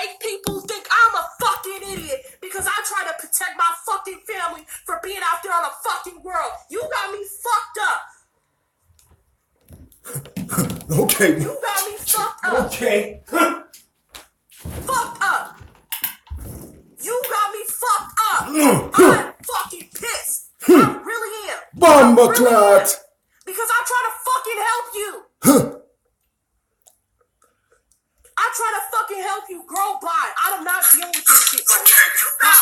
make people think I'm a fucking idiot because I try to protect my fucking family from being out there on the fucking world. You got me fucked up. Okay. You got me fucked up. Okay. Fucked up. You got me fucked up. I'm fucking pissed. I really am. Bomba clot. Because I try to fucking help you. I try to fucking help you grow by. I'm not dealing with this shit right now.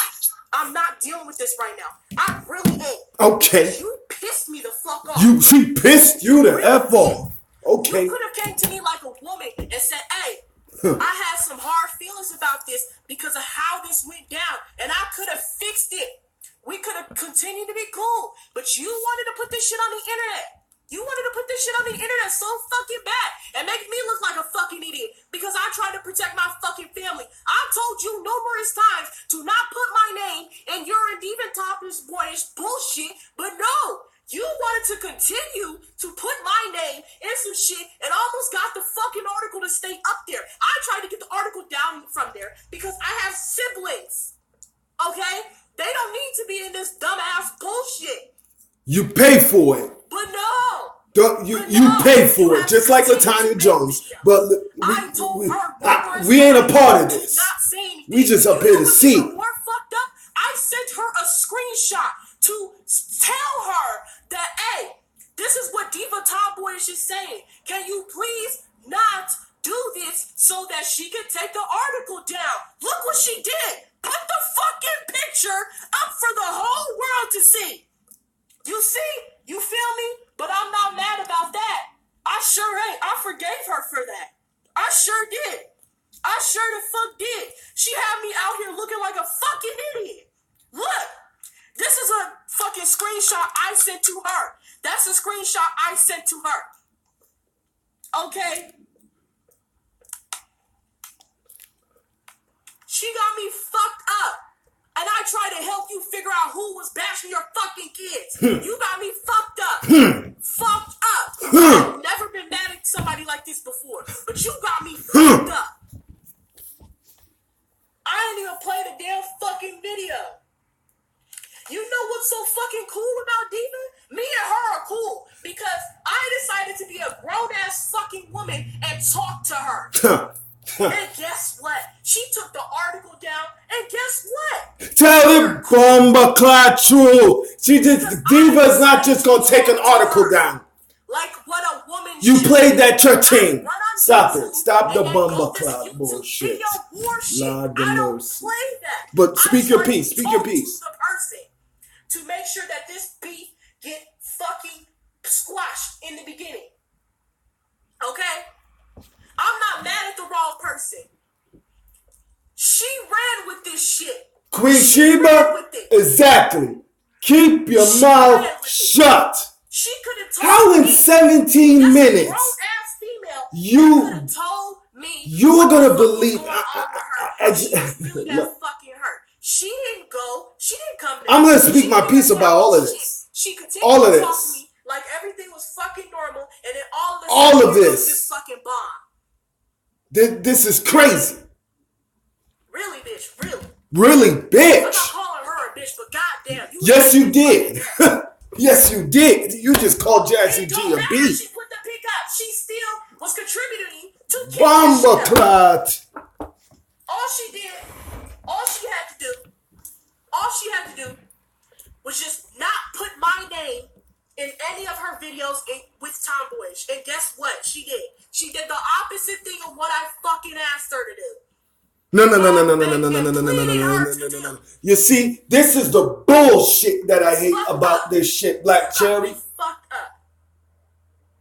I'm not dealing with this right now. I really ain't. Okay. You pissed me the fuck off. She pissed you the F off. Okay. You could have came to me like a woman and said, hey, I had some hard feelings about this because of how this went down, and I could have fixed it. We could have continued to be cool, but you wanted to put this shit on the internet. You wanted to put this shit on the internet so fucking bad and make me look like a fucking idiot because I tried to protect my fucking family. I told you numerous times to not put my name in your even topless boyish bullshit, but no. You wanted to continue to put my name in some shit and almost got the fucking article to stay up there. I tried to get the article down from there because I have siblings. Okay? They don't need to be in this dumbass bullshit. You pay for it. But no. You pay for it, just like LaTanya Jones. But we ain't a part of this. We just up here to see. More fucked up. I sent her a screenshot to tell her that, hey, this is what Diva Tomboyish is saying. Can you please not do this so that she can take the article down? Look what she did. Put the fucking picture up for the whole world to see. You see? You feel me? But I'm not mad about that. I sure ain't. I forgave her for that. I sure did. I sure the fuck did. She had me out here looking like a fucking idiot. Look. This is a fucking screenshot I sent to her. That's a screenshot I sent to her. Okay? She got me fucked up. And I tried to help you figure out who was bashing your fucking kids. You got me fucked up. Fucked up. I've never been mad at somebody like this before. But you got me fucked up. I didn't even play the damn fucking video. You know what's so fucking cool about Diva? Me and her are cool because I decided to be a grown-ass fucking woman and talk to her. And guess what? She took the article down, and guess what? Tell him Bomba Clot true. Diva's not just gonna take an article down. Like what a woman You should. played that churching. Stop it. Stop the Bomba Clot bullshit. Lord the mercy. But speak your piece. Speak your piece. The person to make sure that this beef get fucking squashed in the beginning. Okay? I'm not mad at the wrong person. She ran with this shit. Queen Sheba? Exactly. Keep your mouth shut. She could have told How in 17 minutes grown-ass female you could have told me you're gonna believe she was really that fucking hurt. She didn't go. She didn't come to I'm gonna speak my piece about all of this. She continued all of to talk this. to me like everything was fucking normal, and then all of this fucking bomb. This is crazy. Really, bitch. Really. Really, bitch. I'm not calling her a bitch, but goddamn. Yes, you did. Yes, you did. You just called Jazzy G a B. She put the pick up. She still was contributing to Bomba Clot. All she had to do was just not put my name in any of her videos with Tomboyish. And guess what? She did. She did the opposite thing of what I fucking asked her to do. No. You see, this is the bullshit that I hate about this shit, Black Cherry.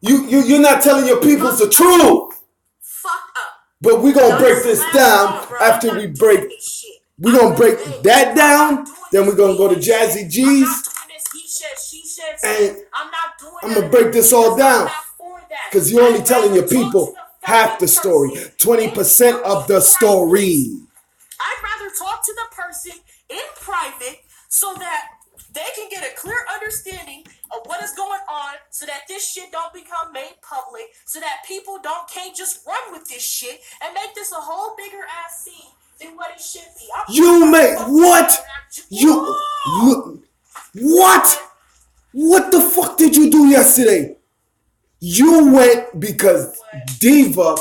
You're not telling your people the truth. Fuck up. But we're gonna break this down after we break. We're gonna break that down. Then we're gonna go to Jazzy G's. And I'm gonna break this all down. Because you're only telling your people half the story, 20% of the story. I'd rather talk to the person in private so that they can get a clear understanding of what is going on so that this shit don't become made public, so that people can't just run with this shit and make this a whole bigger ass scene Then what it should be. You made what? What? What the fuck did you do yesterday? You went because Diva.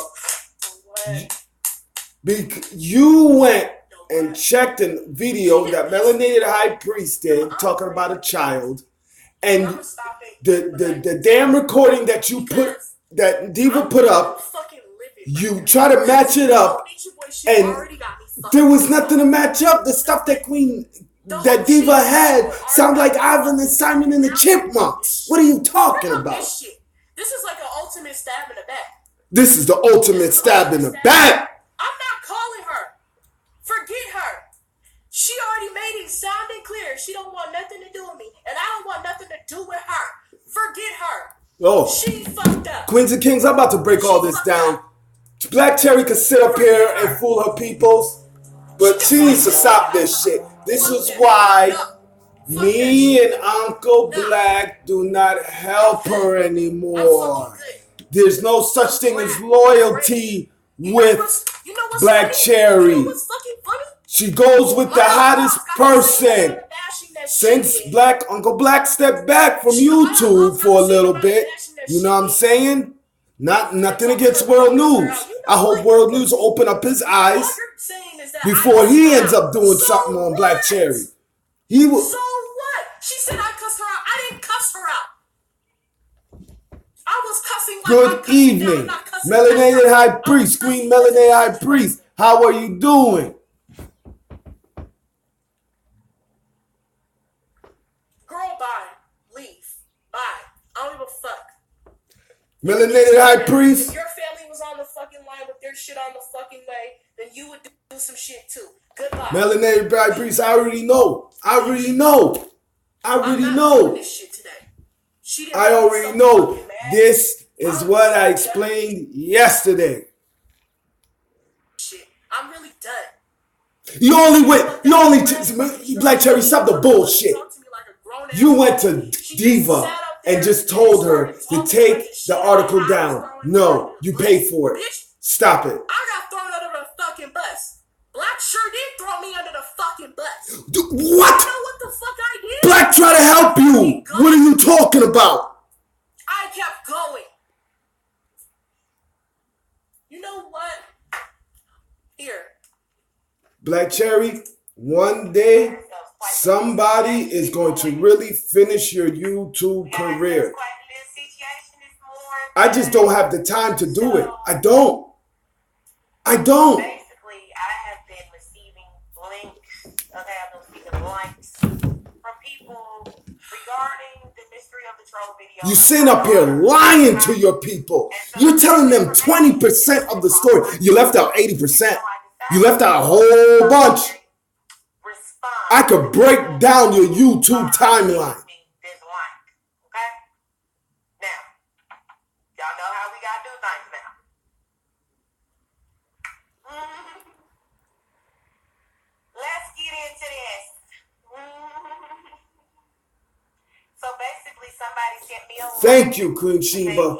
You went and checked a video that Melanated High Priest did talking about a child, and the damn recording that you put, that Diva put up, you try to match it up, and there was nothing to match up. The stuff that that Diva had sound like Ivan and Simon and the Chipmunks. What are you talking about? This is like an ultimate stab in the back. This is the ultimate stab in the back. I'm not calling her. Forget her. She already made it sounding clear. She don't want nothing to do with me, and I don't want nothing to do with her. Forget her. Oh, she fucked up. Queens and Kings, I'm about to break all this down. Black Cherry can sit up here and fool her peoples, but she needs to stop this shit. This is why me and Uncle Black do not help her anymore. There's no such thing as loyalty with Black Cherry. She goes with the hottest person. Since Uncle Black stepped back from YouTube for a little bit, you know what I'm saying? Nothing against World News. I hope World News will open up his eyes before he ends up doing something on Black Cherry. He will. So what? She said I cussed her out. I didn't cuss her out. I was cussing like Good evening, Melanated High Priest, Queen Melanated High Priest. How are you doing? Girl, bye. Leave. Bye. I don't give a fuck. Melanated High Priest. If your family was on the fucking line with their shit on the fucking way, then you would do some shit too. Goodbye. Melanated High Priest, I already know. I already know. I already know. I already know. This is what I explained yesterday. Shit. I'm really done. You only, Black Cherry, stop the bullshit. You went to Diva and just told her to take the article down. No, you paid for it. Stop it. I got thrown under the fucking bus. Black sure did throw me under the fucking bus. What? You know what the fuck I did? Black tried to help you. What are you talking about? I kept going. You know what? Here. Black Cherry, one day somebody is going to really finish your YouTube career. I just don't have the time to do it. I don't. Basically, I have been receiving links, I've been receiving likes from people regarding the mystery of the troll video. You sit up here lying to your people. You're telling them 20% of the story. You left out 80%. You left out a whole bunch. I could break down your YouTube timeline. Thank you, Queen Sheba.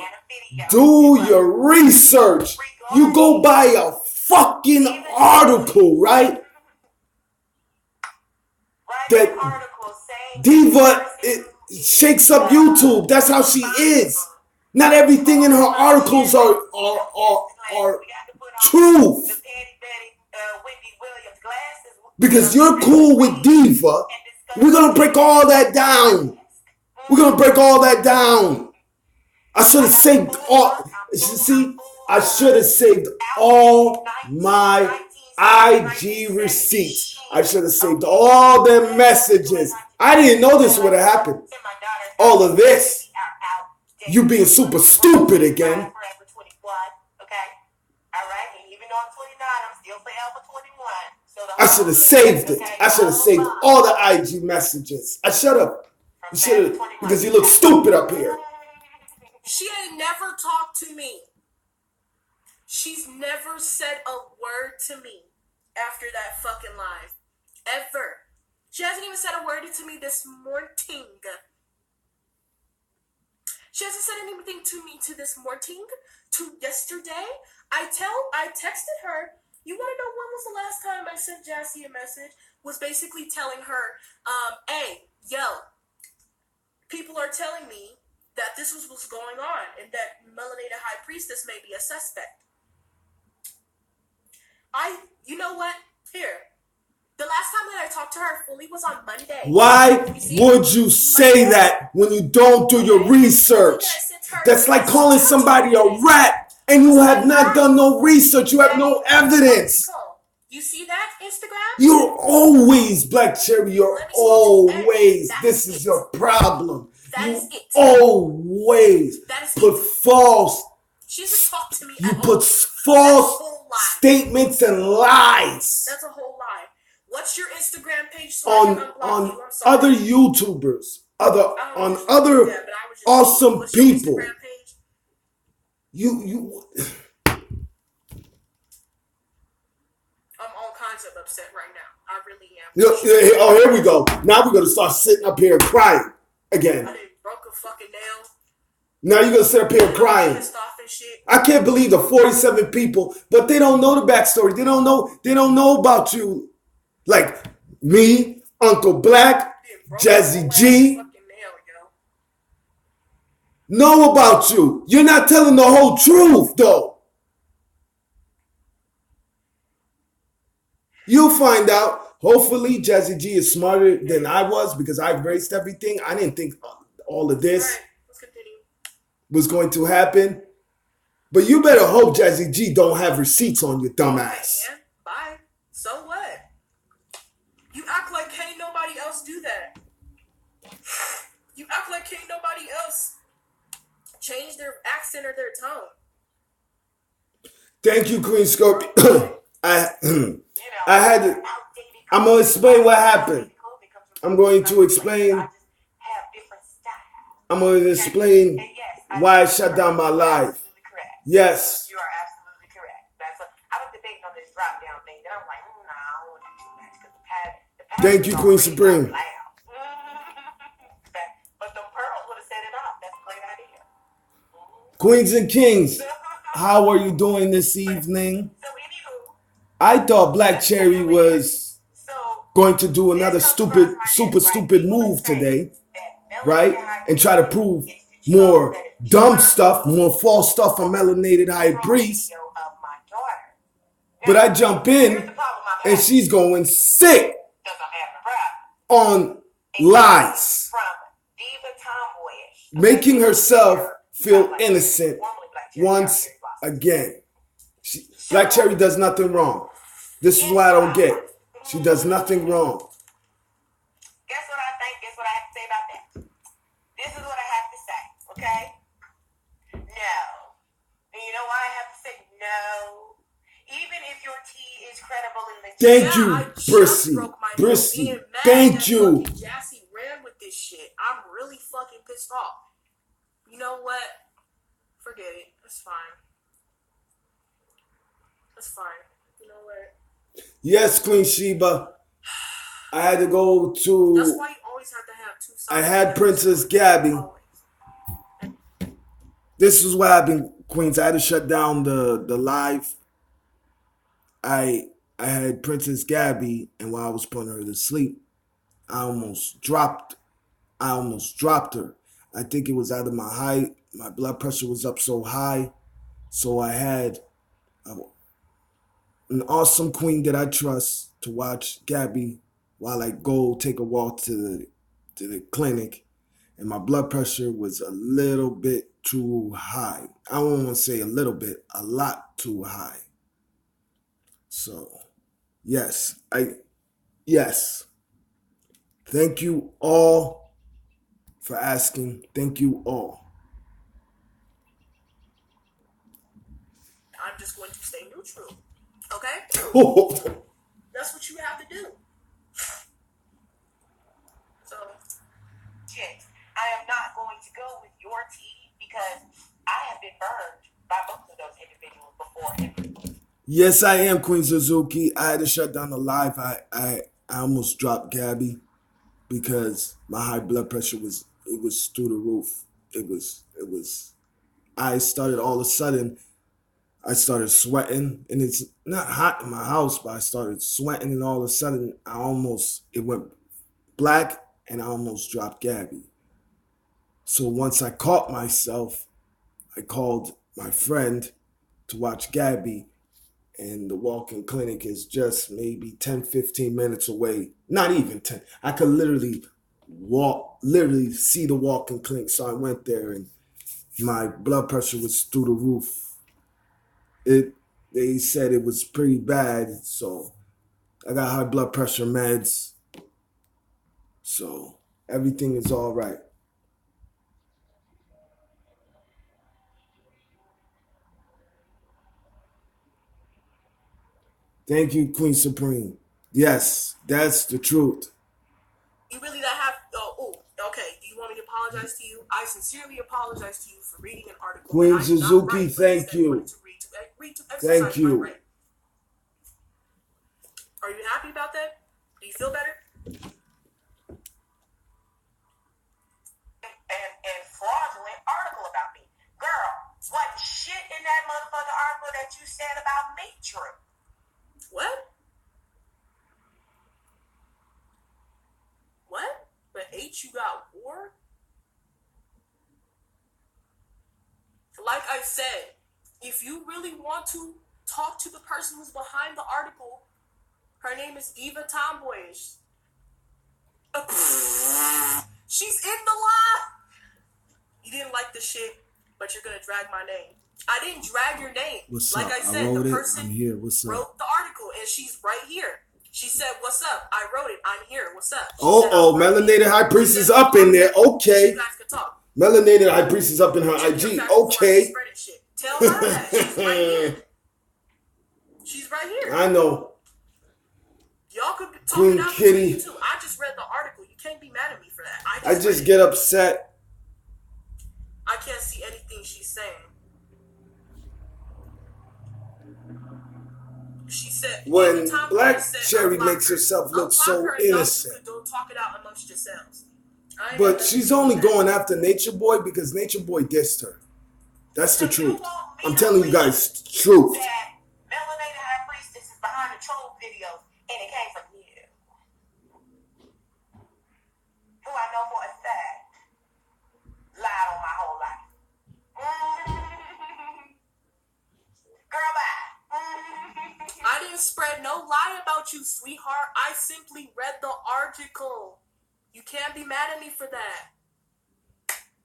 Do your research. You go buy a fucking article, right? That Diva, it shakes up YouTube. That's how she is. Not everything in her articles are truth. Because you're cool with Diva, we're going to break all that down. We're going to break all that down. I should have saved all, I should have saved all my IG receipts. I should have saved all them messages. I didn't know this would have happened. All of this. You being super stupid again. I should have saved it. I should have saved all the IG messages. I should have. You should have, because you look stupid up here. She ain't never talked to me. She's never said a word to me after that fucking live. Ever. She hasn't even said a word to me this morning. She hasn't said anything to me to this morning, to yesterday. I texted her You want to know when was the last time I sent Jassy a message? Was basically telling her, hey, yo, people are telling me that this was what's going on and that Melanated High Priestess may be a suspect. You know what? Here. The last time that I talked to her fully was on Monday. Why would you say that when you don't do your research? That's like calling somebody a rat and you have not done no research. You have no evidence. You see that, Instagram? You're always, Black Cherry, you're always. This is your problem. You always put false. She doesn't talk to me You at all. put false statements and lies. That's a whole lie. What's your Instagram page so on other YouTubers, on other awesome people. You I'm all kinds of upset right now. I really am. Oh, here we go. Now we're gonna start sitting up here and crying again. I didn't broke a fucking nail. Now you're gonna sit up here and crying. I can't believe the 47 people, but they don't know the backstory. They don't know about you. Like me, Uncle Black, Jazzy G. Know about you. You're not telling the whole truth, though. You'll find out. Hopefully, Jazzy G is smarter than I was because I erased everything. I didn't think all of this was going to happen. But you better hope Jazzy G don't have receipts on your dumb ass. Bye. So what? You act like can't nobody else do that. You act like can't nobody else change their accent or their tone. Thank you, Queen Scorpio. I'm going to explain what happened. I'm going to explain why I shut down my live. Yes. You are absolutely correct. I was debating on this drop down thing. Then I'm like, no, I don't want to do that because the Thank you, Queen Supreme. But the pearls would have set it off. That's a great idea. Queens and Kings, how are you doing this evening? I thought Black Cherry was going to do another super stupid move today, right? And try to prove more dumb stuff, more false stuff from Melanated High Priest. But I jump in and she's going sick on lies, making herself feel innocent once again. Black Cherry does nothing wrong. This is why I don't get it. She does nothing wrong. Guess what I think? Guess what I have to say about that? This is what I have to say, okay? No. And you know why I have to say no? Even if your tea is credible and legit. Thank you, Brissy. Thank you. Jassy ran with this shit. I'm really fucking pissed off. You know what? Forget it. It's fine. It's fine. You know what? Yes, Queen Sheba. I had to go to. That's why you always have to have two sides. I had Princess Gabby. This is what happened, Queens. I had to shut down the live. I had Princess Gabby, and while I was putting her to sleep, I almost dropped her. I think it was out of my height. My blood pressure was up so high, so I had an awesome queen that I trust to watch Gabby while I go take a walk to the clinic, and my blood pressure was a little bit too high. I don't want to say a little bit, a lot too high. So, yes. Thank you all for asking. Thank you all. I'm just going to stay neutral. Okay? That's what you have to do. So, Chicks, I am not going to go with your tea because I have been burned by both of those individuals before. Yes, I am, Queen Suzuki. I had to shut down the live. I almost dropped Gabby because my high blood pressure was through the roof. It was. I started all of a sudden I started sweating, and it's not hot in my house, but I started sweating, and all of a sudden, it went black, and I almost dropped Gabby. So once I caught myself, I called my friend to watch Gabby, and the walk-in clinic is just maybe 10, 15 minutes away. Not even 10. I could literally see the walk-in clinic. So I went there, and my blood pressure was through the roof. They said it was pretty bad, so I got high blood pressure meds. So everything is all right. Thank you, Queen Supreme. Yes, that's the truth. You really not have. Okay. Do you want me to apologize to you? I sincerely apologize to you for reading an article. Queen Suzuki, thank you. Thank you. Right. Are you happy about that? Do you feel better? And fraudulent article about me. Girl, what shit in that motherfucking article that you said about me true? What? What? But H, you got war? Like I said, if you really want to talk to the person who's behind the article, her name is Diva Tomboyish. She's in the lie. You didn't like the shit, but you're gonna drag my name. I didn't drag your name. What's like up? I said, wrote the it. person I'm here. What's up? wrote the article, and she's right here. She said, "What's up?" I wrote it. I'm here. What's up? Melanated High Priest is up in there. Okay. You guys can talk. Melanated High Priest is up in her IG. Okay. Tell her that. She's right here. She's right here. I know. Y'all could talk Queen it out Kitty. too. I just read the article. You can't be mad at me for that. I just get upset. I can't see anything she's saying. She said when Black Cherry makes herself look so innocent. Don't talk it out amongst yourselves. But she's only going after Nature Boy because Nature Boy dissed her. That's the truth. I'm telling you guys the truth. That Melanated High Priestess is behind the troll videos, and it came from you. Who I know for a fact lied on my whole life. Girl, bye. I didn't spread no lie about you, sweetheart. I simply read the article. You can't be mad at me for that.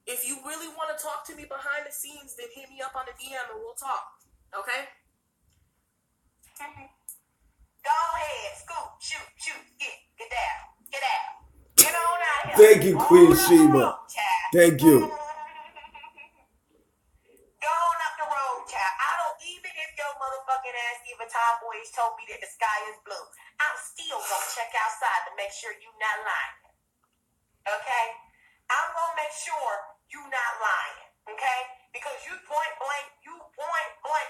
If you really want to talk to me behind the scenes, then hit me up on the DM and we'll talk. Okay? Go ahead, scoop, shoot, get down, get out. Get on out here. Thank you, Queen Sheba. Thank you. Go on up the road, child. I don't, even if your motherfucking ass Eva Tomboyish told me that the sky is blue, I'm still gonna check outside to make sure you not lying. Okay? I'm gonna make sure you not lying. Okay? Because you point blank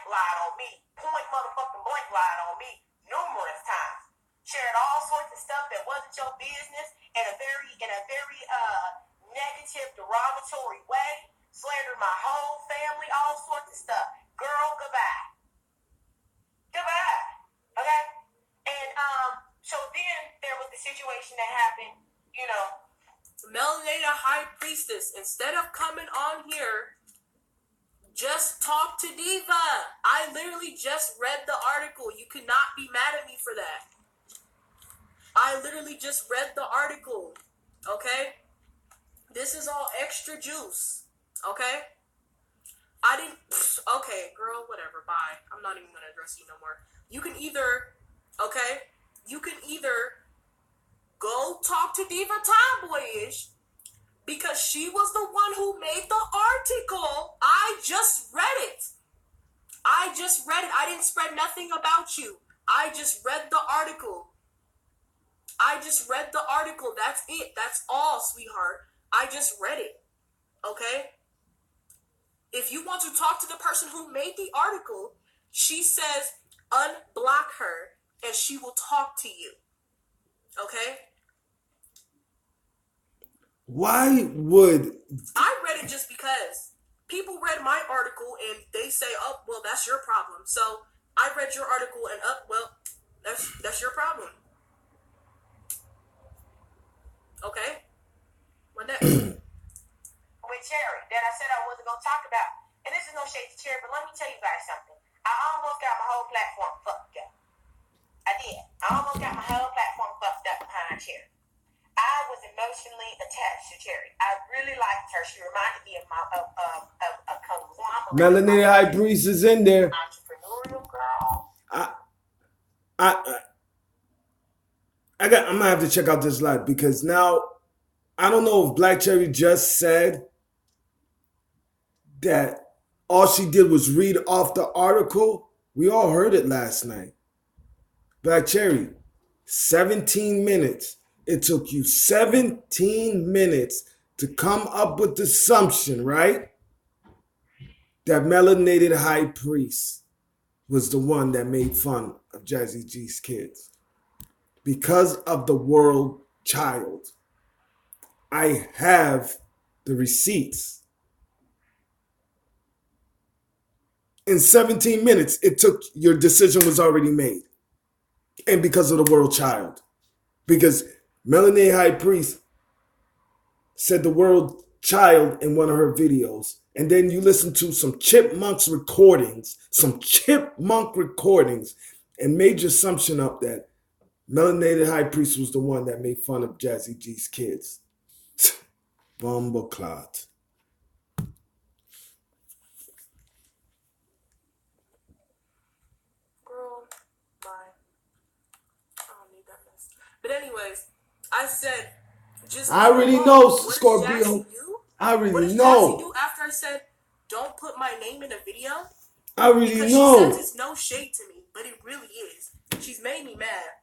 lied on me. Point motherfucking blank lied on me numerous times. Shared all sorts of stuff that wasn't your business in a very negative, derogatory way. Slandered my whole family, all sorts of stuff. Girl, goodbye. Goodbye. Okay? And so then there was the situation that happened, you know. Melanated High Priestess, instead of coming on here, just talk to Diva. I literally just read the article. You cannot be mad at me for that. I literally just read the article. Okay? This is all extra juice. Okay? I didn't... Okay, girl, whatever. Bye. I'm not even going to address you no more. You can either... Okay? You can either go talk to Diva Tomboyish because she was the one who made the article. I just read it. I didn't spread nothing about you. I just read the article. That's it. That's all, sweetheart. I just read it. Okay? If you want to talk to the person who made the article, she says unblock her and she will talk to you. Okay? Why would... I read it just because. people read my article and they say, oh, well, that's your problem. So I read your article and, well, that's your problem. Okay? What next? With Cherry that I said I wasn't going to talk about. And this is no shade to Cherry, but let me tell you guys something. I almost got my whole platform fucked up. I did. I almost got my whole platform fucked up behind Cherry. I was emotionally attached to Cherry. I really liked her. She reminded me of a conglomerate. Melanated High Priest is in there. Entrepreneurial girl. I'm gonna have to check out this live because now I don't know if Black Cherry just said that all she did was read off the article. We all heard it last night. Black Cherry, 17 minutes. It took you 17 minutes to come up with the assumption, right? That Melanated High Priest was the one that made fun of Jazzy G's kids. Because of the world child. I have the receipts. In 17 minutes, it took, your decision was already made. And because of the world child. Because Melanated High Priest said the world child in one of her videos. And then you listen to some chipmunk recordings, and made your assumption up that Melanated High Priest was the one that made fun of Jazzy G's kids. Bumbleclot. Girl, bye. I don't need that mess. But anyways, I said, just... I already know, Scorpio. I already know. What does Jazzy do after I said, don't put my name in a video? I already because know. She says it's no shade to me, but it really is. She's made me mad.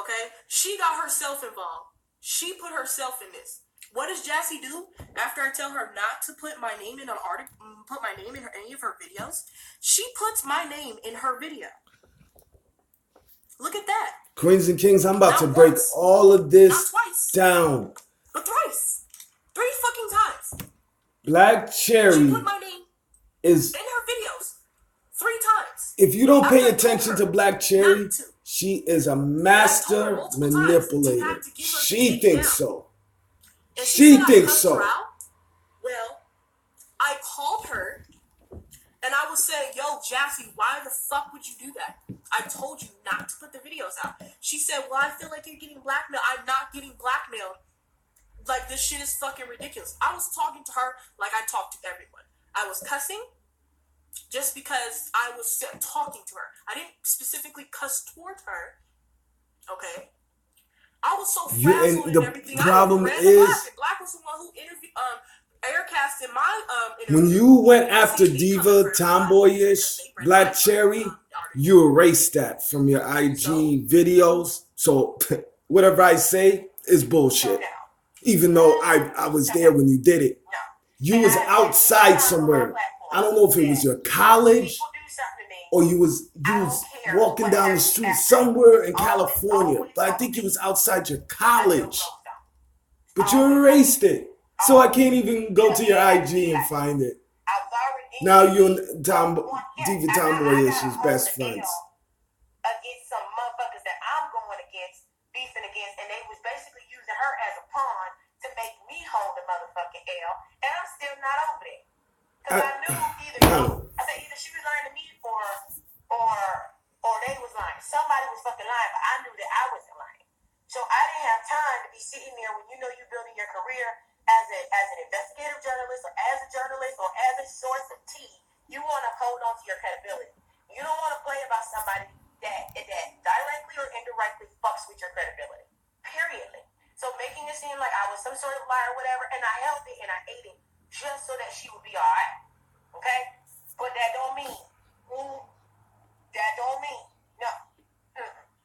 Okay? She got herself involved. She put herself in this. What does Jazzy do after I tell her not to put my name in an article, put my name in any of her videos? She puts my name in her video. Look at that. Queens and Kings, I'm about Not to break once, all of this not twice, down. but thrice. 3 fucking times. Black Cherry She put my name is in her videos 3 times. If you don't pay attention to Black Cherry, to. she is a master manipulator. She thinks so. And she said thinks so. Well, I called her and I was saying, yo, Jazzy, why the fuck would you do that? I told you not to put the videos out. She said, well, I feel like you're getting blackmailed. I'm not getting blackmailed. Like, this shit is fucking ridiculous. I was talking to her like I talk to everyone. I was cussing just because I was talking to her. I didn't specifically cuss towards her. Okay? I was so frazzled and everything. Problem is, Black was the one who interviewed, aircast in my interview. When you went after Diva, tomboyish, Black Cherry, you erased that from your IG videos. So whatever I say is bullshit. Even though I was there when you did it. You was outside somewhere. I don't know if it was your college or you was walking down the street somewhere in California. But I think it was outside your college. But you erased it. So I can't even go to your IG and find it. Now you and Diva Tomboyish is best friends. Against some motherfuckers that I'm going against, beefing against, and they was basically using her as a pawn to make me hold the motherfucking L, and I'm still not over it. Because I knew either she was lying to me or they was lying. Somebody was fucking lying, but I knew that I wasn't lying. So I didn't have time to be sitting there when you know you're building your career as an investigative journalist or as a journalist or as a source of tea. You want to hold on to your credibility. You don't want to play about somebody that directly or indirectly fucks with your credibility. Periodly. So making it seem like I was some sort of liar or whatever, and I helped it and I ate it just so that she would be all right. Okay? But that don't mean, no.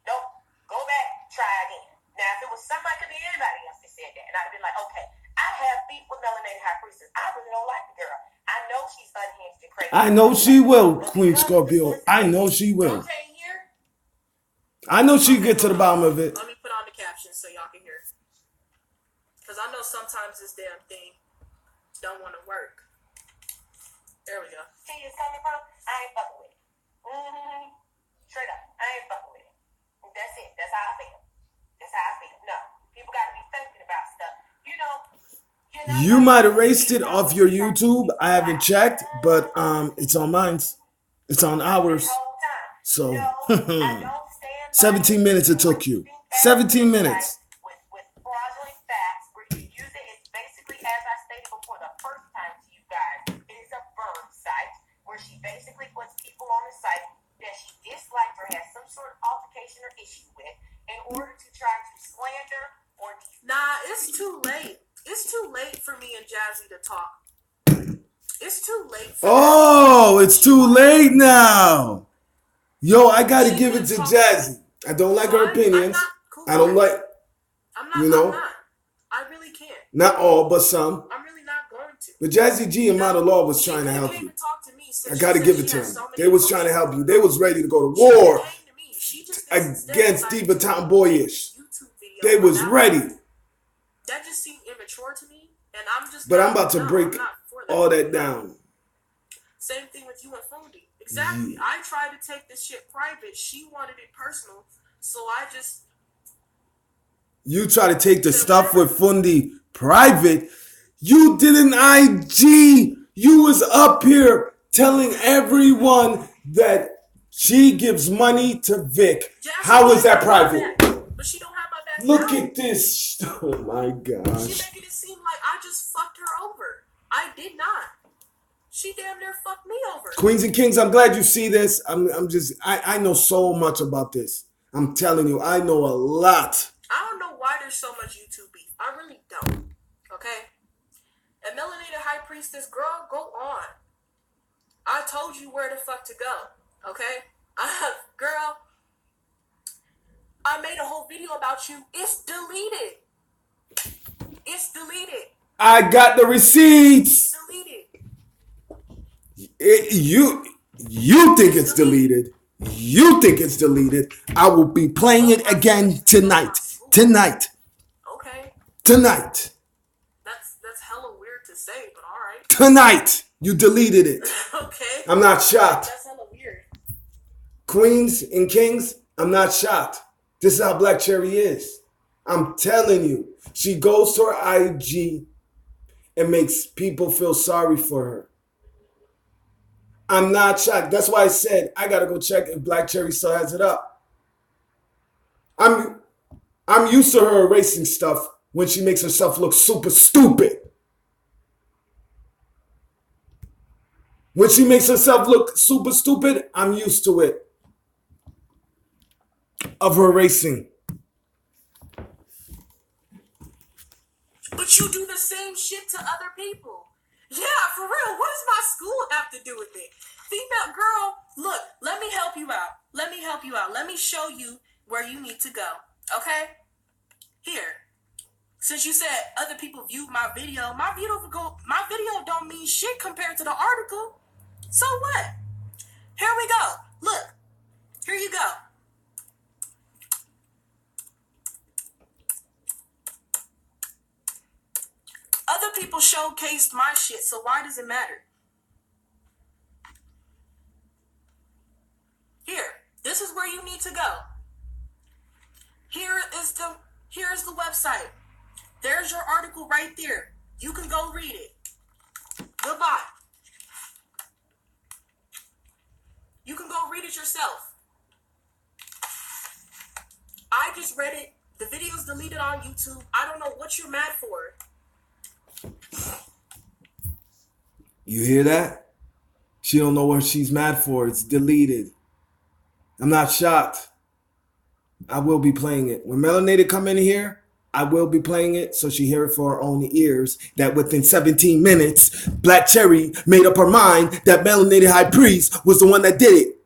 Don't go back, try again. Now, if it was somebody, could be anybody else that said that, and I'd have been like, okay, I have beef with Melanated High Priestess. I really don't like the girl. I know she's unhinged and crazy. I know she will, Queen Scorpio. I know she will. I know she'll get to the bottom of it. Let me put on the captions so y'all can hear. Because I know sometimes this damn thing don't want to work. You might erased it off your YouTube. I haven't checked, but it's on mine. It's on ours. So 17 minutes it took you. 17 minutes. With fraudulent facts, where you use it, it's basically, as I stated before the first time to you guys, it is a burn site where she basically puts people on the site that she dislikes or has some sort of altercation or issue with in order to try to slander or Nah, it's too late. It's too late for me and Jazzy to talk. It's too late for it's too late now. Yo, I gotta give it to Jazzy. I don't like her opinions. I don't like, I'm not. I really can't. Not all, but some. I'm really not going to. But Jazzy G and Model Law was trying to help you. I gotta give it to them. They was trying to help you. They was ready to go to war against Diva Tomboyish. They was ready. That just seemed immature to me, and I'm just. But I'm about to break all that down. Same thing with you and Fondy. Exactly. I tried to take this shit private. She wanted it personal, so I just. You try to take the stuff with Fundi private. You did an IG. You was up here telling everyone that she gives money to Vic. How is that private? But she don't have my back. Look at this. Oh my gosh. She making it seem like I just fucked her over. I did not. She damn near fucked me over. Queens and Kings, I'm glad you see this. I know so much about this. I'm telling you, I know a lot. I don't know why there's so much YouTube beef. I really don't. Okay? And Melanated High Priestess, girl, go on. I told you where the fuck to go. Okay? Girl, I made a whole video about you. It's deleted. It's deleted. I got the receipts. It's deleted. You think it's deleted. You think it's deleted. I will be playing it again tonight. Tonight. Okay. Tonight. That's hella weird to say, but all right. Tonight. You deleted it. Okay. I'm not shocked. That's hella weird. Queens and Kings, I'm not shocked. This is how Black Cherry is. I'm telling you. She goes to her IG and makes people feel sorry for her. I'm not shocked. That's why I said I gotta go check if Black Cherry still has it up. I'm used to her erasing stuff when she makes herself look super stupid. When she makes herself look super stupid, I'm used to it. Of her erasing. But you do the same shit to other people. Yeah, for real. What does my school have to do with it? Female girl, look, let me help you out. Let me help you out. Let me show you where you need to go. Okay? Here. Since you said other people viewed my video don't mean shit compared to the article. So what? Here we go. Look. Here you go. Other people showcased my shit, so why does it matter? Here, this is where you need to go. Here's the website. There's your article right there. You can go read it. Goodbye. You can go read it yourself. I just read it. The video's deleted on YouTube. I don't know what you're mad for. You hear that? She don't know what she's mad for. It's deleted. I'm not shocked. I will be playing it. When Melanated come in here, I will be playing it so she hear it for her own ears that within 17 minutes, Black Cherry made up her mind that Melanated High Priest was the one that did it.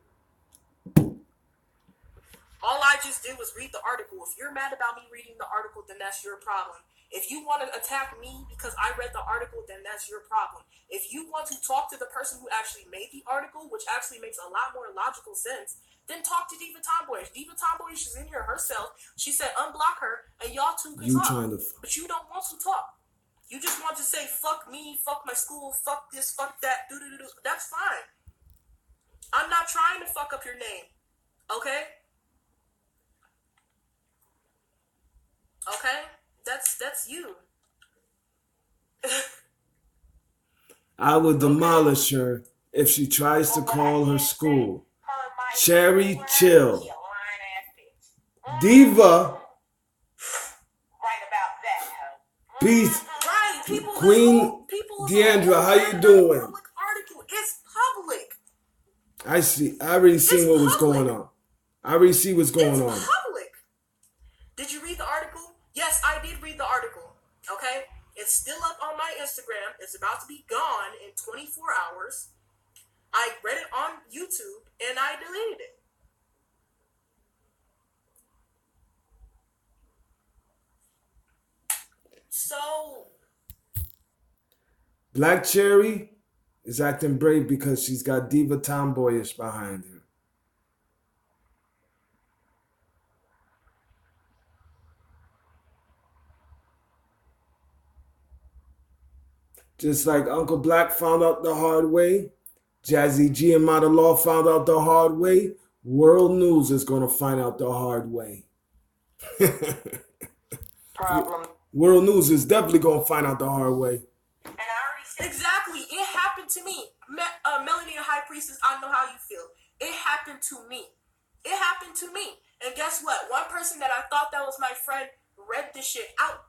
All I just did was read the article. If you're mad about me reading the article, then that's your problem. If you want to attack me because I read the article, then that's your problem. If you want to talk to the person who actually made the article, which actually makes a lot more logical sense, then talk to Diva Tomboyish. Diva Tomboyish is in here herself. She said unblock her and y'all two can talk. But you don't want to talk. You just want to say fuck me, fuck my school, fuck this, fuck that, do. That's fine. I'm not trying to fuck up your name. Okay? Okay? That's you. I will demolish her if she tries to call her school. Cherry, chill. Diva. Right about that, huh? Peace. Right, people. Queen Deandra, how you doing? Public article. It's public. I see. I already seen what was going on. I already see what's going on. It's public. Did you read the article? Yes, I did read the article. Okay? It's still up on my Instagram. It's about to be gone in 24 hours. I read it on YouTube and I deleted it. So, Black Cherry is acting brave because she's got Diva Tomboyish behind her. Just like Uncle Black found out the hard way, Jazzy G and Mata Law found out the hard way, World News is going to find out the hard way. Problem. World News is definitely going to find out the hard way. And I already said exactly. It happened to me. Melanie the High Priestess, I know how you feel. It happened to me. It happened to me. And guess what? One person that I thought that was my friend read this shit out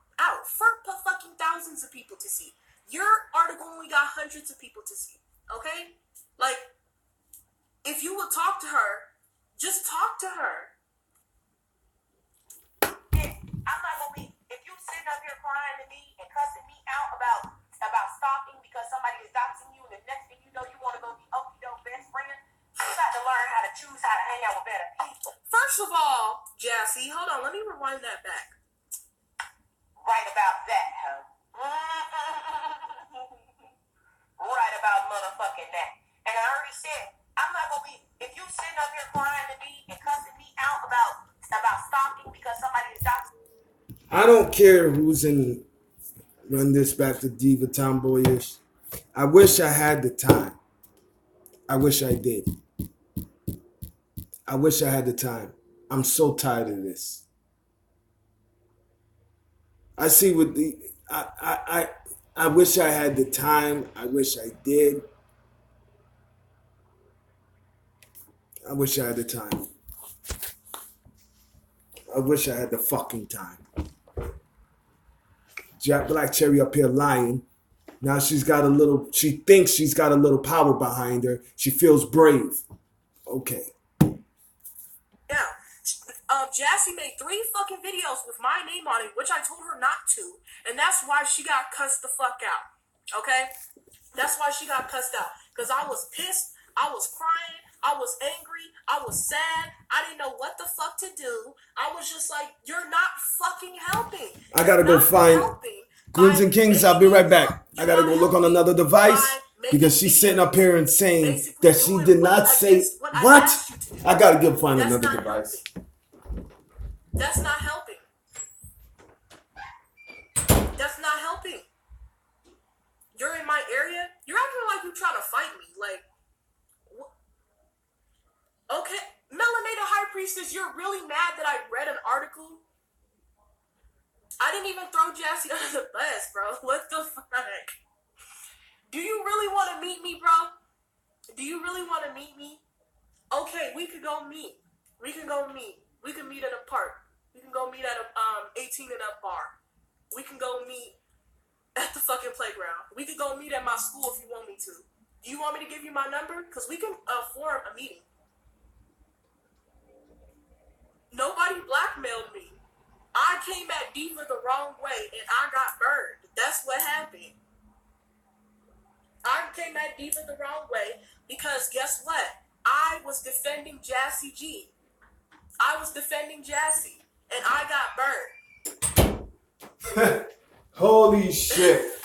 for fucking thousands of people to see. Your article only got hundreds of people to see. Okay? Like, if you would talk to her, just talk to her. I'm not gonna be. If you sitting up here crying to me and cussing me out about stalking because somebody is doxing you, and the next thing you know, you want to go be okey-doke best friend. You got to learn how to choose how to hang out with better people. First of all, Jassy, hold on, let me rewind that back. Right about that, huh? Right about motherfucking that. And I already said, I'm not gonna be. If you sitting up here crying to me and cussing me out about stalking because somebody is doxing. I don't care who's in. Run this back to Diva Tomboyish. I wish I had the time. I wish I did. I wish I had the time. I'm so tired of this. I see what the I wish I had the time. I wish I did. I wish I had the time. I wish I had the fucking time. Black Cherry up here lying. Now she thinks she's got a little power behind her. She feels brave. Okay. Yeah. Jassy made 3 fucking videos with my name on it, which I told her not to. And that's why she got cussed the fuck out. Okay? That's why she got cussed out. Because I was pissed. I was crying. I was angry. I was sad. I didn't know what the fuck to do. I was just like, you're not fucking helping. I gotta go find Queens and Kings. I'll be right back. I gotta go look on another device because she's sitting up here and saying that she did not say what. I gotta go find another device. That's not helping. That's not helping. You're in my area. You're acting like you're trying to fight me. Like, okay, Melanata High Priestess, you're really mad that I read an article? I didn't even throw Jassy under the bus, bro. What the fuck? Do you really want to meet me, bro? Do you really want to meet me? Okay, we could go meet. We can go meet. We can meet at a park. We can go meet at a 18 and up bar. We can go meet at the fucking playground. We could go meet at my school if you want me to. Do you want me to give you my number? Because we can form a meeting. Nobody blackmailed me. I came at Diva the wrong way and I got burned. That's what happened. I came at Diva the wrong way because guess what? I was defending Jassy G. I was defending Jassy and I got burned. Holy shit.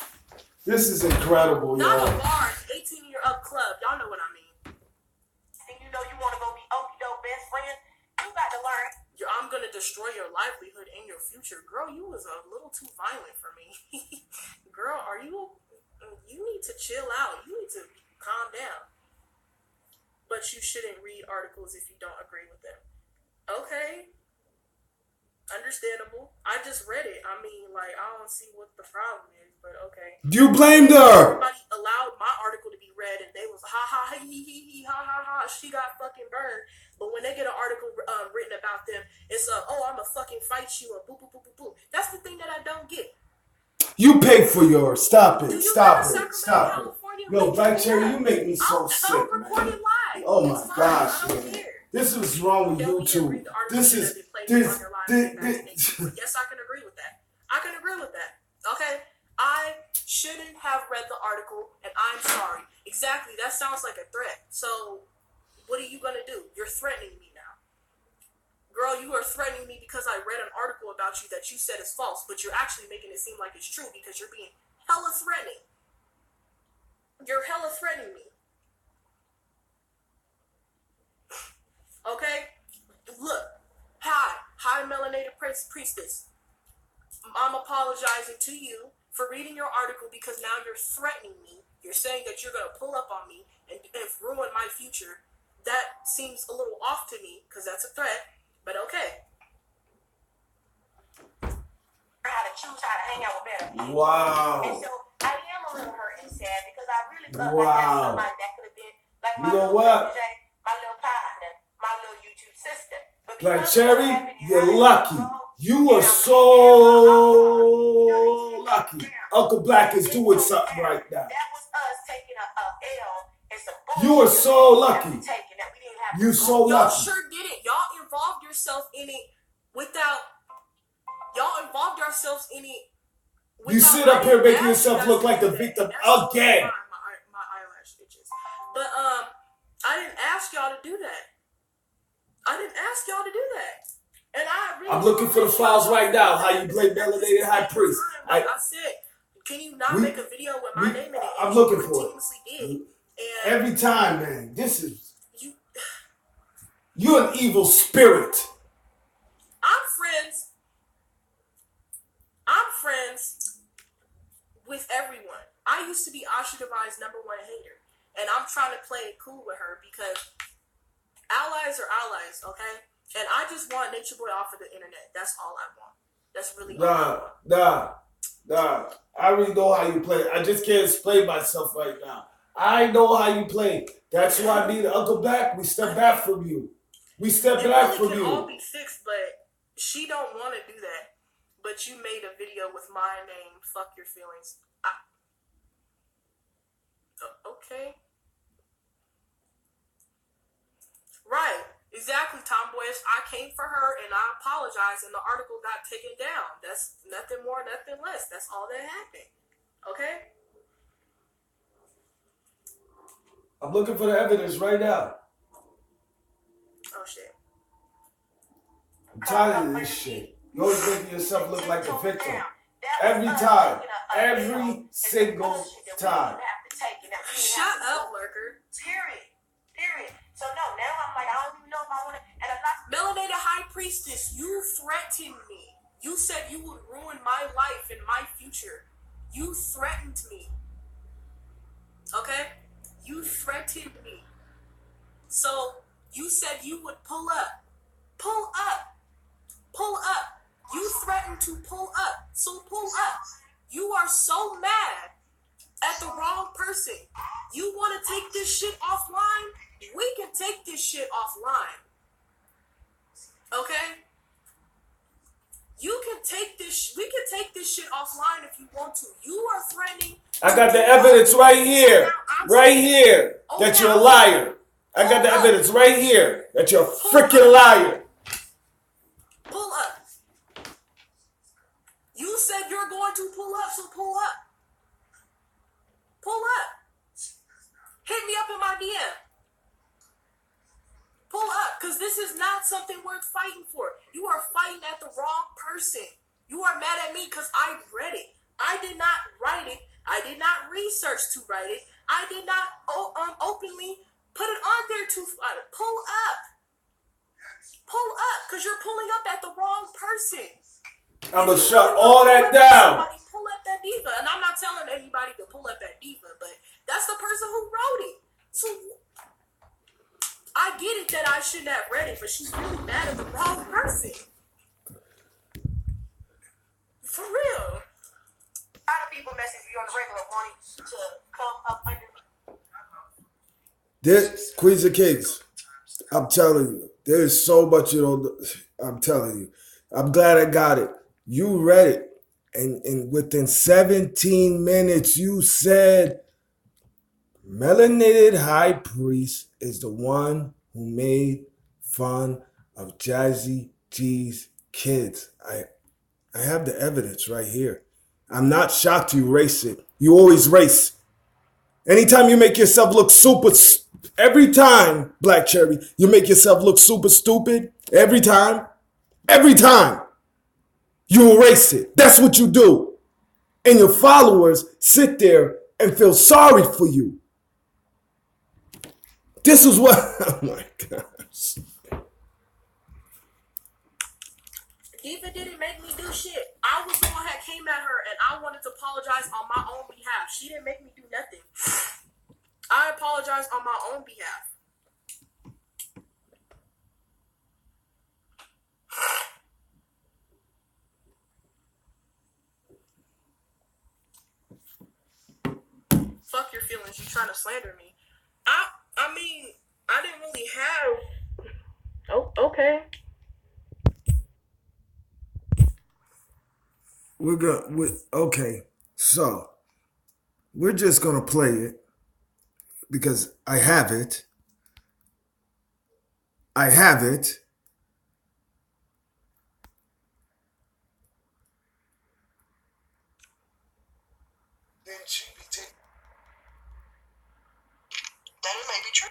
This is incredible, Not y'all. a bar, 18-year up club. Y'all know what I mean. And you know you want to go be okey-doke best friend. You got to learn. I'm going to destroy your livelihood and your future. Girl, you was a little too violent for me. Girl, you need to chill out. You need to calm down. But you shouldn't read articles if you don't agree with them. Okay. Understandable. I just read it. I mean, like, I don't see what the problem is. but okay. You blamed her. Everybody allowed my article to be read, and they was ha ha he ha ha ha. She got fucking burned. But when they get an article written about them, it's oh, I'ma fucking fight you, and boo boo boo boo boo. That's the thing that I don't get. You pay for yours. Stop it. Do you Stop live in it. Sacramento, Stop it. California? Yo, Black Cherry, you make me so sick, I'll record man. it live. Oh It's my fine. gosh, I don't man. care. This is wrong with Tell me to YouTube. read the article This that is they played this. on your live this. Yes, I can agree with that. I can agree with that. Okay, I shouldn't have read the article, and I'm sorry. Exactly. That sounds like a threat. So, what are you gonna do? You're threatening me now. Girl, you are threatening me because I read an article about you that you said is false, but you're actually making it seem like it's true because you're being hella threatening. You're hella threatening me. Okay? Look. Hi, melanated priestess. I'm apologizing to you for reading your article because now you're threatening me. You're saying that you're going to pull up on me and ruin my future. That seems a little off to me because that's a threat, but okay. How to choose how to hang out with better people. Wow. And so I am a little hurt and sad because I really felt Wow. like that's somebody that could have been like my You know little what? DJ, my little partner, my little YouTube sister. But Black because Cherry, of what happened in you're high lucky. school, You are and I'm so you know, lucky. Uncle Black is doing something right now. that was us taking a L and some bullshit. You are so lucky. That we taking that we didn't have You to so go. Y'all lucky. sure didn't. Y'all involved yourself in it without. Y'all involved yourselves in it. You sit up here making yourself look like the victim again. My eyelash itches. But I didn't ask y'all to do that. I didn't ask y'all to do that. And I really I'm looking for the files right now. How you blame melanated high priest? Like I said, can you not make a video with my name in it? I'm And looking you for it. continuously did. And Every time, man. This is you. you're an evil spirit. I'm friends with everyone. I used to be Asha Devine's #1 hater. And I'm trying to play it cool with her because allies are allies, okay? And I just want Nature Boy off of the internet. That's all I want. That's really all I want. Nah. I already know how you play. I just can't explain myself right now. I know how you play. That's why me and Uncle Black, we step back from you. We step back from It really you. can all be fixed, but she don't want to do that. But you made a video with my name. Fuck your feelings. Okay. Right. Exactly, Tomboyish. I came for her and I apologized and the article got taken down. That's nothing more, nothing less. That's all that happened. Okay? I'm looking for the evidence right now. Oh, shit. I'm tired of this shit. You always making yourself look like the victim. Every time. Every single time. Shut up, lurker. Period. So no, now I'm like, I don't even know if I want to, and I'm not. Melanated High Priestess, you threatened me. You said you would ruin my life and my future. You threatened me. Okay? You threatened me. So, you said you would pull up. Pull up. Pull up. You threatened to pull up. So pull up. You are so mad at the wrong person. You want to take this shit offline? We can take this shit offline. Okay? You can take this. We can take this shit offline if you want to. You are threatening. I got the evidence right here. Right here. That you're a liar. I got the evidence right here. That you're a freaking liar. Pull up. You said you're going to pull up, so pull up. Pull up. Hit me up in my DM. Pull up, because this is not something worth fighting for. You are fighting at the wrong person. You are mad at me because I read it. I did not write it. I did not research to write it. I did not openly put it on there to fight it. Pull up. Pull up, because you're pulling up at the wrong person. I'm going to shut all that down. Pull up that diva. And I'm not telling anybody to pull up that diva, but that's the person who wrote it. So I get it that I shouldn't have read it, but she's really mad at the wrong person. For real. A lot of people a message you on the regular wanting to come up under me. This Queens of Kings. I'm telling you, there is so much you don't. I'm telling you, I'm glad I got it. You read it, and within 17 minutes, you said melanated high priest is the one who made fun of Jazzy G's kids. I have the evidence right here. I'm not shocked you race it. You always race. Anytime you make yourself look super, every time, Black Cherry, you make yourself look super stupid. Every time, you erase it. That's what you do. And your followers sit there and feel sorry for you. This is what, oh my gosh. Diva didn't make me do shit. I was the one that came at her and I wanted to apologize on my own behalf. She didn't make me do nothing. I apologize on my own behalf. Fuck your feelings. You trying to slander me. I mean, I didn't really have... Oh, okay. Okay, so we're just gonna play it because I have it. Then she be taking. That it may be true.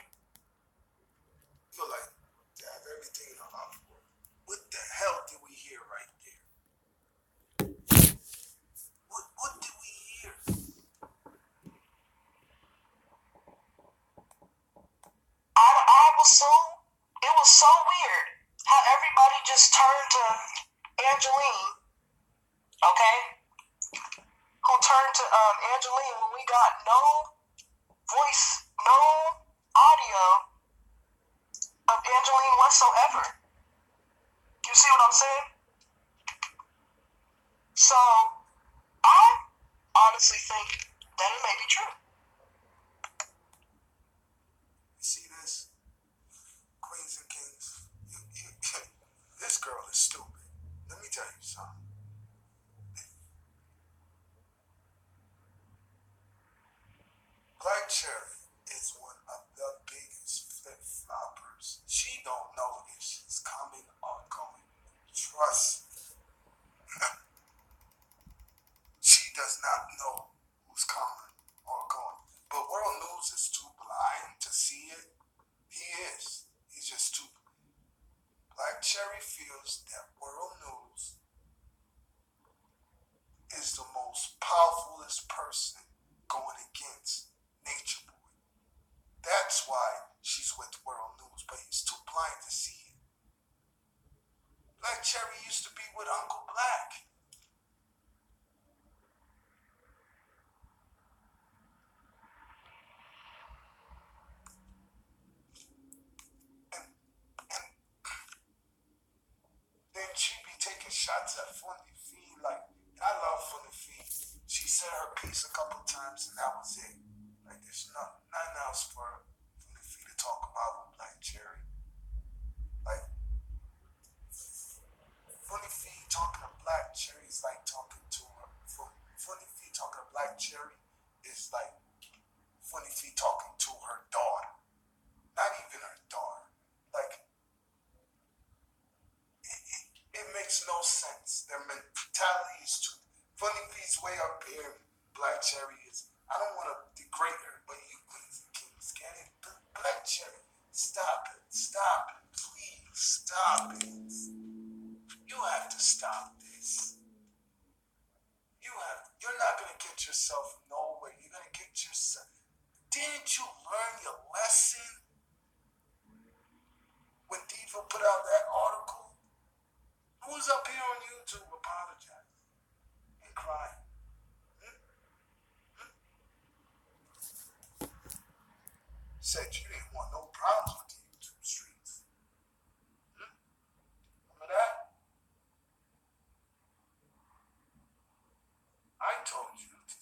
Feel like to have everything in her mouth. What the hell did we hear right there? What did we hear? It was so weird how everybody just turned to Angeline, okay? Who turned to Angeline when we got no voice, no audio of Angeline whatsoever. You see what I'm saying? So, I honestly think that it may be true. You see this? Queens and Kings. This girl is stupid. Let me tell you something. Black Cherry is one of the biggest flip-floppers. She don't know if she's coming or going. Trust me. She does not know who's coming or going. But World News is too blind to see it. He is. He's just too. Black Cherry feels that World News is the most powerfulest person going against Nature Boy. That's why she's with World News, but he's too blind to see it. Black Cherry used to be with Uncle Black. And then she be taking shots at Funny Fee. Like, I love Funny Fee. She said her piece a couple times and that was it. Like, there's nothing else for Funny Fee to talk about with Black Cherry. Like, Funny Fee talking to Black Cherry is like talking to her. Funny Fee talking to Black Cherry is like Funny Fee talking to her daughter. Not even her daughter. Like, it makes no sense. Their mentality is too. Funny Fee's way up here. Black Cherry is. I don't want to degrade her, but you Queens and Kings get it. Black Cherry, stop it. Please stop it. You have to stop this. You're not gonna get yourself nowhere. You're gonna get yourself. Didn't you learn your lesson when Diva put out that article? Who's up here on YouTube apologizing and crying? Said you didn't want no problems with the YouTube streets. Remember that? I told you to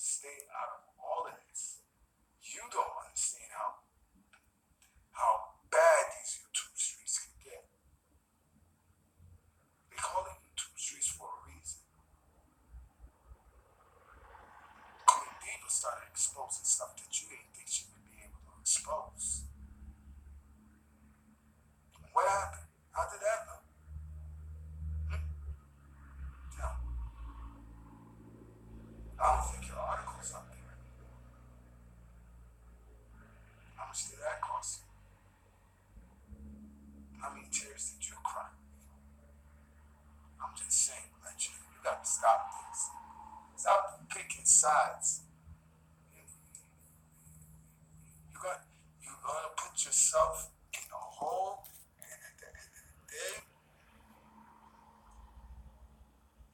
sides. You're gonna put yourself in a hole, and at the end of the day,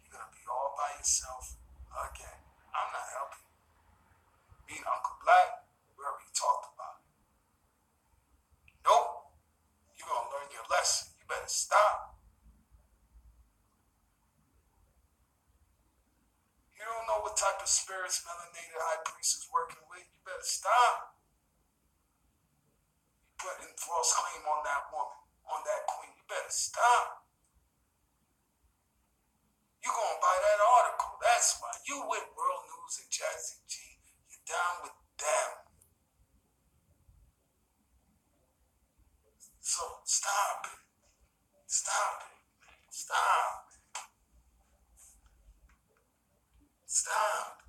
you're gonna be all by yourself again. I'm not helping you. Me and Uncle Black, we already talked about it. Nope. You're gonna learn your lesson. You better stop. You don't know what type of spirits melanated high priest is working with. You better stop. You're putting false claim on that woman, on that queen. You better stop. You're gonna buy that article. That's why. You with World News and Jazzy G. You're down with them. So stop it. Stop it. Stop. Stop.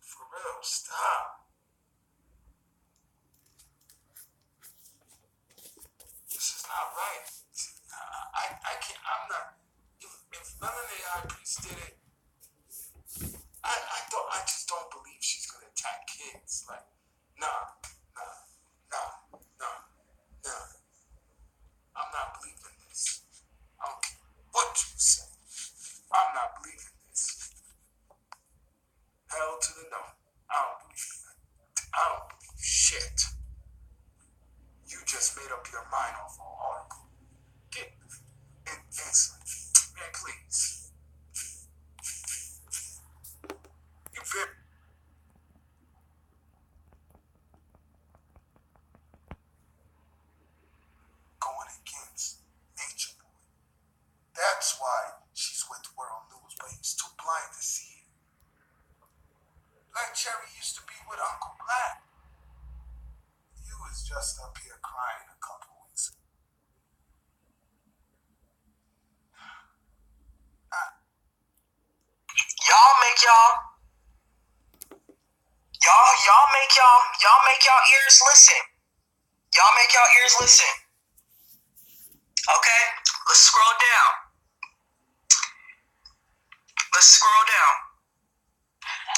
For real, stop. This is not right. I can't, I'm not, if Melanie High Priest did it, I just don't believe she's gonna attack kids. Like, nah. I'm not believing this. I don't care what you say. I'm not believing this. Hell to the no. I don't believe that. I don't believe shit. You just made up your mind off an article. Get and answer. Man, please. You very going against Nature Boy. That's why she's with World News, but he's too blind to see it. Black Cherry used to be with Uncle Black. You was just up here crying a couple weeks ago. Y'all make y'all ears listen. Y'all make y'all ears listen. Okay? Let's scroll down.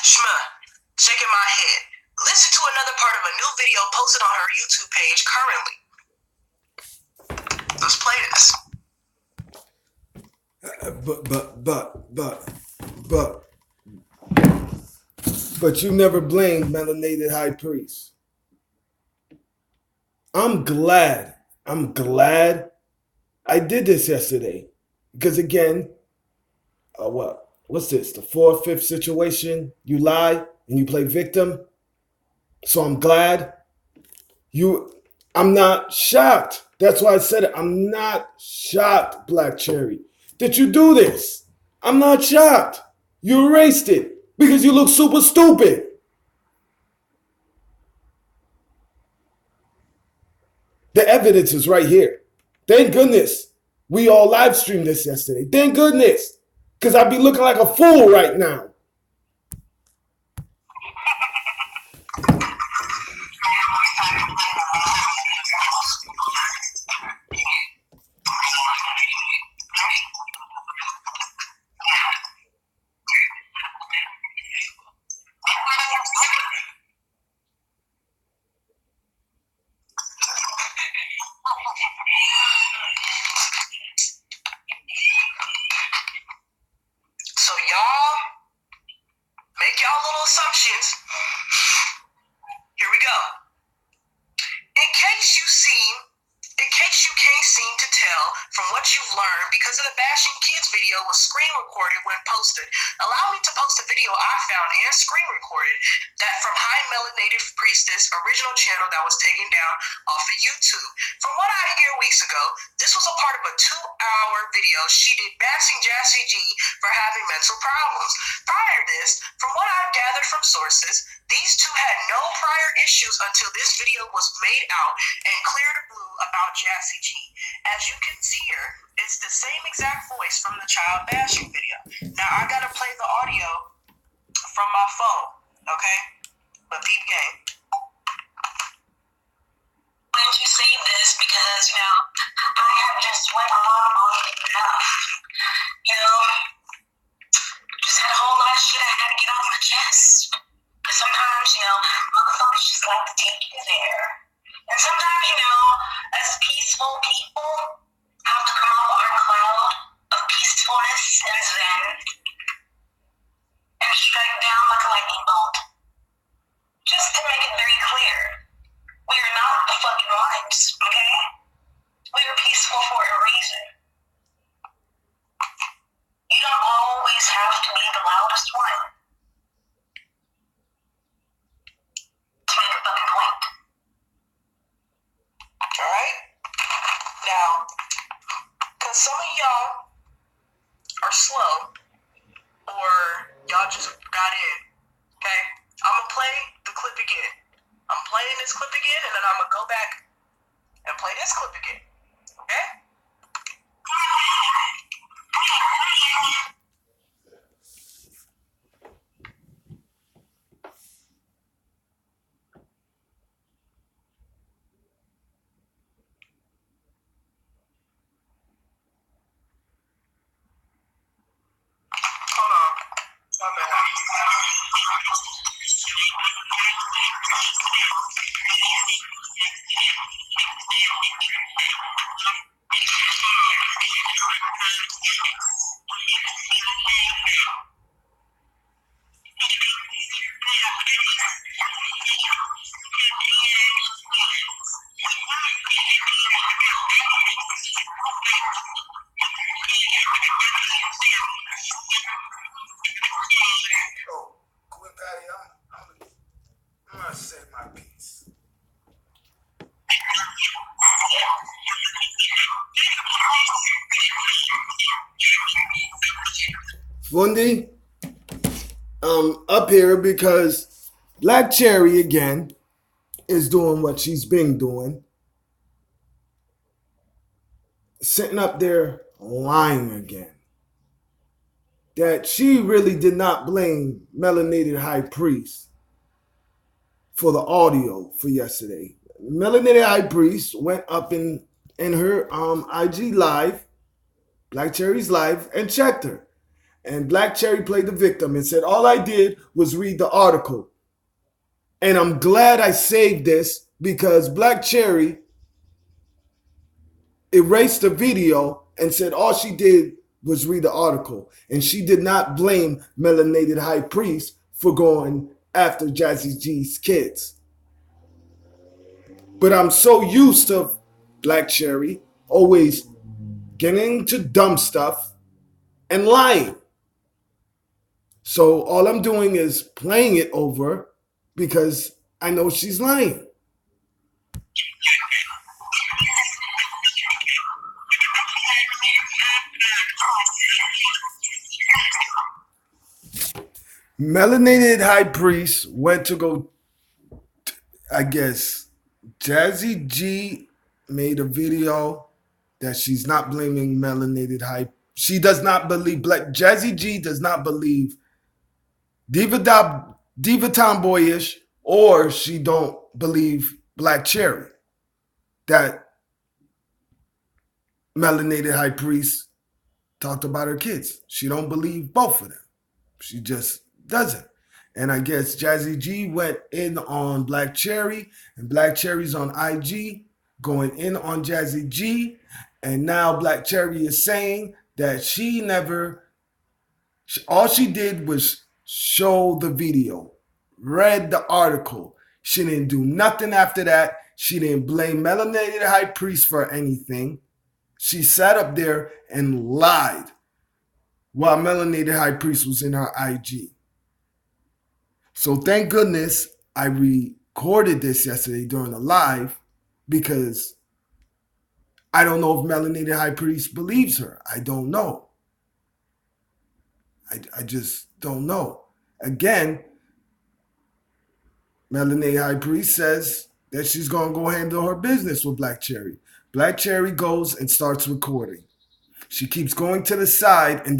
Shma, shaking my head. Listen to another part of a new video posted on her YouTube page currently. Let's play this. But you never blamed Melanated High Priest. I'm glad I did this yesterday. Because again, what's this? The 4th, 5th situation? You lie and you play victim. So I'm glad. I'm not shocked. That's why I said it. I'm not shocked, Black Cherry, that you do this. I'm not shocked. You erased it because you look super stupid. The evidence is right here. Thank goodness we all live streamed this yesterday. Thank goodness. Because I'd be looking like a fool right now. So y'all make y'all little assumptions. Here we go. In case you can't seem to tell from what you've learned because of the bashing kids video was screen recorded when posted, allow me to post a video I found and screen recorded that from High Melanated Priestess original channel that was taken down off of YouTube. From what I hear weeks ago, this was a part of a 2-hour video she did bashing Jazzy G for having mental problems. Prior to this, from what I've gathered from sources, these two had no prior issues until this video was made out and cleared blue about Jazzy G. As you can hear, it's the same exact voice from the child bashing video. Now I gotta play the audio from my phone, okay? But peep game. When you see this, this because, I have just went on enough. Just had a whole lot of shit I had to get off my chest. Because sometimes, motherfuckers just like to take you there. And sometimes, as peaceful people, have to come off our cloud of peacefulness and zen and strike down like a lightning bolt. Just to make it very clear, we are not the fucking ones, okay? We are peaceful for a reason. You don't always have to be the loudest one to make a fucking point. Alright? Now, because some of y'all are slow, or y'all just got in, okay? I'm going to play the clip again. I'm playing this clip again, and then I'm going to go back and play this clip again, okay? Hold on. My bad. I'm gonna say my piece. Bundy, up here because Black Cherry again is doing what she's been doing. Sitting up there lying again. That she really did not blame Melanated High Priest for the audio for yesterday. Melanated High Priest went up in her IG live, Black Cherry's live, and checked her. And Black Cherry played the victim and said, all I did was read the article. And I'm glad I saved this because Black Cherry erased the video and said all she did was read the article. And she did not blame Melanated High Priest for going after Jazzy G's kids. But I'm so used to Black Cherry always getting into dumb stuff and lying. So all I'm doing is playing it over because I know she's lying. Melanated High Priest went to go, I guess, Jazzy G made a video that she's not blaming Melanated High. She does not believe, Jazzy G does not believe Diva Tomboyish, or she don't believe Black Cherry. That Melanated High Priest talked about her kids. She don't believe both of them. She just doesn't. And I guess Jazzy G went in on Black Cherry, and Black Cherry's on IG going in on Jazzy G. And now Black Cherry is saying that all she did was show the video, read the article. She didn't do nothing after that. She didn't blame Melanated High Priest for anything. She sat up there and lied while Melanated High Priest was in her IG. So thank goodness I recorded this yesterday during the live because I don't know if Melanated High Priest believes her. I don't know. I just don't know. Again, Melanated High Priest says that she's going to go handle her business with Black Cherry. Black Cherry goes and starts recording. She keeps going to the side and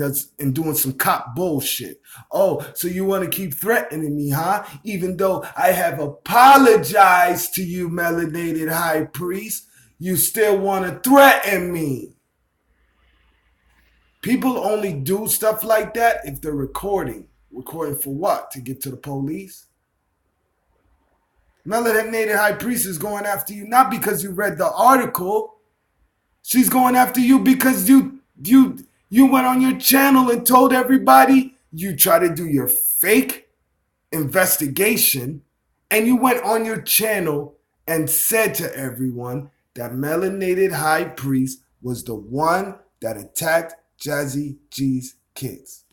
doing some cop bullshit. Oh, so you want to keep threatening me, huh? Even though I have apologized to you, Melanated High Priest. you still want to threaten me. People only do stuff like that if they're recording. Recording for what? To get to the police? Melanated High Priest is going after you not because you read the article. She's going after you because you went on your channel and told everybody. You try to do your fake investigation, and you went on your channel and said to everyone that Melanated High Priest was the one that attacked Jazzy G's kids.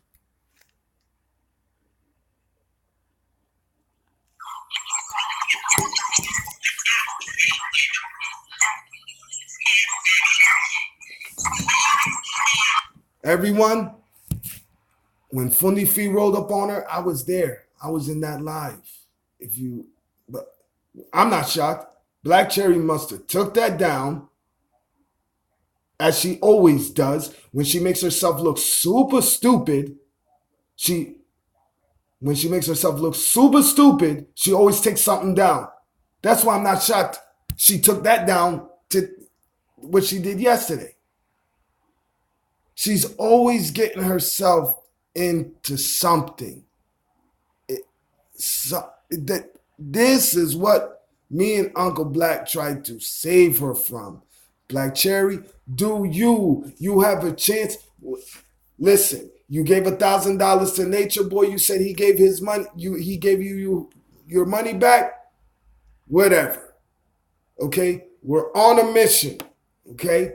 Everyone, when Funny Fee rolled up on her, I was there. I was in that live. But I'm not shocked. Black Cherry must have took that down, as she always does when she makes herself look super stupid. When she makes herself look super stupid, she always takes something down. That's why I'm not shocked she took that down to what she did yesterday. She's always getting herself into something. This is what me and Uncle Black tried to save her from. Black Cherry, you have a chance. Listen, you gave $1,000 to Nature Boy. You said he gave his money. He gave you your money back. Whatever. Okay, we're on a mission. Okay,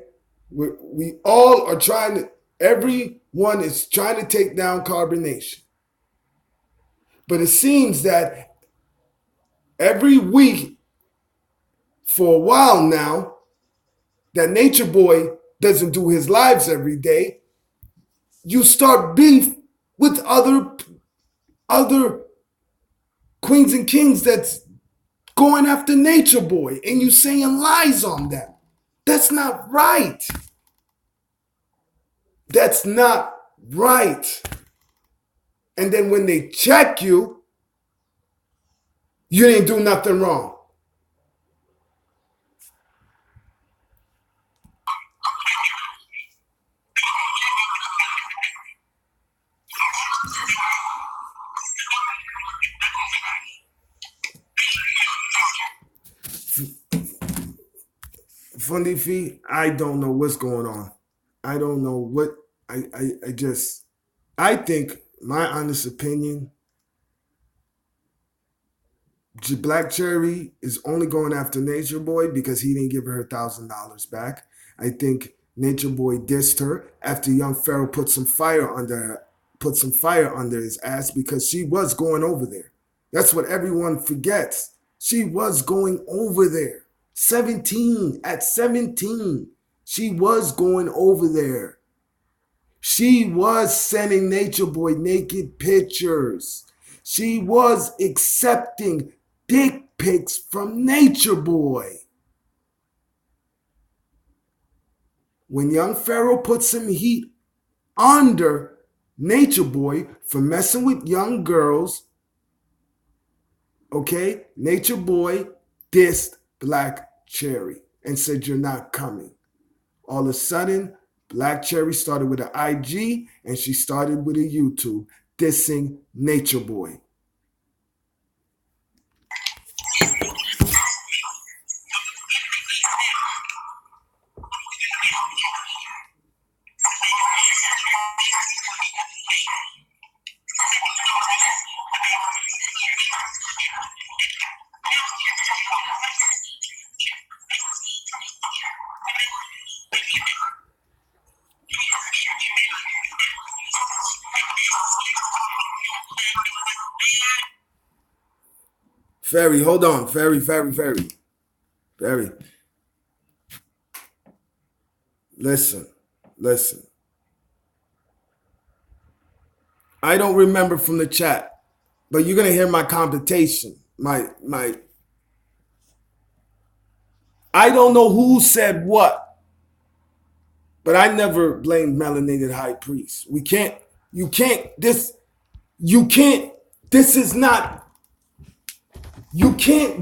we all are trying to. Everyone is trying to take down Carbonation. But it seems that every week, for a while now, that Nature Boy doesn't do his lives every day, you start beef with other queens and kings that's going after Nature Boy, and you saying lies on them. That's not right. That's not right. And then when they check you, you didn't do nothing wrong. Funny Fee, I don't know what's going on. I don't know what I think, my honest opinion, Black Cherry is only going after Nature Boy because he didn't give her $1,000 back. I think Nature Boy dissed her after Young Pharaoh put some fire under his ass because she was going over there. That's what everyone forgets. She was going over there. 17, at 17, she was going over there. She was sending Nature Boy naked pictures. She was accepting dick pics from Nature Boy. When Young Pharaoh put some heat under Nature Boy for messing with young girls, okay, Nature Boy dissed Black Cherry and said, "You're not coming." All of a sudden, Black Cherry started with an IG and she started with a YouTube dissing Nature Boy. Ferry, hold on. Ferry. Listen. I don't remember from the chat, but you're going to hear my computation. I don't know who said what, but I never blamed Melanated High Priest. You can't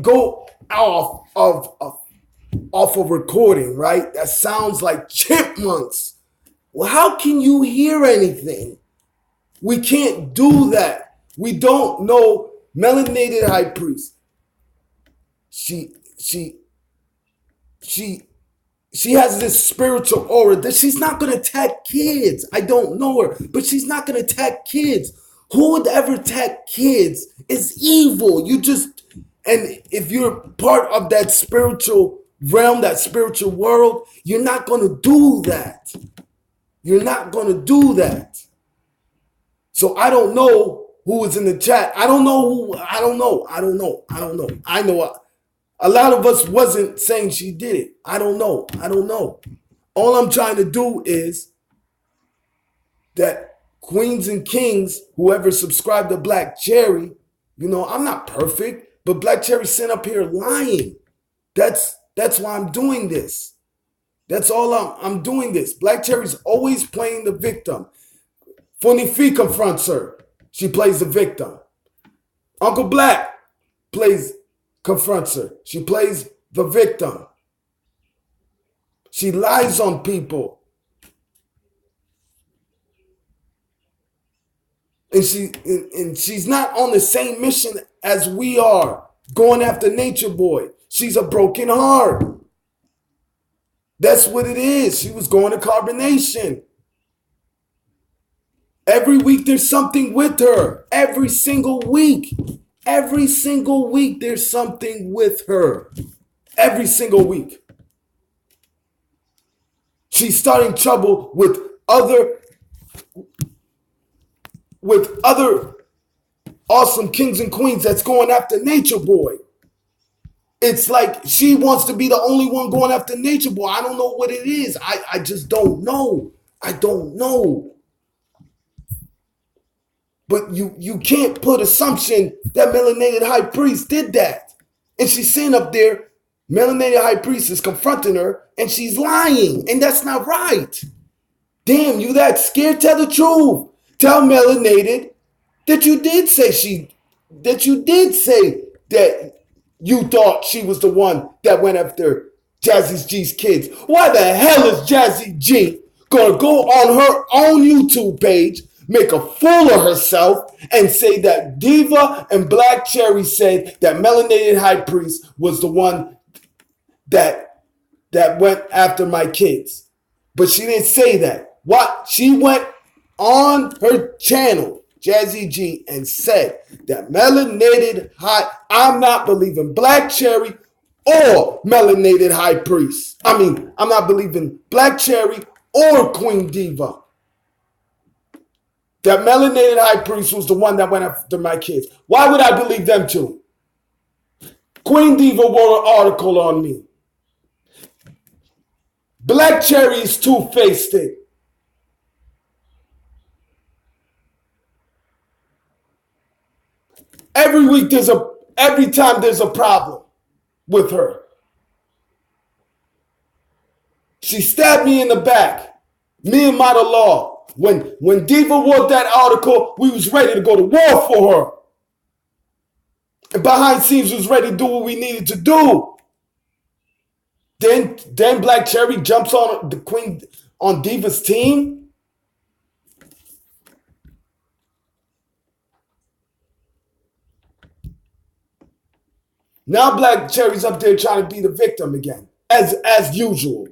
go off of off a recording, right? That sounds like chipmunks. Well, how can you hear anything? We can't do that. We don't know Melanated High Priest. She has this spiritual aura that she's not going to attack kids. I don't know her, but she's not going to attack kids. Who would ever attack kids is evil. And if you're part of that spiritual realm, that spiritual world, you're not going to do that. You're not going to do that. So I don't know who was in the chat. I don't know. I know a lot of us wasn't saying she did it. I don't know. All I'm trying to do is that Queens and Kings, whoever subscribed to Black Cherry, I'm not perfect, but Black Cherry sent up here lying. That's why I'm doing this. That's all I'm doing this. Black Cherry's always playing the victim. Funny Fee confronts her. She plays the victim. Uncle Black confronts her. She plays the victim. She lies on people. And she's not on the same mission as we are, going after Nature Boy. She's a broken heart. That's what it is. She was going to Carbonation. Every week there's something with her. Every single week. Every single week there's something with her. Every single week. She's starting trouble with other awesome kings and queens that's going after Nature Boy. It's like she wants to be the only one going after Nature Boy. I don't know what it is. I just don't know. I don't know. But you can't put assumption that Melanated High Priest did that. And she's sitting up there, Melanated High Priest is confronting her, and she's lying. And that's not right. Damn, you that scared? Tell the truth. Tell Melanated that you did say that you thought she was the one that went after Jazzy G's kids. Why the hell is Jazzy G gonna go on her own YouTube page, make a fool of herself, and say that Diva and Black Cherry said that Melanated High Priest was the one that went after my kids? But she didn't say that. What? She went on her channel, Jazzy G, and said that I'm not believing Black Cherry or Melanated High Priest. I'm not believing Black Cherry or Queen Diva. That Melanated High Priest was the one that went after my kids. Why would I believe them too? Queen Diva wrote an article on me. Black Cherry is two-faced. Every time there's a problem with her. She stabbed me in the back. Me and Mata Law. When Diva wrote that article, we was ready to go to war for her. And behind scenes was ready to do what we needed to do. Then Black Cherry jumps on the Queen on Diva's team. Now Black Cherry's up there trying to be the victim again, as usual.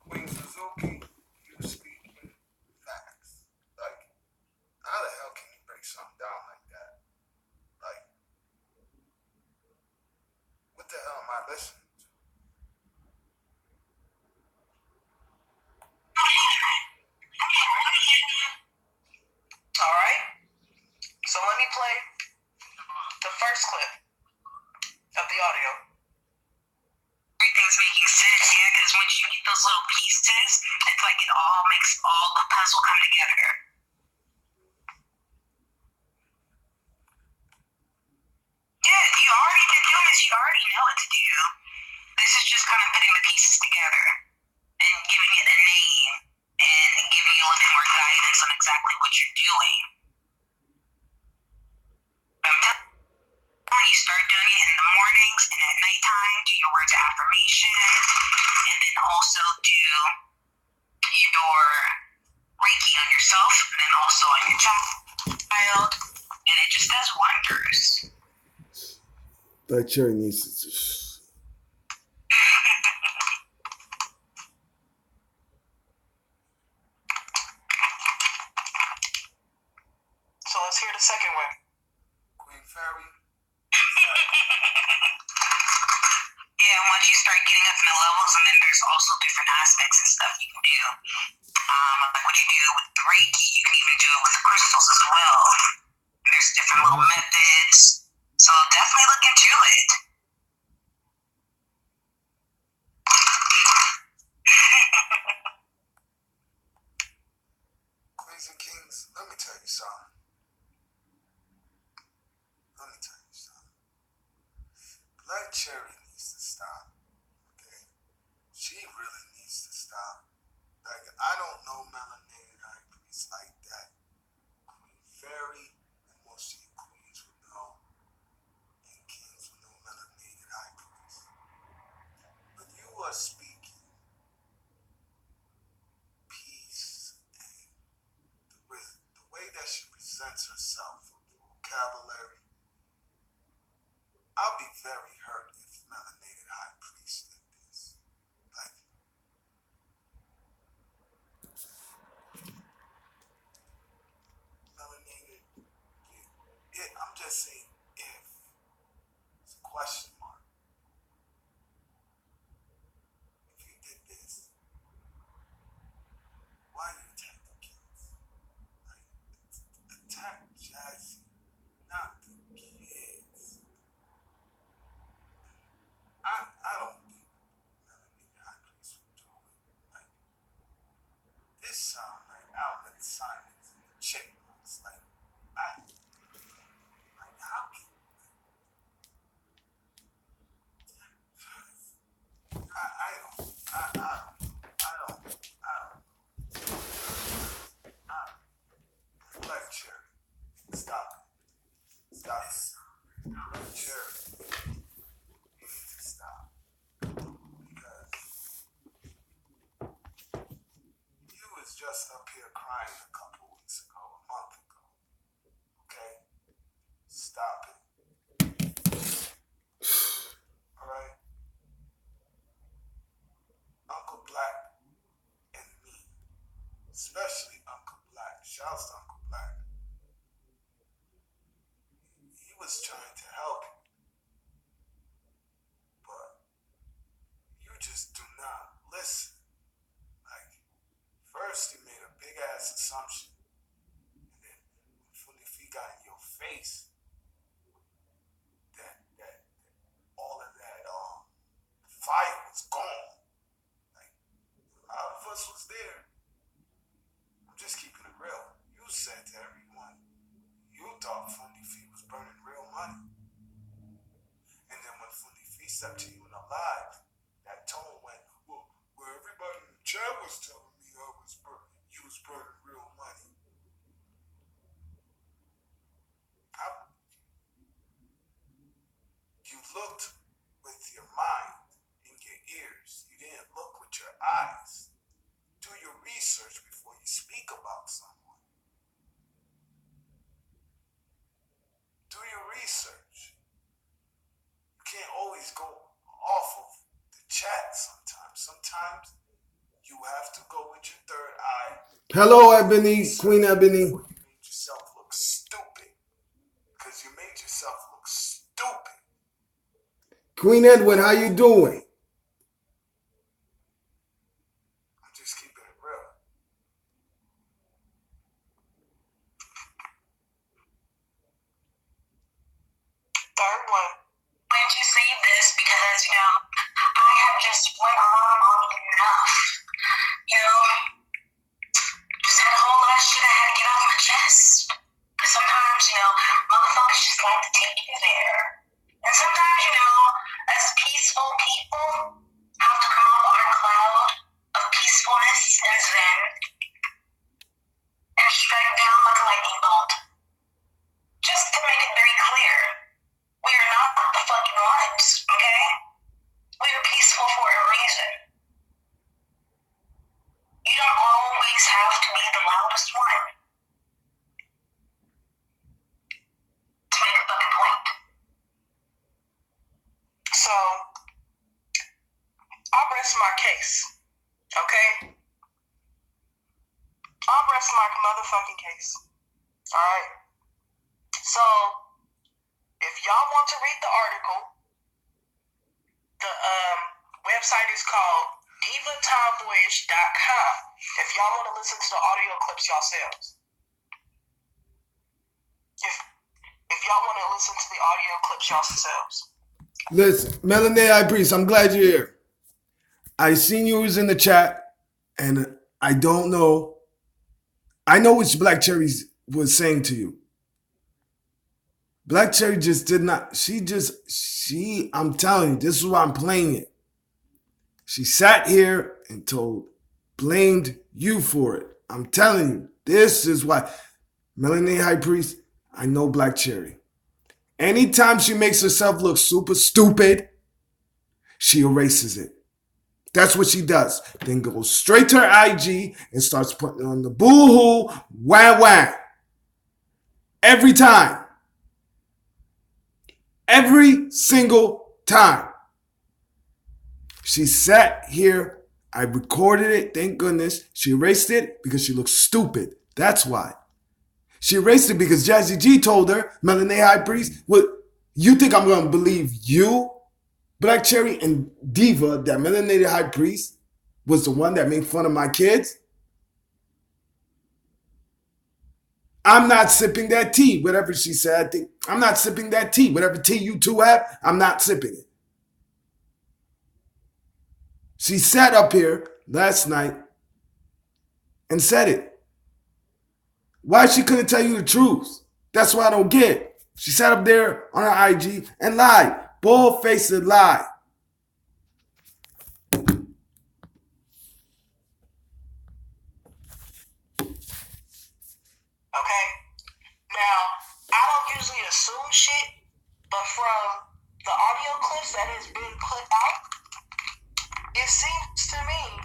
Queen Suzuki, you speak in facts. Like, how the hell can you break something down like that? Like, what the hell am I listening to? Alright? So let me play the first clip of the audio. Everything's making sense, yeah, because once you get those little pieces, it's like it all makes all the puzzle come together. Yeah, you already been doing this, you already know what to do. This is just kind of putting the pieces together and giving it a name and giving you a little bit more guidance on exactly what you're doing. your Reiki on yourself and then also on your child, and it just does wonders. That cherry needs to. So let's hear the second one. Queen Fairy. Yeah, once you start getting up in the levels, and then there's also different aspects and stuff you can do. Like what you do with Reiki, you can even do it with the crystals as well. There's different little methods. So definitely look into it. Queens and kings, let me tell you something. Black Cherry needs to stop. Okay? She really needs to stop. Like, I don't know melanated high priests like that. Queen Fairy and most of you queens would know, and kings would know melanated high priests. But you are speaking peace and the way that she presents herself, the vocabulary. I'll be very hurt if melanated high priest did this. Like, melanated, I'm just saying if. It's a question mark. If you did this, why are you attacking kids? Like, attack Jazzy, not the kids. I don't think melanated high priest would do it. Like, this sound like Albert Simons and the Chipmunks. Like, how can Black Cherry, stop it. Stop it. Black Cherry, you need to stop. Because you was just up here crying a couple weeks ago, a month ago. Okay? Stop it. Alright? Uncle Black and me, especially Uncle Black, shouts to Uncle Black. He was trying to help you, but you just do not listen. Like, first you made a big ass assumption, and then when Funny got in your face, that all of that fire was gone. Like, a lot of us was there. I'm just keeping it real. You said to everyone, you thought Funny Feet was burning real money. And then when Funny Feet stepped to you in a live, that tone went, well, everybody in the chat was telling me you was burning real money. You looked with your mind and your ears. You didn't look with your eyes. Do your research before you speak about someone. Do your research. You can't always go off of the chat sometimes. Sometimes you have to go with your third eye. Hello, Ebony, Queen Ebony. You made yourself look stupid. Because you made yourself look stupid. Queen Edwin, how you doing? I'm just keeping it real. Third one. Why did you say this? Because, I have just went on enough. Just had a whole lot of shit I had to get off my chest. Because sometimes, motherfuckers just like to take you there. And sometimes, as peaceful people, have to come off our cloud of peacefulness and zen and strike down like a lightning bolt. Just to make it very clear, we are not the fucking ones, okay? We are peaceful for a reason. You don't own case. Okay? I'll rest my motherfucking case. Alright? So, if y'all want to read the article, the website is called divatomboyish.com. If y'all want to listen to the audio clips yourselves. If y'all want to listen to the audio clips yourselves. Listen, Melanated High Priest, I'm glad you're here. I seen you was in the chat, and I don't know. I know what Black Cherry was saying to you. Black Cherry just did not. I'm telling you, this is why I'm playing it. She sat here and blamed you for it. I'm telling you, this is why. Melanated High Priest, I know Black Cherry. Anytime she makes herself look super stupid, she erases it. That's what she does. Then goes straight to her IG and starts putting on the boo-hoo, wah-wah. Every time. Every single time. She sat here. I recorded it. Thank goodness. She erased it because she looked stupid. That's why. She erased it because Jazzy G told her, Melanated High Priest, what, you think I'm going to believe you, Black Cherry and Diva, that Melanated High Priest was the one that made fun of my kids? I'm not sipping that tea, whatever she said. I'm not sipping that tea. Whatever tea you two have, I'm not sipping it. She sat up here last night and said it. Why she couldn't tell you the truth? That's what I don't get. She sat up there on her IG and lied. Bull-faced lie. Okay? Now, I don't usually assume shit, but from the audio clips that has been put out, it seems to me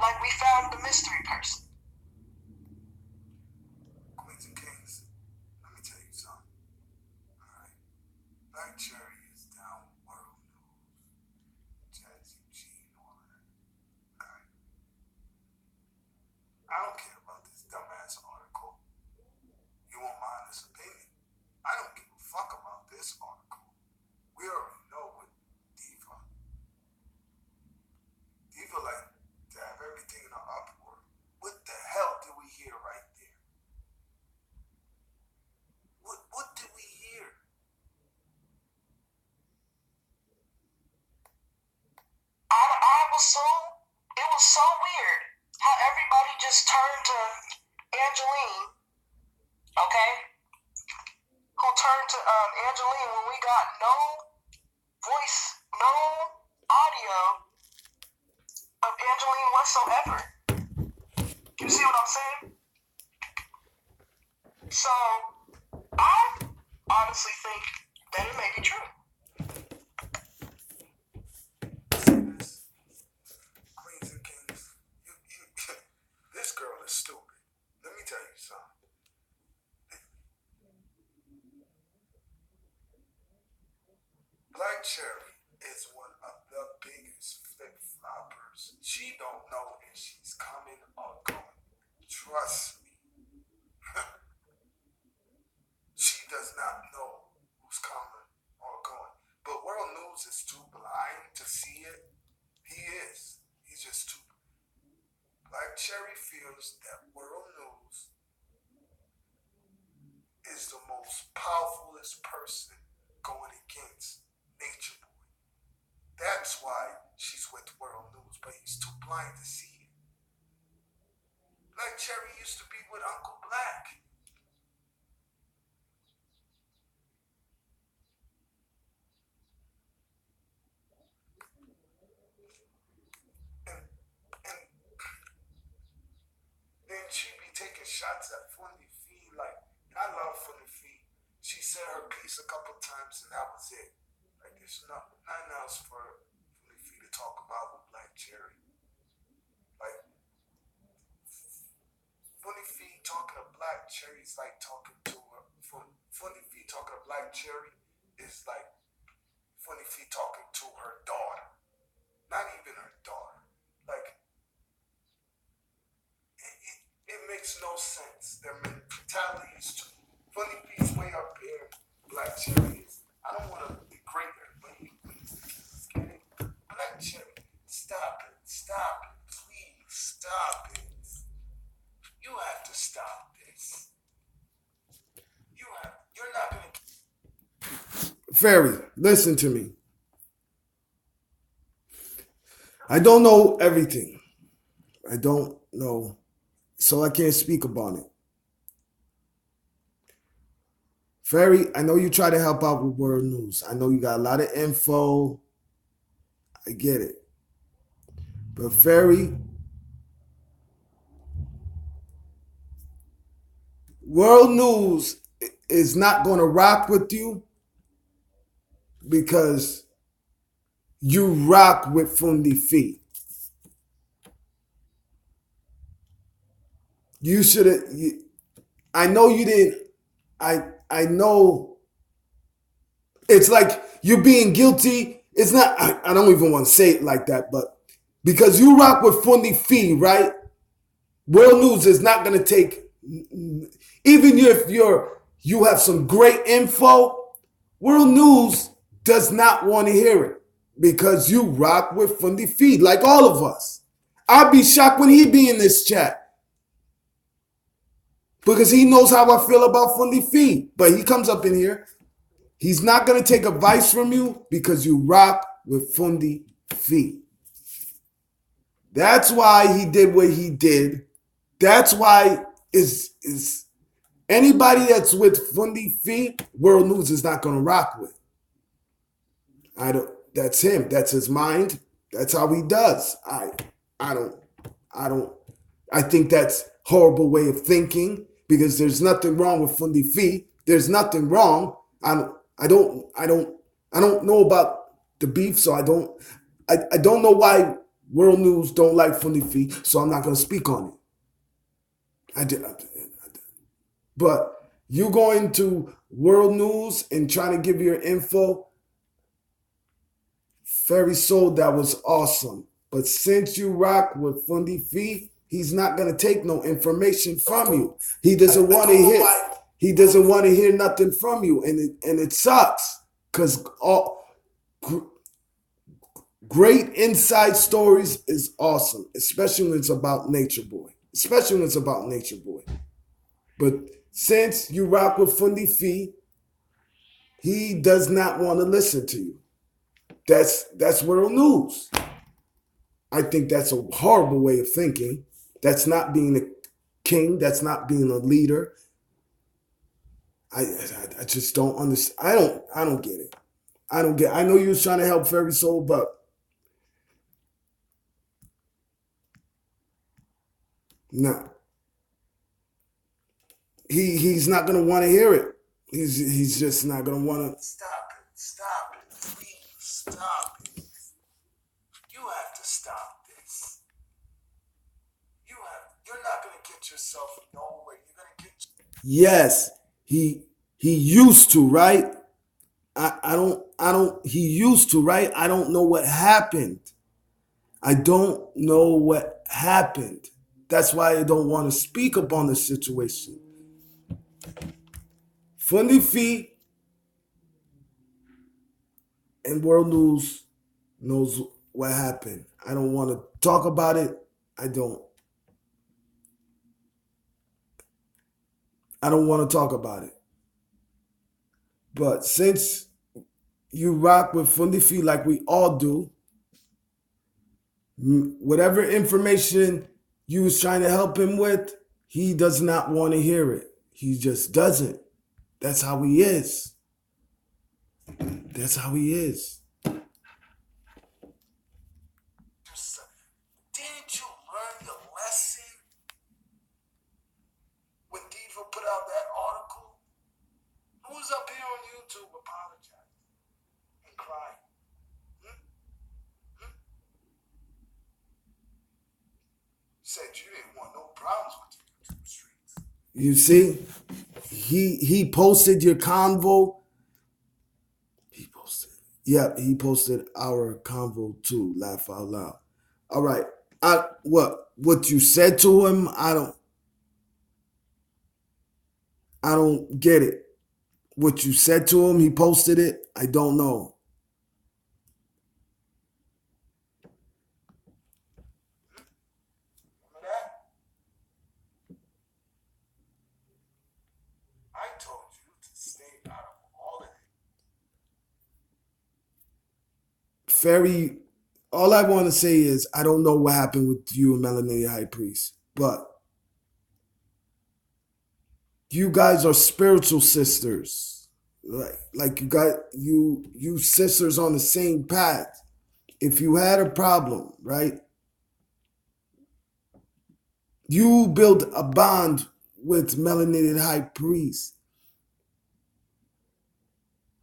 like we found the mystery person. Queens and Kings, let me tell you something. Alright. Black Cherry is down world news. Jazzy G and all that. Alright. I don't care about this dumbass article. You want my honest opinion? I don't give a fuck about this article. We already know what Diva like to have everything in an uproar. What the hell did we hear right there? What did we hear? It was so weird how everybody just turned to Angeline, okay? Who turned to Angeline when we got no voice, no audio of Angeline whatsoever. You see what I'm saying? So, I honestly think that it may be true. Queens and Kings, this girl is stupid. Let me tell you something. Black Cherry is one of the biggest flip-floppers. She don't know if she's coming or going. Trust me. She does not know who's coming or going. But World News is too blind to see it. He is. He's just too. Black Cherry feels that World News is the most powerfulest person going against Nature Boy. That's why she's with World News, but he's too blind to see it. Black Cherry used to be with Uncle Black. And then she be taking shots at Funny Fee. Like, I love Funny Fee. She said her piece a couple times and that was it. Like, there's nothing else for Funny Fee to talk about with Black Cherry. Like, Funny Fee talking to Black Cherry is like talking to her. Funny Fee talking to Black Cherry is like Funny Fee talking to her daughter. Not even her daughter. makes no sense. Their mentality is too. Funny piece way up here, Black Cherry is. I don't want to degrade her, but okay? Black Cherry, stop it, please stop it. You have to stop this. You're not gonna. Fairy, listen to me. I don't know everything. I don't know, so I can't speak about it. Fairy, I know you try to help out with world news. I know you got a lot of info. I get it. But Fairy, world news is not going to rock with you because you rock with Fundi Fee. You should have. I know you didn't. I know. It's like you're being guilty. It's not. I don't even want to say it like that, but because you rock with Fundi Fee, right? World News is not going to take. Even if you have some great info, World News does not want to hear it because you rock with Fundi Fee, like all of us. I'd be shocked when he be in this chat because he knows how I feel about Fundi Fee. But he comes up in here. He's not going to take advice from you because you rock with Fundi Fee. That's why he did what he did. That's why is anybody that's with Fundi Fee, World News is not going to rock with. That's him. That's his mind. That's how he does. I think that's horrible way of thinking because there's nothing wrong with Fundi Fee. There's nothing wrong. I don't know about the beef, so I don't know why World News don't like Fundi Fee, so I'm not going to speak on it. I did. But you going to World News and trying to give your info, Fairy Soul, that was awesome. But since you rock with Fundi Fee, he's not going to take no information from you. He doesn't want to hear. He doesn't want to hear nothing from you, and it sucks because great inside stories is awesome, especially when it's about Nature Boy. But since you rock with Fundi Fee, he does not want to listen to you. That's World News. I think that's a horrible way of thinking. That's not being a king. That's not being a leader. I just don't understand. I don't get it. I know you was trying to help Fairy Soul, but no. He's not gonna want to hear it. He's just not gonna want to. Stop it, please stop it. You have to stop this. You're not gonna get yourself nowhere. You're gonna get. Yes, he used to, right? I don't. He used to, right? I don't know what happened. I don't know what happened. That's why I don't want to speak upon the situation. Fundi Fee and World News knows what happened. I don't want to talk about it. I don't want to talk about it. But since you rock with Fundi Fee like we all do, whatever information you was trying to help him with, he does not want to hear it. He just doesn't. That's how he is. That's how he is. Didn't you learn your lesson when Diva put out that article? Who was up here on YouTube apologizing and crying? Said you didn't want no problems with the YouTube streets. You see, he posted your convo. He posted our convo too. Laugh out loud. All right. What you said to him? I don't. I don't get it. What you said to him, he posted it. I don't know. Remember that? I told you to stay out of all of it. Ferry, all I want to say is I don't know what happened with you and Melanated High Priest, but you guys are spiritual sisters. Like you sisters on the same path. If you had a problem, right? You build a bond with Melanated High Priest.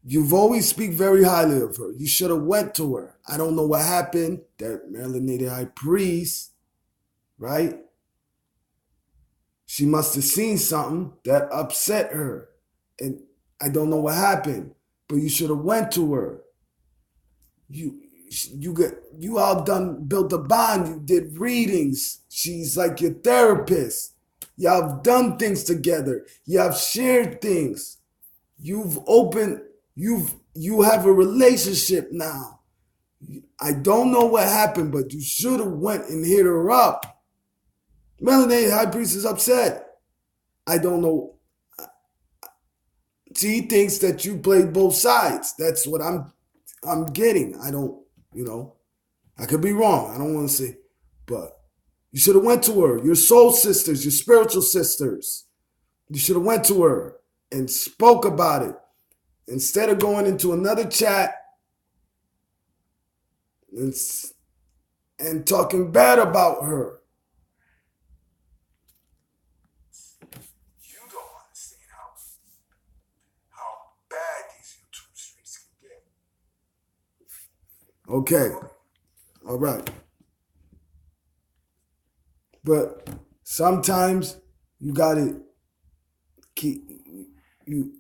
You've always speak very highly of her. You should have went to her. I don't know what happened. That Melanated High Priest, right? She must have seen something that upset her. And I don't know what happened. But you should have went to her. You all done built a bond. You did readings. She's like your therapist. Y'all have done things together. You have shared things. You have a relationship now. I don't know what happened, but you should have went and hit her up. Melanated High Priest is upset. I don't know. She thinks that you played both sides. That's what I'm getting. I don't, I could be wrong. I don't want to say, but you should have went to her. Your soul sisters, your spiritual sisters. You should have went to her and spoke about it instead of going into another chat and talking bad about her. You don't understand how bad these YouTube streets can get. Okay. All right. But sometimes you gotta keep you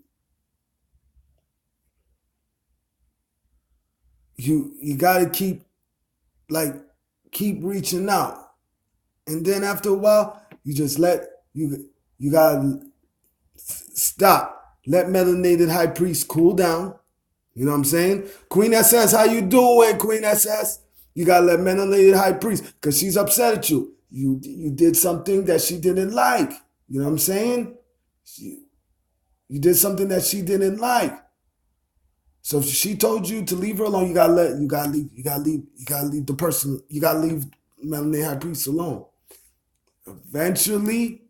gotta keep reaching out. And then after a while, you just you gotta stop. Let Melanated High Priest cool down. You know what I'm saying? Queen SS, how you doing, Queen SS? You gotta let Melanated High Priest, because she's upset at you. You did something that she didn't like. You know what I'm saying? You did something that she didn't like. So if she told you to leave her alone, you gotta leave the person, you gotta leave Melanated High Priest alone. Eventually,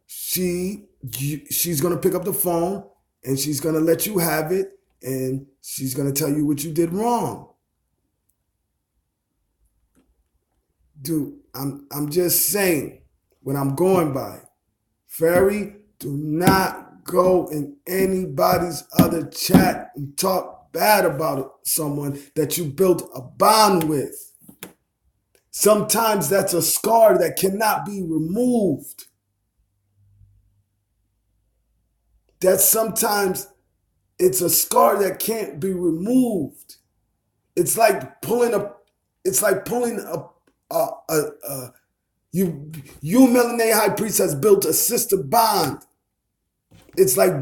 she's gonna pick up the phone and she's gonna let you have it, and she's gonna tell you what you did wrong. Dude, I'm just saying what I'm going by. Fairy, do not go in anybody's other chat and talk bad about someone that you built a bond with. Sometimes that's a scar that cannot be removed. Sometimes it's a scar that can't be removed. It's like pulling a you Melanated High Priest has built a sister bond. It's like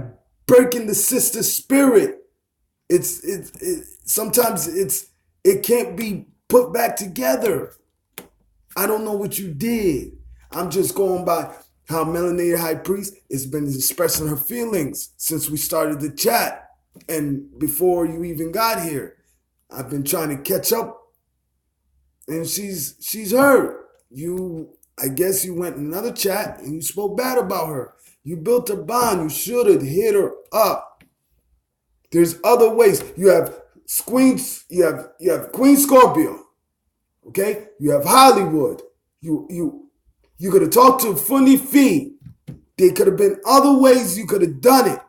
breaking the sister spirit. Sometimes it can't be put back together. I don't know what you did. I'm just going by how Melanated High Priest has been expressing her feelings since we started the chat and before you even got here. I've been trying to catch up, and she's hurt. I guess you went in another chat and you spoke bad about her. You built a bond. You should have hit her up. There's other ways. You have Queen Scorpio. Okay? You have Hollywood. You could have talked to Funny Fee. There could have been other ways you could have done it.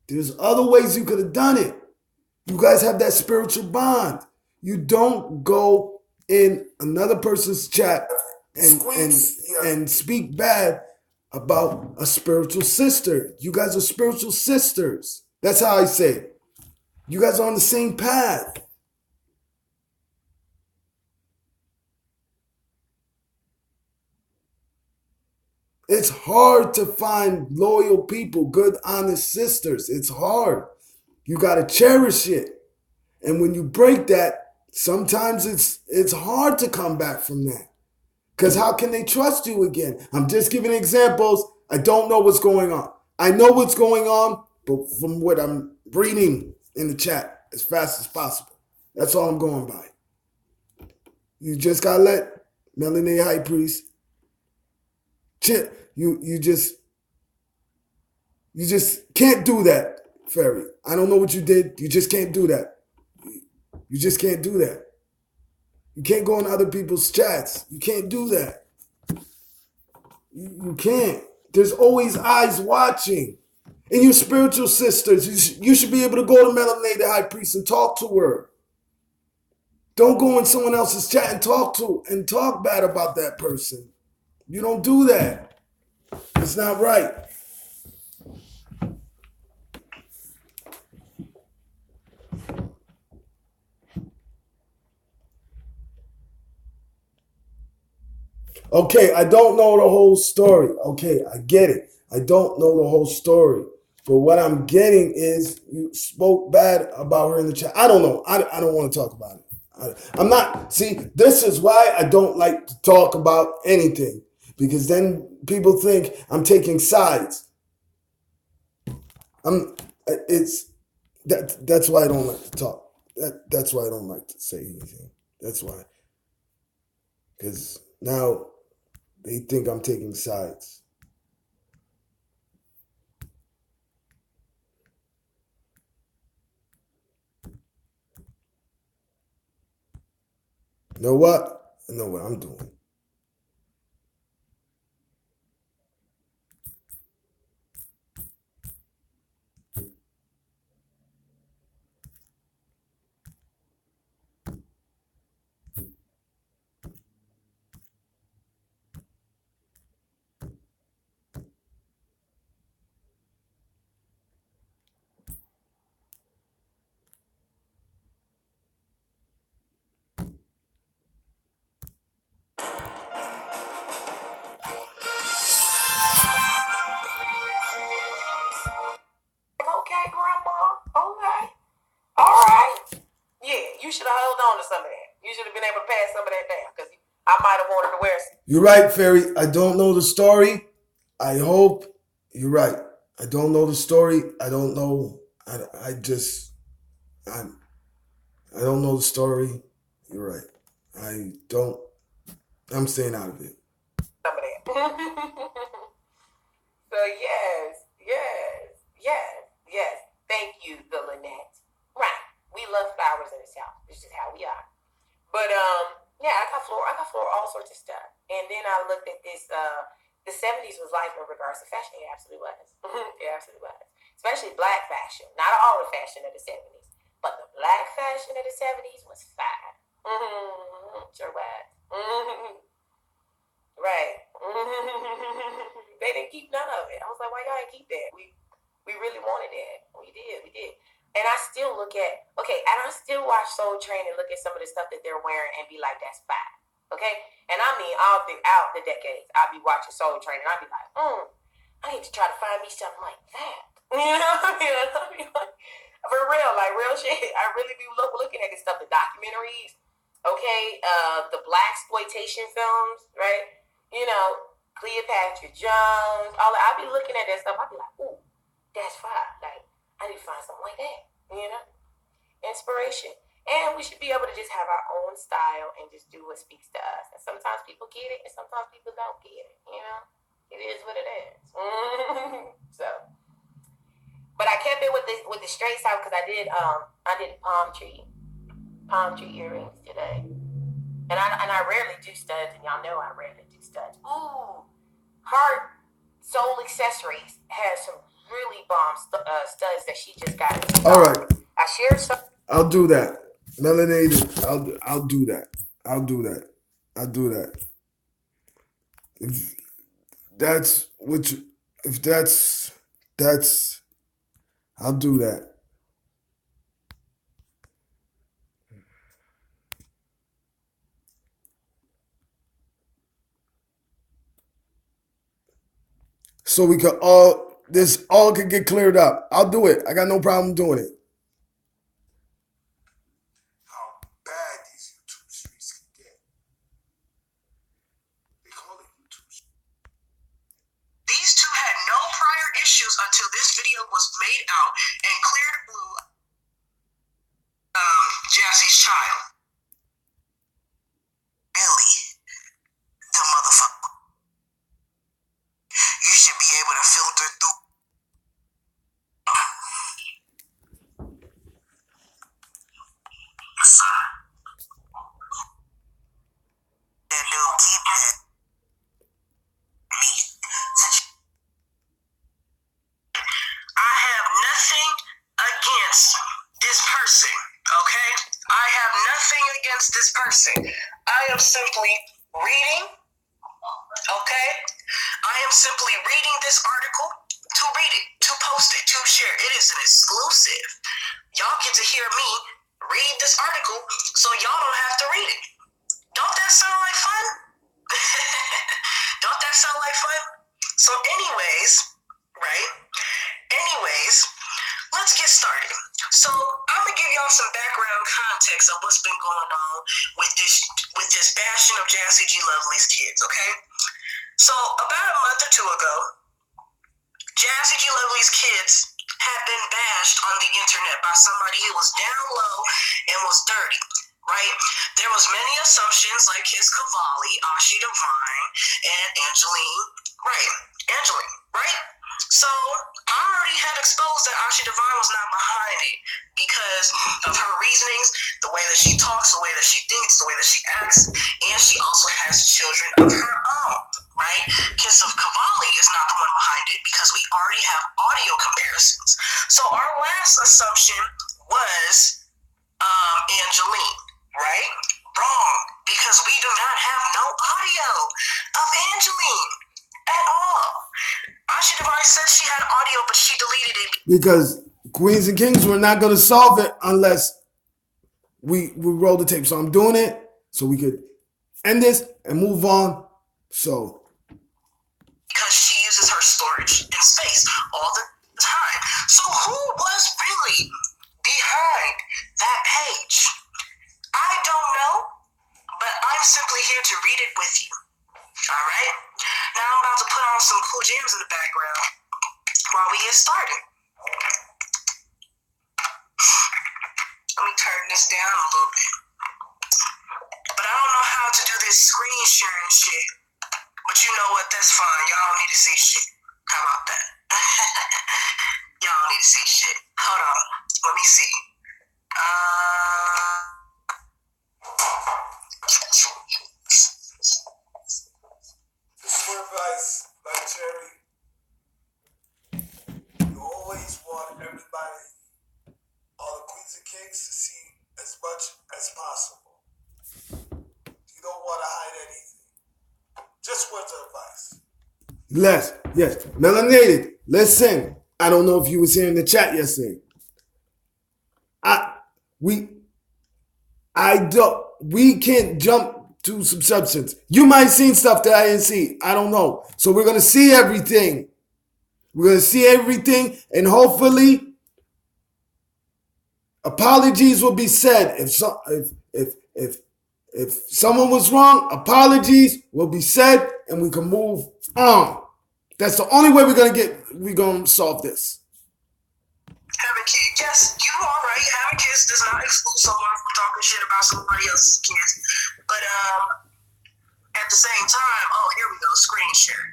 There's other ways you could have done it. You guys have that spiritual bond. You don't go in another person's chat and speak bad about a spiritual sister. You guys are spiritual sisters. That's how I say it. You guys are on the same path. It's hard to find loyal people, good, honest sisters. It's hard. You got to cherish it. And when you break that, sometimes it's hard to come back from that. Because how can they trust you again? I'm just giving examples. I don't know what's going on. I know what's going on, but from what I'm reading in the chat as fast as possible. That's all I'm going by. You just got to let Melanated High Priest chill. You just can't do that, Ferry. I don't know what you did. You just can't do that. You just can't do that. You can't go on other people's chats. You can't do that. You can't. There's always eyes watching. And your spiritual sisters, you should be able to go to Melanated High Priest and talk to her. Don't go in someone else's chat and talk bad about that person. You don't do that. It's not right. Okay, I don't know the whole story. Okay, I get it. I don't know the whole story. But what I'm getting is you spoke bad about her in the chat. I don't know. I don't want to talk about it. I'm not. See, this is why I don't like to talk about anything. Because then people think I'm taking sides. That's why I don't like to talk. That's why I don't like to say anything. That's why. Because now they think I'm taking sides. You know what? I know what I'm doing. Okay, Grandma. Okay. All right. Yeah, you should have held on to some of that. You should have been able to pass some of that down because I might have wanted to wear some. You're right, Ferry. I don't know the story. I hope you're right. I don't know the story. I don't know. I don't know the story. You're right. I'm staying out of it. Some of that. So yes. Thank you, the Lynette. Right. We love flowers in this house. This is how we are. But yeah, I got floor all sorts of stuff. And then I looked at this. The 70s was life in regards to fashion. It absolutely was. It absolutely was. Especially black fashion. Not all the fashion of the 70s, but the black fashion of the 70s was fine. Sure was. Right. They didn't keep none of it. I was like, why y'all didn't keep that? We really wanted that. We did. And I still still watch Soul Train and look at some of the stuff that they're wearing and be like, that's fine. Okay? And I mean all throughout the decades, I'll be watching Soul Train and I'll be like, I need to try to find me something like that. You know? For real, like real shit. I really be looking at this stuff, the documentaries, okay, the blaxploitation films, right? You know, Cleopatra Jones, all that. I'll be looking at that stuff. I'll be like, ooh, that's fine. Like, I need to find something like that, you know? Inspiration. And we should be able to just have our own style and just do what speaks to us. And sometimes people get it and sometimes people don't get it, you know? It is what it is. So, but I kept it with the straight side because I did palm tree earrings today. And I rarely do studs, and y'all know I rarely do studs. Ooh, Heart Soul Accessories has some really bomb studs that she just got. All right. I shared some. I'll do that. Melanated. I'll do that. If that's I'll do that. so we could this all could get cleared up. I'll do it. I got no problem doing it. How bad these YouTube streets can get. They call it YouTube streets. These two had no prior issues until this video was made out and cleared Jassie's child. Really? The motherfucker. You should be able to filter through. That dude keep that. Me. I have nothing against this person, okay? I have nothing against this person. I am simply reading, okay? I am simply reading this article to read it, to post it, to share. It is an exclusive. Y'all get to hear me read this article so y'all don't have to read it. Don't that sound like fun? Don't that sound like fun? So anyways, right? Let's get started. So I'm gonna give y'all some background context of what's been going on with this bashing of Jassy G Lovely's kids, okay? So about a month or two ago, Jassy G Lovely's kids had been bashed on the internet by somebody who was down low and was dirty, right? There was many assumptions like Kiss Cavalli, Ashi Divine, and Angeline, right? So I already had exposed that Ashi Divine was not behind it because of her reasonings, the way that she talks, the way that she thinks, the way that she acts, and she also has children of her own, right? Kiss of Cavalli is not the one behind it because we already have audio comparisons. So our last assumption was Angeline, right? Wrong, because we do not have no audio of Angeline at all. Ashi Divine said she had audio, but she deleted it. Because Queens and Kings, we're not going to solve it unless we roll the tape. So I'm doing it so we could end this and move on. So. Because she uses her storage and space all the time. So who was really behind that page? I don't know, but I'm simply here to read it with you. All right? Now I'm about to put on some cool jams in the background while we get started. Let me turn this down a little bit. But I don't know how to do this screen sharing shit. But you know what? That's fine. Y'all don't need to see shit. How about that? Y'all don't need to see shit. Hold on. Let me see. This is for advice, like Cherry. You always want everybody, all the Queens and Kings, to see as much as possible. You don't want to hide anything. Just words of advice. Yes. Melanated, listen. I don't know if you was here in the chat yesterday. We can't jump to some substance. You might have seen stuff that I didn't see. I don't know. So we're going to see everything. And hopefully apologies will be said. If someone was wrong, apologies will be said and we can move on. That's the only way we're gonna solve this. Having kids, yes, you are right. Having kids does not exclude someone from talking shit about somebody else's kids. But at the same time, here we go, screen share.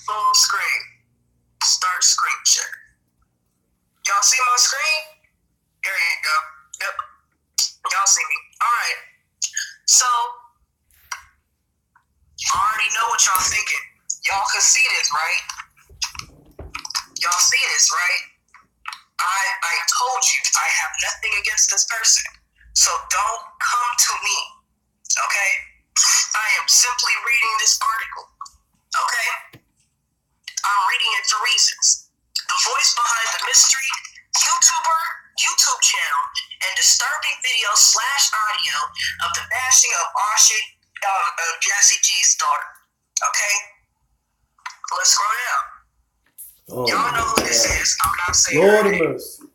Full screen. Start screen share. Y'all see my screen? There you go. Yep. Y'all see me. All right. So, I already know what y'all thinking. Y'all can see this, right? Y'all see this, right? I told you I have nothing against this person. So don't come to me, okay? I am simply reading this article, okay? I'm reading it for reasons. The voice behind the mystery YouTuber YouTube channel and disturbing video / audio of the bashing of Jassy G's daughter. Okay? Let's scroll down. Oh, Y'all know who this is. I'm not saying Lord her of name. mercy.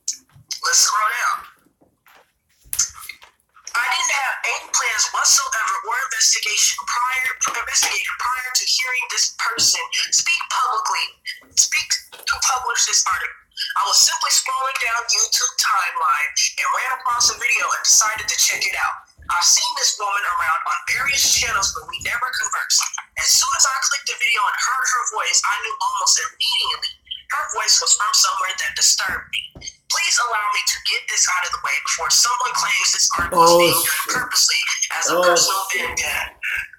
Let's scroll down. I didn't have any plans whatsoever or investigated prior to hearing this person speak to publish this article. I was simply scrolling down YouTube timeline and ran across a video and decided to check it out. I've seen this woman around on various channels, but we never conversed. As soon as I clicked the video and heard her voice, I knew almost immediately her voice was from somewhere that disturbed me. Please allow me to get this out of the way before someone claims this article is being done purposely as a personal vendetta.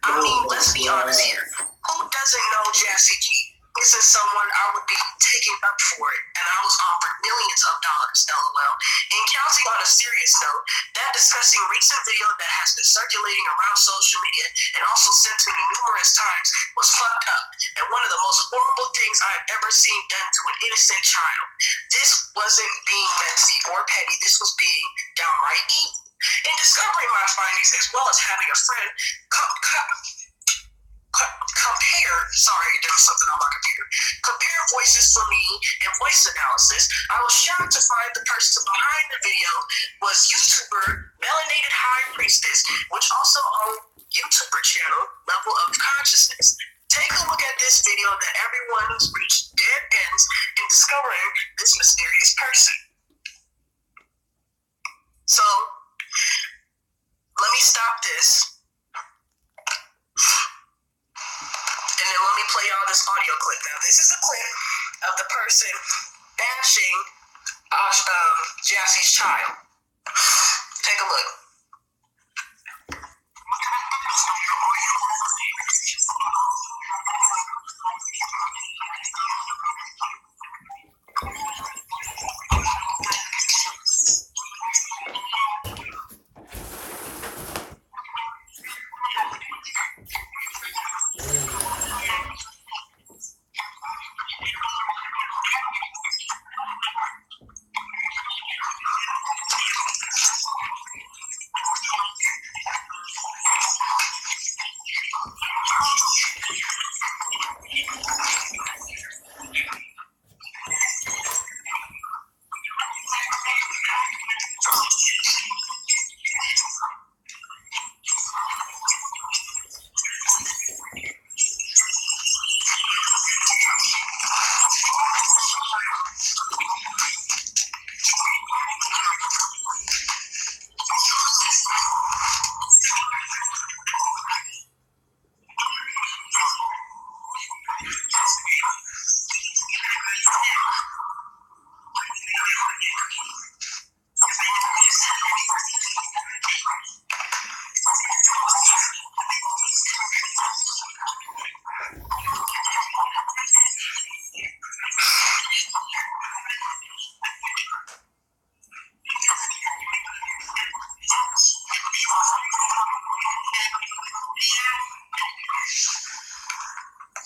I mean, let's be honest here. Who doesn't know Jazzy G? This is someone I would be taking up for it, and I was offered millions of dollars, LOL. And counting on a serious note, that discussing recent video that has been circulating around social media and also sent to me numerous times was fucked up and one of the most horrible things I've ever seen done to an innocent child. This wasn't being messy or petty. This was being downright evil. In discovering my findings, as well as having a friend compare voices for me and voice analysis, I was shocked to find the person behind the video was YouTuber Melanated High Priestess, which also owned YouTuber channel Level of Consciousness. Take a look at this video that everyone has reached dead ends in discovering this mysterious person. So, let me stop this. And then let me play y'all this audio clip. Now, this is a clip of the person bashing Jazzy's child. Take a look.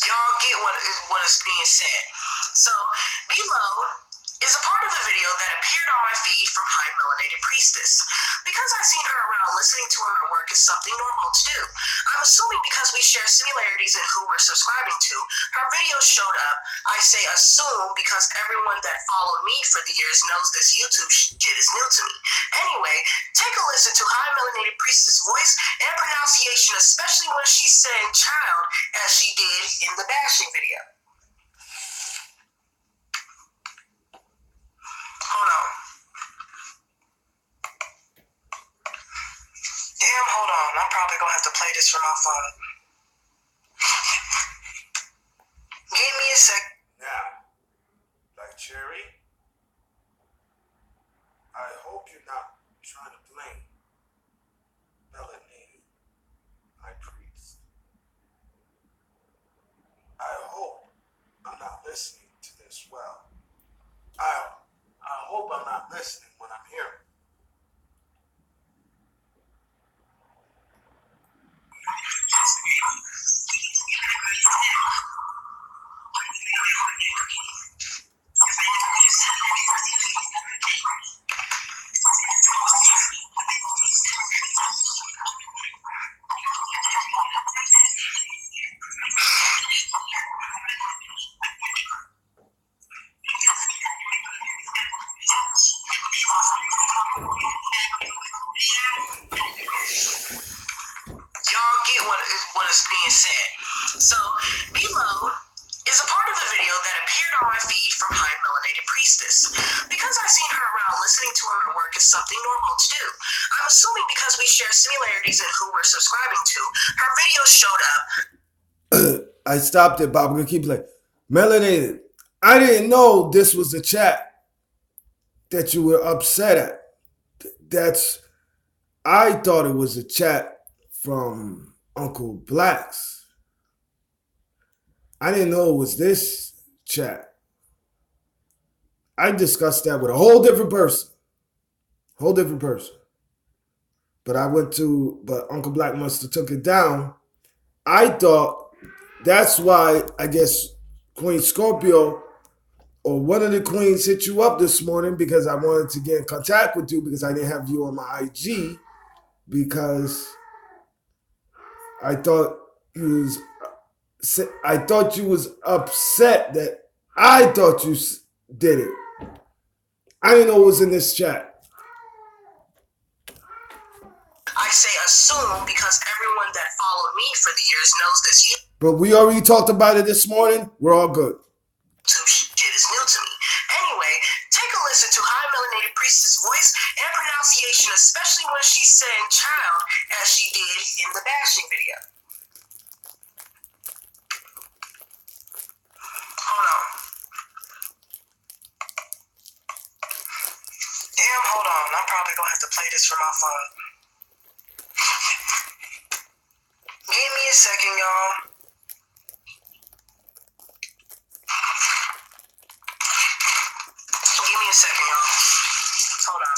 Y'all get what is being said. So, below is a part of the video that appeared on my feed from High Melanated Priestess. Because I've seen her around, listening to her work is something normal to do. I'm assuming because we share similarities in who we're subscribing to, her video showed up. I say assume because everyone that followed me for the years knows this YouTube shit is new to me. Anyway, take a listen to High Melanated Priestess' voice and pronunciation, especially when she's saying child as she did in the bashing video. Hold on. Damn, hold on. I'm probably gonna have to play this from my phone. Give me a sec. Now, like Cherry, I hope you're not trying to blame Melanated High Priest. I hope I'm not listening to this well. I hope I'm not listening when I'm hearing. assuming because we share similarities in who we're subscribing to, her video showed up. I stopped it, Bob. I'm gonna keep playing. Melanated, I didn't know this was the chat that you were upset at. I thought it was a chat from Uncle Black's. I didn't know it was this chat. I discussed that with a whole different person. But Uncle Black must have took it down. I thought that's why, I guess, Queen Scorpio or one of the queens hit you up this morning because I wanted to get in contact with you because I didn't have you on my IG because I thought you was upset that I thought you did it. I didn't know it was in this chat. I say assume because everyone that followed me for the years knows this. But we already talked about it this morning. We're all good. Shit is new to me. Anyway, take a listen to High Melanated Priestess' voice and pronunciation, especially when she's saying child as she did in the bashing video. Hold on. Damn, hold on. I'm probably gonna have to play this from my phone. Give me a second, y'all. Give me a second, y'all. Hold on.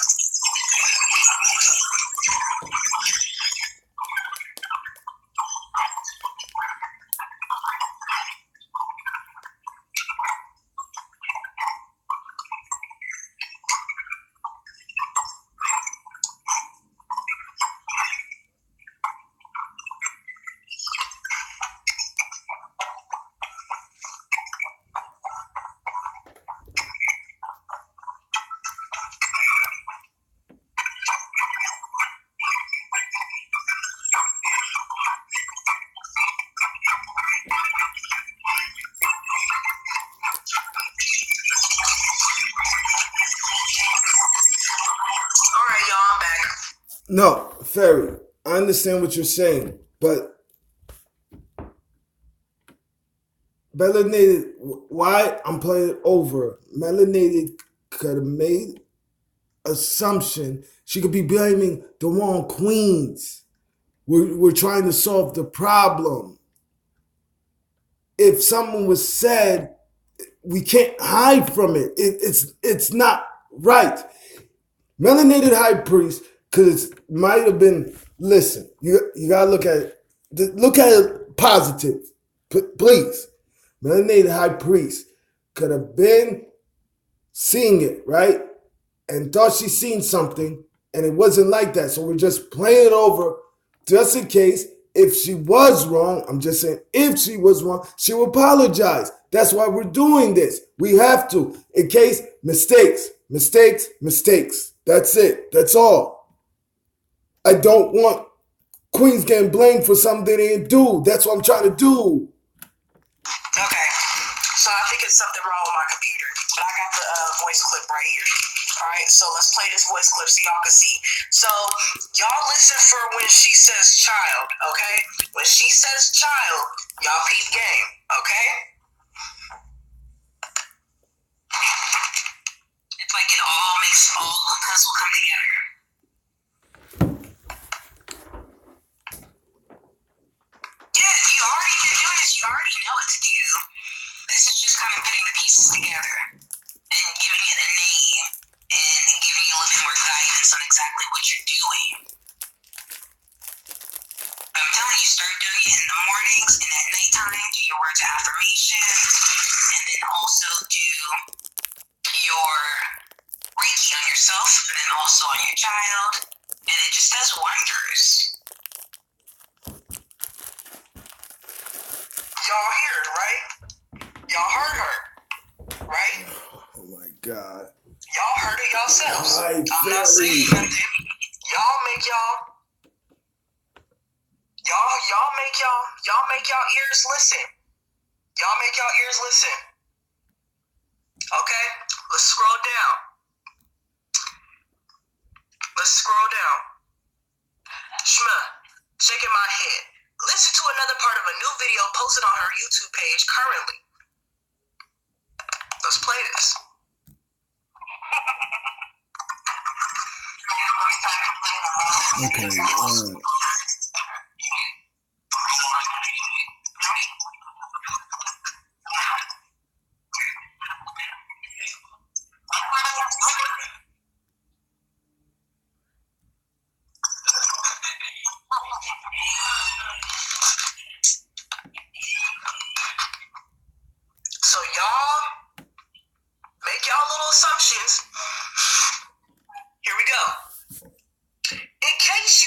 No, Ferry, I understand what you're saying, but Melanated, why I'm playing it over, Melanated could have made assumption she could be blaming the wrong queens. We're trying to solve the problem. If someone was said, we can't hide from it. It's not right. Melanated High Priest, because it might have been, listen, you got to look at it positive, please. Melanated High Priest could have been seeing it, right? And thought she seen something, and it wasn't like that. So we're just playing it over just in case. If she was wrong, I'm just saying, if she was wrong, she will apologize. That's why we're doing this. We have to, in case mistakes. That's it. That's all. I don't want queens getting blamed for something they didn't do. That's what I'm trying to do. Okay, so I think it's something wrong with my computer, but I got the voice clip right here. All right, so let's play this voice clip so y'all can see. So y'all listen for when she says child, okay? When she says child, y'all peep game, okay? It's like it all makes all the puzzle come together. Yeah, you already been doing this. You already know what to do. This is just kind of putting the pieces together and giving it a name and giving you a little bit more guidance on exactly what you're doing. I'm telling you, start doing it in the mornings and at nighttime. Do your words of affirmation, and then also do your Reiki on yourself, and then also on your child, and it just does wonders. Y'all hear it, right? Y'all heard her, right? Oh my God. Y'all heard it yourselves. I'm not saying nothing. Y'all make y'all ears listen. Y'all make y'all ears listen. Okay? Let's scroll down. Shma, shaking my head. Listen to another part of a new video posted on her YouTube page currently. Let's play this. Okay. So y'all make y'all little assumptions. Here we go. In case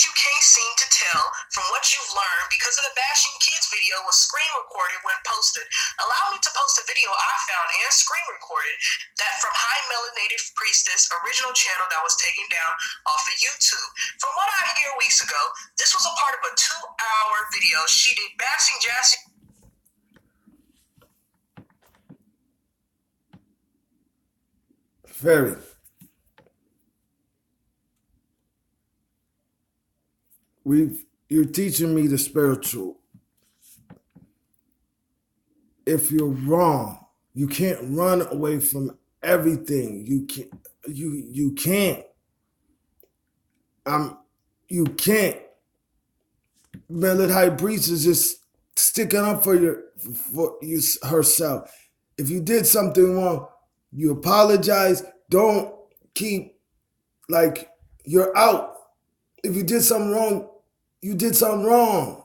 you can't seem to tell from what you've learned because of the bashing kids video was screen recorded when posted, allow me to post a video I found and screen recorded that from High Melanated Priestess original channel that was taken down off of YouTube. From what I hear weeks ago, this was a part of a 2-hour video she did bashing Jassy. Very. You're teaching me the spiritual. If you're wrong, you can't run away from everything. You can't. You can't. You can't. Melod High Priest is just sticking up for you herself. If you did something wrong, you apologize. Don't keep like you're out. If you did something wrong, you did something wrong.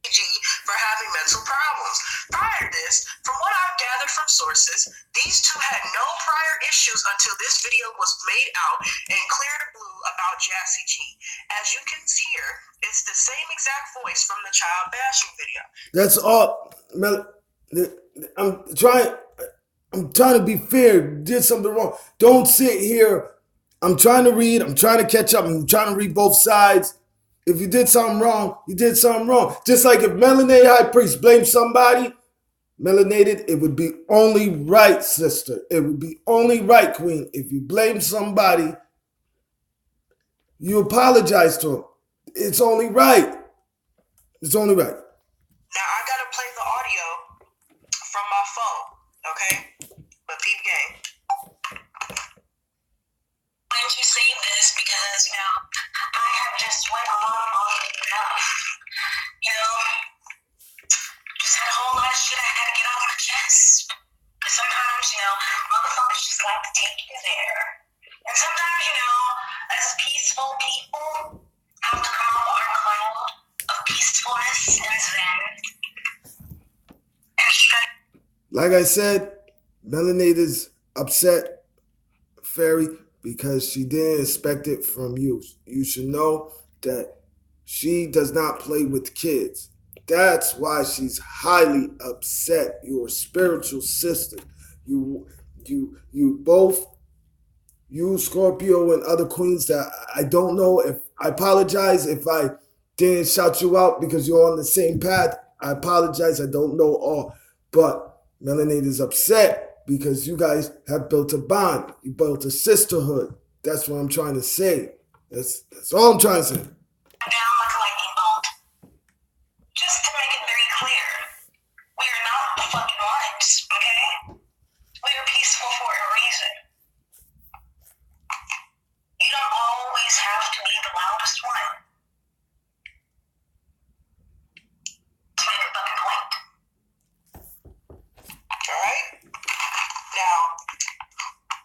For having mental problems. Prior to this, from what I've gathered from sources, these two had no prior issues until this video was made out and clear the blue about Jassy G. As you can hear, it's the same exact voice from the child bashing video. That's all. I'm trying to be fair. Did something wrong. Don't sit here. I'm trying to read. I'm trying to catch up. I'm trying to read both sides. If you did something wrong, you did something wrong. Just like if Melanated High Priest blamed somebody, Melanated, it would be only right, sister. It would be only right, Queen. If you blame somebody, you apologize to him. It's only right. It's only right. Now, I gotta play the audio from my phone, okay? But peep game. When you say this, because, I have just went on enough. Just had a whole lot of shit I had to get off my chest. Sometimes, motherfuckers just like to take you there. And sometimes, as peaceful people, have to come off our cloud of peacefulness and zen. Like I said, Melanated's upset, Fairy, because she didn't expect it from you. You should know that she does not play with kids. That's why she's highly upset. Your spiritual sister. You both, you Scorpio and other queens that I don't know if, I apologize if I didn't shout you out because you're on the same path. I apologize. I don't know all. But Melanated is upset because you guys have built a bond. You built a sisterhood. That's what I'm trying to say. That's all I'm trying to say. Down like a lightning bolt. Just to make it very clear, we are not the fucking ones, okay? We are peaceful for a reason. You don't always have to be the loudest one to make a fucking point. Alright? Now,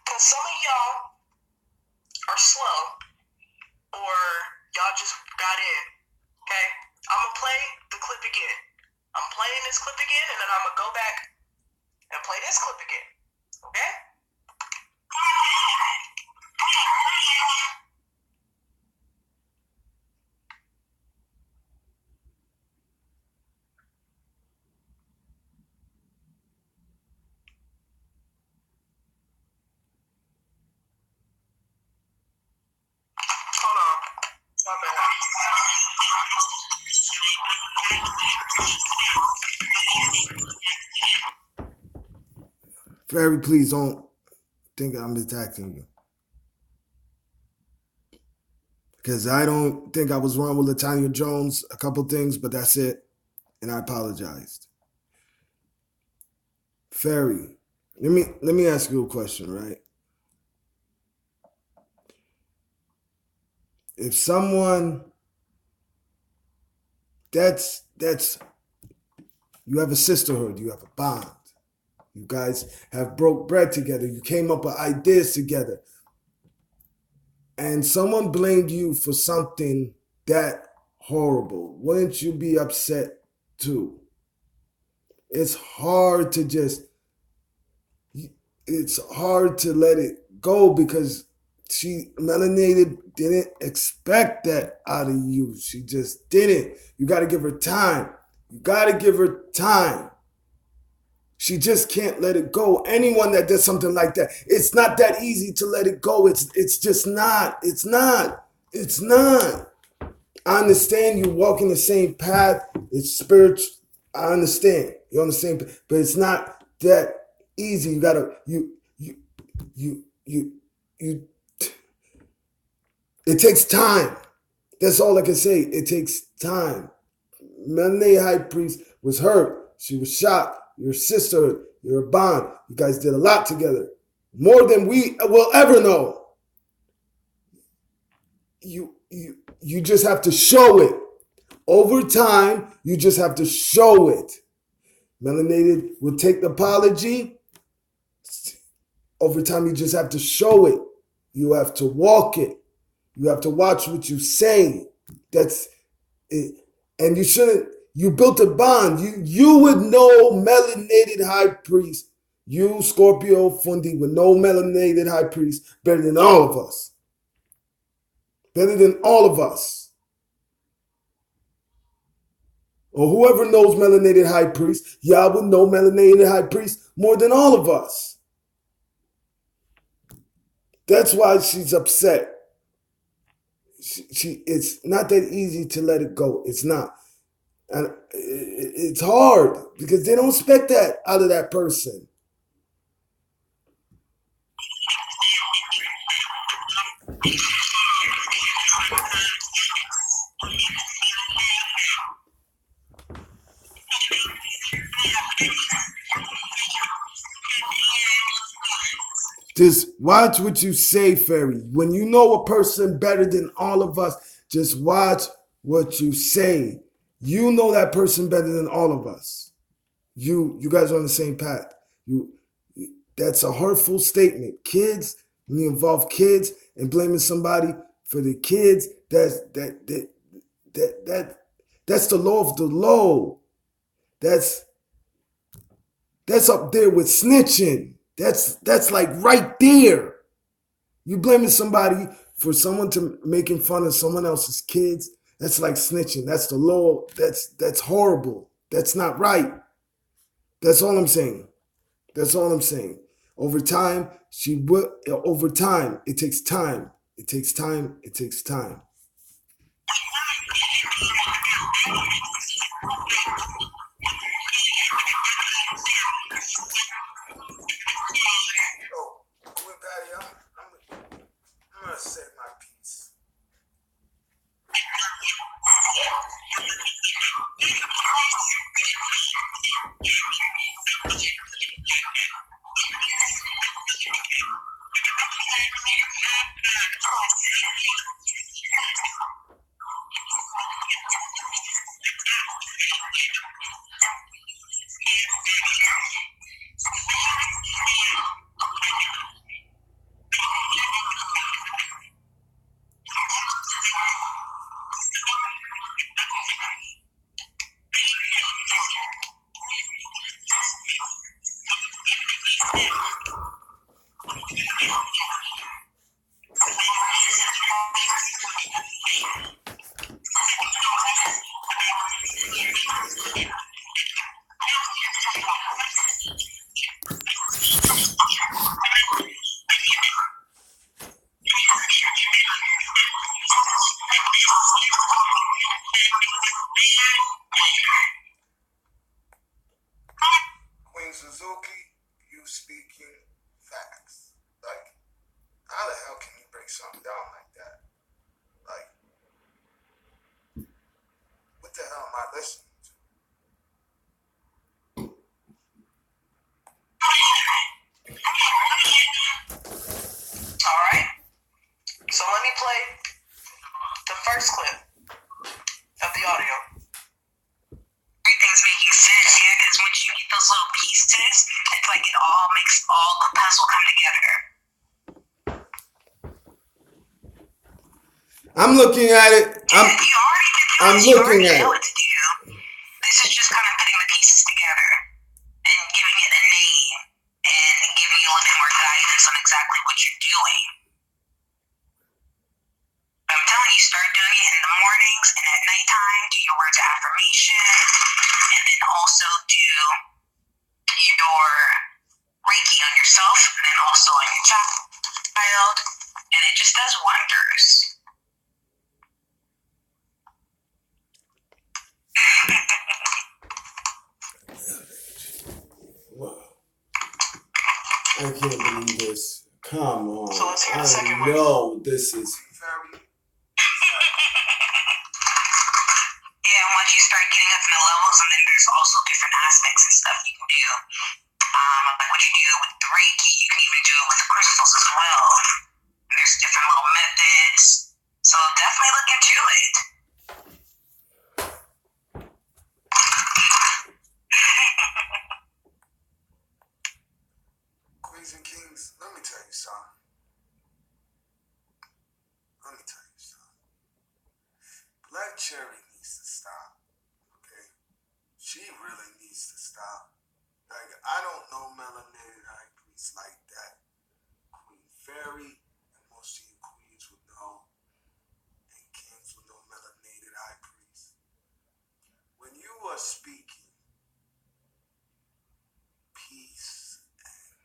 because some of y'all are slow, or y'all just got in, okay? I'm going to play the clip again. I'm playing this clip again, and then I'm going to go back and play this clip again, okay? Hold on. My bad. Fairy, please don't think I'm attacking you. because I don't think I was wrong with Latanya Jones, a couple things, but that's it. And I apologized. Ferry, let me ask you a question, right? If someone that's you have a sisterhood, you have a bond. You guys have broke bread together. You came up with ideas together. And someone blamed you for something that horrible. Wouldn't you be upset too? It's hard to just it's hard to let it go because Melanated didn't expect that out of you. She just didn't. You got to give her time. You got to give her time. She just can't let it go. Anyone that does something like that, it's not that easy to let it go. It's just not. It's not. It's not. I understand you walk in the same path. It's spiritual. I understand. You're on the same path, but it's not that easy. You gotta you. It takes time. That's all I can say. It takes time. Melanated High Priest was hurt. She was shot. Your sister, you're a bond. You guys did a lot together. More than we will ever know. You just have to show it. Over time, you just have to show it. Melanated will take the apology. Over time, you just have to show it. You have to walk it. You have to watch what you say. That's it. And you shouldn't. You built a bond. You would know Melanated High Priest. You, Scorpio Fundi, would know Melanated High Priest better than all of us. Better than all of us. Or whoever knows Melanated High Priest, y'all would know Melanated High Priest more than all of us. That's why she's upset. It's not that easy to let it go. It's not. And it's hard because they don't expect that out of that person. Just watch what you say, Ferry. When you know a person better than all of us, just watch what you say. You know that person better than all of us. You guys are on the same path. That's a hurtful statement. Kids, when you involve kids and blaming somebody for the kids, that's the law of the low. That's up there with snitching. That's like right there. You blaming somebody for someone to making fun of someone else's kids. That's like snitching. That's the law. That's horrible. That's not right. That's all I'm saying. That's all I'm saying. Over time, it takes time. It takes time. It takes time. I'm gonna say my piece. listening to. All right. So let me play the first clip of the audio. Everything's making sense, yeah, because once you get those little pieces, it's like it all makes all the puzzle come together. I'm looking at it. I'm looking at it. What to do. This is just kind of putting the pieces together and giving it a name and giving you a little bit more guidance on exactly what you're doing. I'm telling you, start doing it in the mornings and at nighttime. Do your words of affirmation, and then also do your Reiki on yourself, and then also on your child, and it just does wonders. Wow. I can't believe this. Come on. So let's hear the second I know this is. Yeah, and once you start getting up in the levels, and then there's also different aspects and stuff you can do. Like what you do with the Reiki, you can even do it with the crystals as well. There's different little methods. So definitely look into it. Queens and kings, let me tell you something. Black Cherry needs to stop. Okay? She really needs to stop. Like, I don't know melanated high priests like that. Queen Fairy, and most of you queens would know, and kings would know melanated high priests. When you are speaking peace and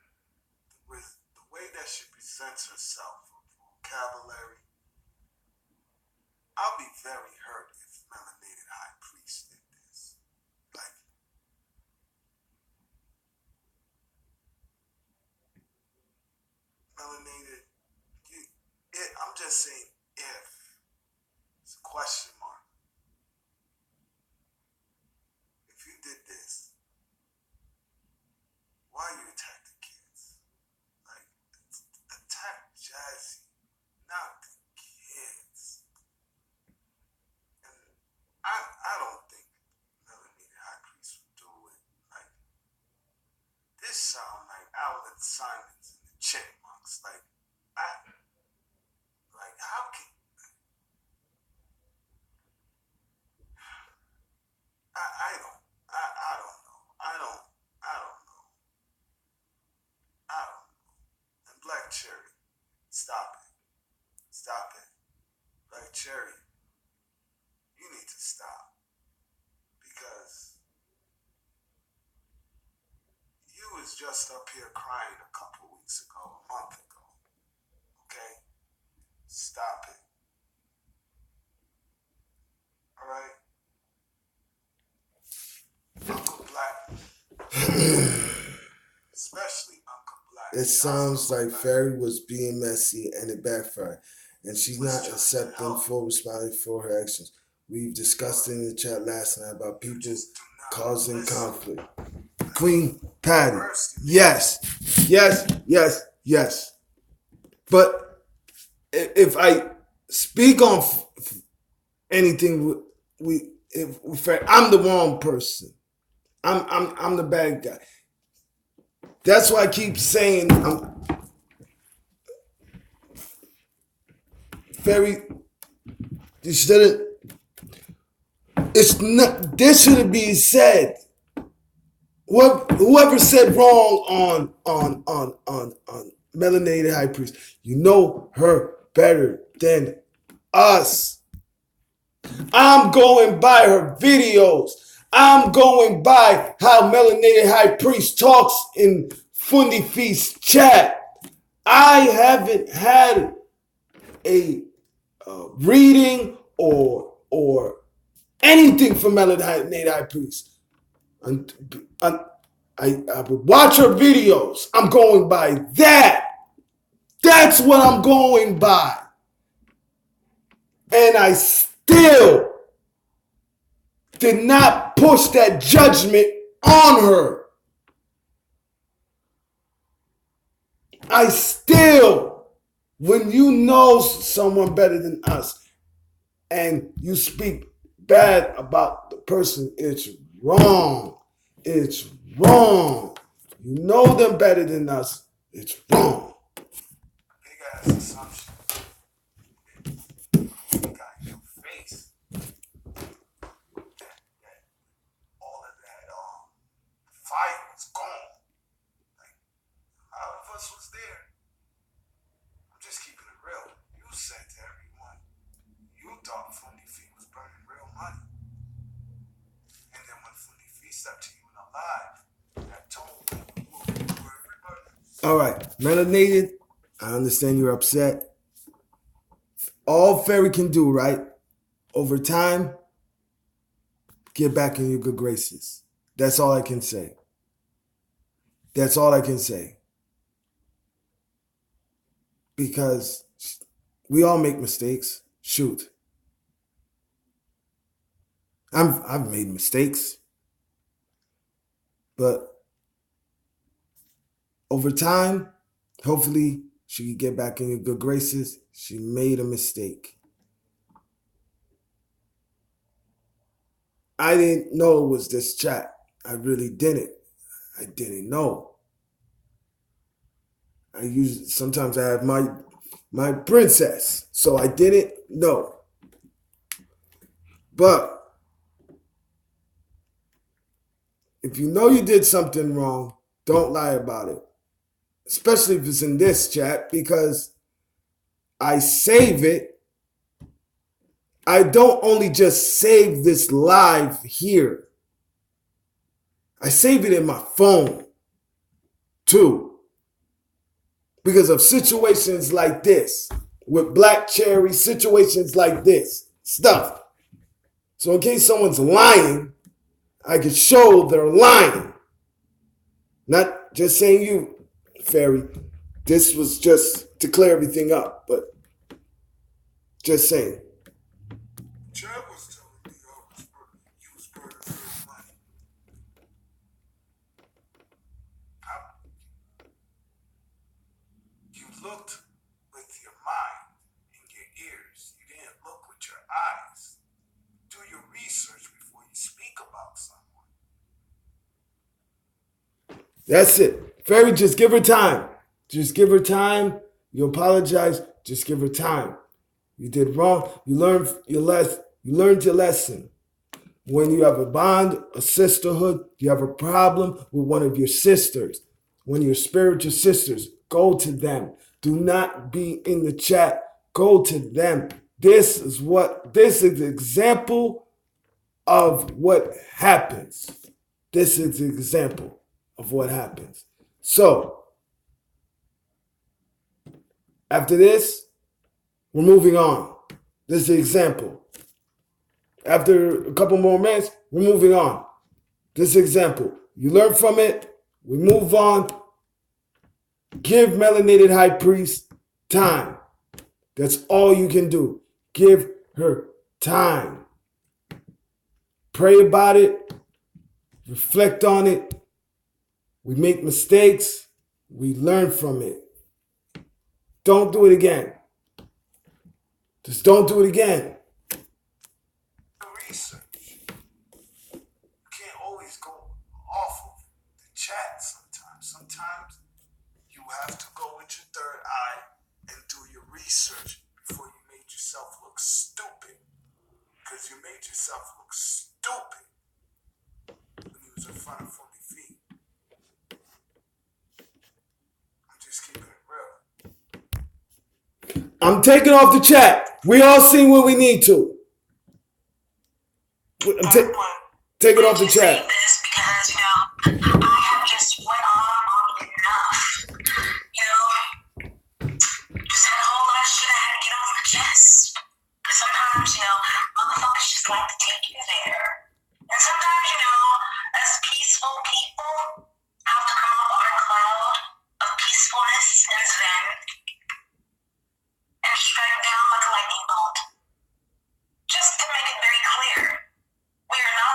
with the way that she presents herself, her vocabulary, I'll be very hurt if melanated high priest did this. Like, melanated, I'm just saying if. It's a question mark. If you did this, why you attack the kids? Like, attack Jazzy, not the kids. And I don't think melanated high priest would do it. Like, this sound like Alan Simons and the Chipmunks. Like, how can I don't know. I don't know. And Black Cherry, stop it. Black Cherry, you need to stop. Because you was just up here crying a couple weeks ago, a month ago. Okay? Stop it. Alright? Uncle Black. Especially Uncle Black. It sounds like Fairy was being messy and it backfired, and she's not accepting full responsibility for her actions. We've discussed in the chat last night about people causing conflict. Queen Patty, yes. But if I speak on anything, I'm the wrong person. I'm the bad guy. That's why I keep saying Fairy. You shouldn't. It's not. This shouldn't be said. Whoever said wrong on melanated high priest, you know her better than us. I'm going by her videos. I'm going by how melanated high priest talks in Fundi Feast chat. I haven't had a reading or anything from melanated high priest. I would watch her videos. I'm going by that. That's what I'm going by. And I still did not push that judgment on her. I still, when you know someone better than us and you speak bad about the person, it's wrong. It's wrong. You know them better than us. It's wrong. Big ass assumption. You got in your face that all of that fight was gone. Like, how of us was there? I'm just keeping it real. You said to everyone, you thought Funny Feet was burning real money. And then when Funny Feet stepped to you in a live, that told everybody. All right, melanated, I understand you're upset. All Fairy can do, right? Over time, get back in your good graces. That's all I can say. That's all I can say. Because we all make mistakes. Shoot. I've made mistakes. But over time, hopefully she can get back in your good graces. She made a mistake. I didn't know it was this chat. I really didn't. I didn't know. Sometimes I have my princess, so I didn't know. But if you know you did something wrong, don't lie about it. Especially if it's in this chat, because I save it. I don't only just save this live here. I save it in my phone too. Because of situations like this, with Black Cherry, situations like this, stuff. So in case someone's lying, I can show they're lying. Not just saying you, Fairy. This was just to clear everything up, but just saying. Chad was telling me you was burning real money. You looked with your mind and your ears. You didn't look with your eyes. Do your research before you speak about someone. That's it. Fairy, just give her time. Just give her time. You apologize. Just give her time. You did wrong. You learned your lesson. You learned your lesson. When you have a bond, a sisterhood, you have a problem with one of your sisters, one of your spiritual sisters, go to them. Do not be in the chat. Go to them. This is the example of what happens. This is the example of what happens. So, after this, we're moving on. This is the example. After a couple more minutes, we're moving on. This example. You learn from it. We move on. Give Melanated High Priest time. That's all you can do. Give her time. Pray about it. Reflect on it. We make mistakes. We learn from it. Don't do it again. Just don't do it again. Research. You can't always go off of the chat sometimes. Sometimes you have to go with your third eye and do your research before you made yourself look stupid. Because you made yourself look stupid when you was in front of Funny Feet. I'm just keeping it real. I'm taking off the chat. We all seen what we need to. Take it off the chat. This because, I have just went on enough. Just had a whole lot of shit I had to get off my chest. Sometimes, motherfuckers just like to take you there. And sometimes, as peaceful people, have to come off our cloud of peacefulness and zen and strike down like a lightning bolt. Just to make it very clear, we are not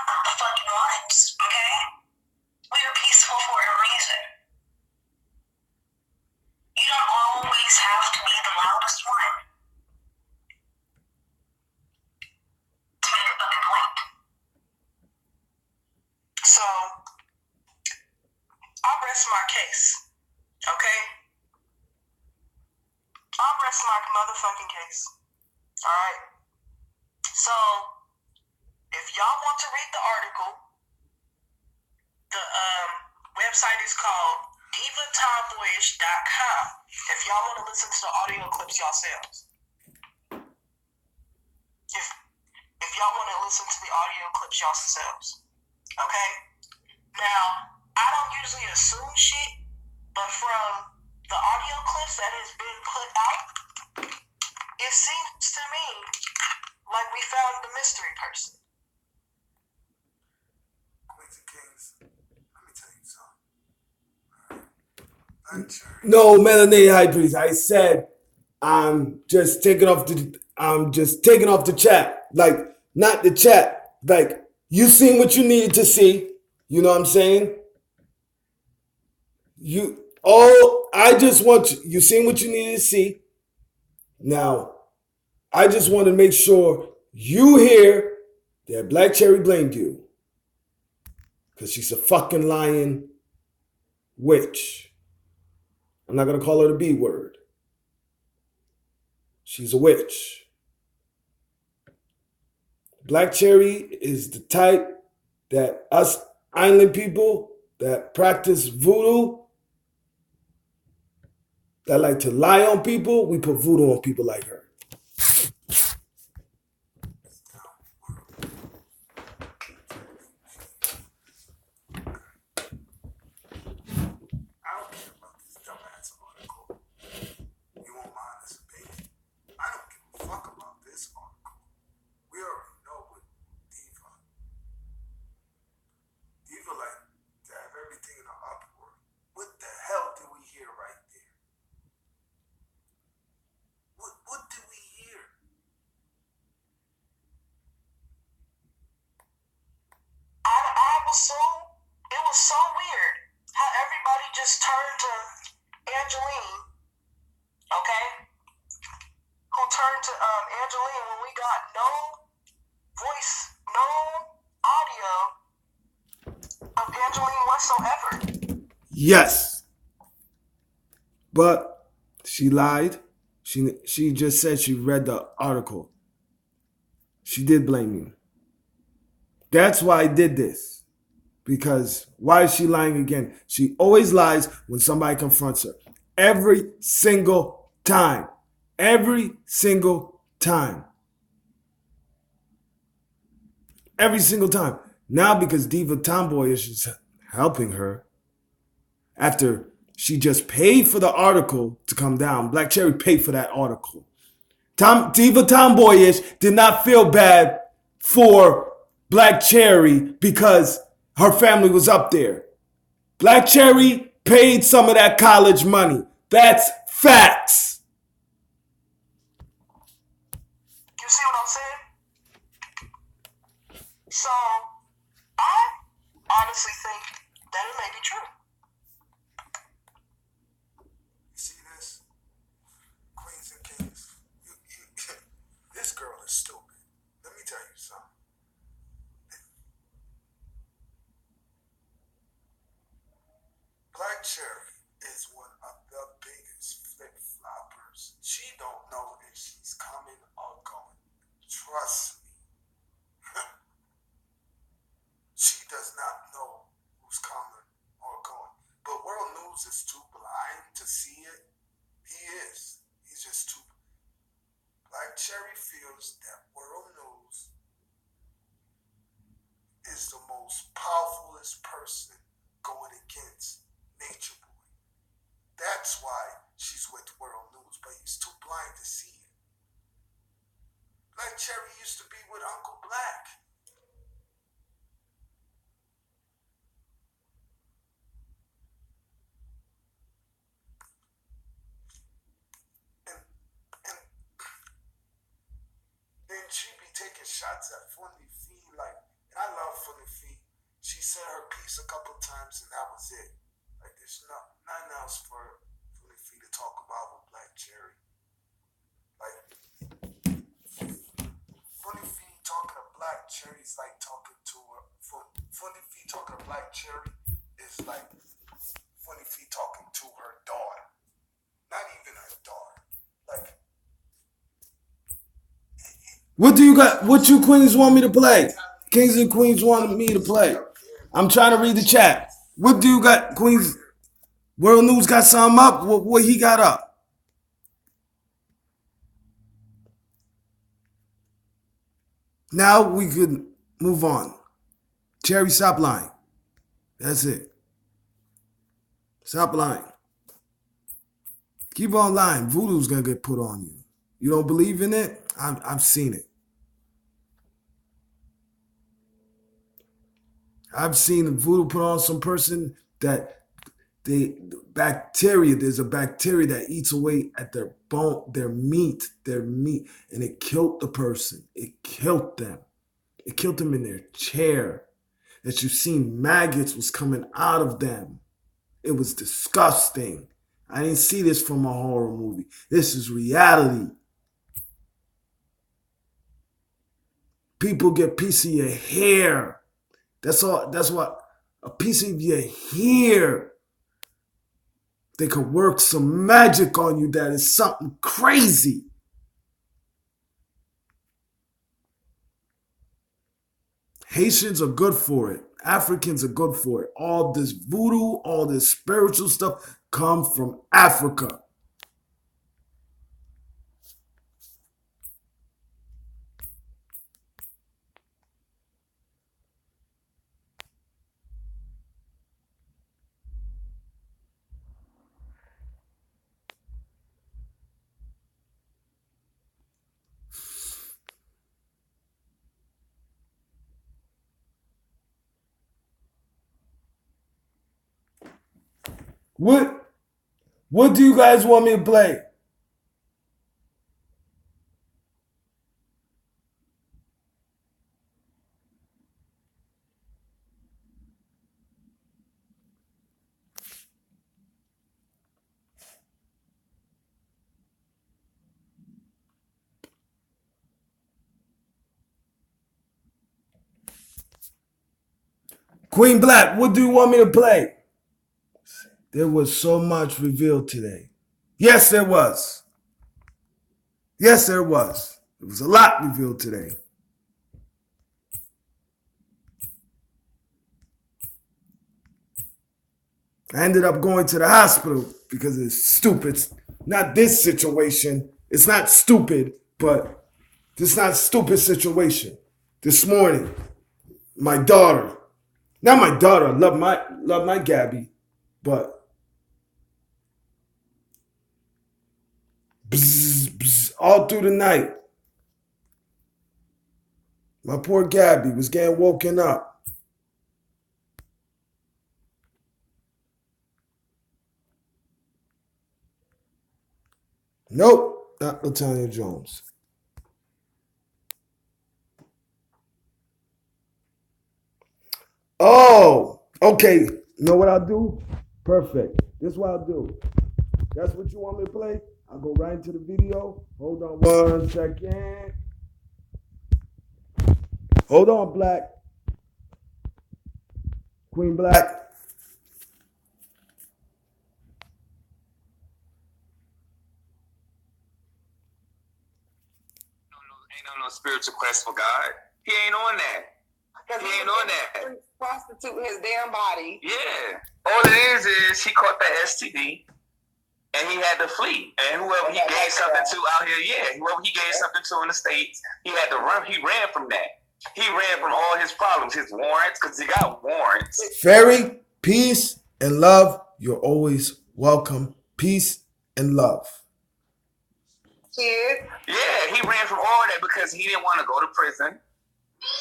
my case. Okay? I'm resting my motherfucking case. Alright? So, if y'all want to read the article, the website is called divatomboyish.com. If y'all want to listen to the audio clips yourselves. If y'all want to listen to the audio clips yourselves. Okay? Now, I don't usually assume shit, but from the audio clips that has been put out, it seems to me like we found the mystery person. Queens and Kings, let me tell you something. No, melanated high priest. I said I'm just taking off the chat. Like, not the chat. Like, you seen what you needed to see. You know what I'm saying? I just want you seen what you needed to see. Now, I just want to make sure you hear that Black Cherry blamed you. Because she's a fucking lying witch. I'm not going to call her the B word. She's a witch. Black Cherry is the type that us island people that practice voodoo, that like to lie on people, we put voodoo on people like her. I don't care about this dumbass article. You won't mind this opinion. I don't give a fuck about this article. We already know what Diva like to have everything in her upward. What the hell did we hear right there? What did we hear? It was so weird how everybody just turned to Angeline, okay? Who turned to Angeline when we got no voice, no audio of Angeline whatsoever. Yes. But she lied. She just said she read the article. She did blame you. That's why I did this. Because why is she lying again? She always lies when somebody confronts her. Every single time. Every single time. Every single time. Now because Diva Tomboyish is helping her, after she just paid for the article to come down. Black Cherry paid for that article. Diva Tomboyish did not feel bad for Black Cherry because her family was up there. Black Cherry paid some of that college money. That's facts. You see what I'm saying? So, I honestly think that it may be true. You see this? Queens and Kings. This girl is stupid. Let me tell you something. Black Cherry is one of the biggest flip-floppers. She don't know if she's coming or going. Trust me. She does not know who's coming or going. But World News is too blind to see it. He is. He's just too. Black Cherry feels that World News is the most powerfulest person going against Nature Boy. That's why she's with World News, but he's too blind to see it. Black Cherry used to be with Uncle Black. And then she be taking shots at Funny Fee, like, and I love Funny Fee. She said her piece a couple times and that was it. Like, there's nothing else for Funny Fee to talk about with Black Cherry. Like, Funny Fee talking to Black Cherry is like talking to her. Funny Fee talking to Black Cherry is like funny if he talking to her daughter. Not even her daughter. Like, what do you got? What you queens want me to play? Kings and queens wanted me to play. I'm trying to read the chat. What do you got, queens? World News got something up? What he got up? Now we could move on. Cherry, stop lying. That's it. Stop lying. Keep on lying. Voodoo's gonna get put on you. You don't believe in it? I've seen it. I've seen voodoo put on some person that there's a bacteria that eats away at their bone, their meat, and it killed the person. It killed them. It killed them in their chair. That you've seen maggots was coming out of them. It was disgusting. I didn't see this from a horror movie. This is reality. People get a piece of your hair. That's all. That's what a piece of your hair. They could work some magic on you that is something crazy. Haitians are good for it. Africans are good for it. All this voodoo, all this spiritual stuff come from Africa. What do you guys want me to play? Queen Black, what do you want me to play? There was so much revealed today. Yes, there was. Yes, there was. There was a lot revealed today. I ended up going to the hospital because it's stupid. Not this situation. It's not stupid, but this is not a stupid situation. This morning, my daughter, not my daughter, I love my Gabby, but bzz, bzz, all through the night, my poor Gabby was getting woken up. Nope, not Latanya Jones. Oh, okay. You know what I'll do? Perfect. This is what I'll do. That's what you want me to play? I'll go right into the video. Hold on 1 second. Hold on, Black. Queen Black. Ain't on no spiritual quest for God. He ain't on that. He ain't on that. Prostituting his damn body. Yeah. All it is he caught that STD and he had to flee. And whoever he gave something to out here, whoever he gave something to in the States, he had to run. He ran from that. He ran from all his problems, his warrants, because he got warrants. Fairy, peace and love. You're always welcome. Peace and love. Kid. Yeah, he ran from all that because he didn't want to go to prison.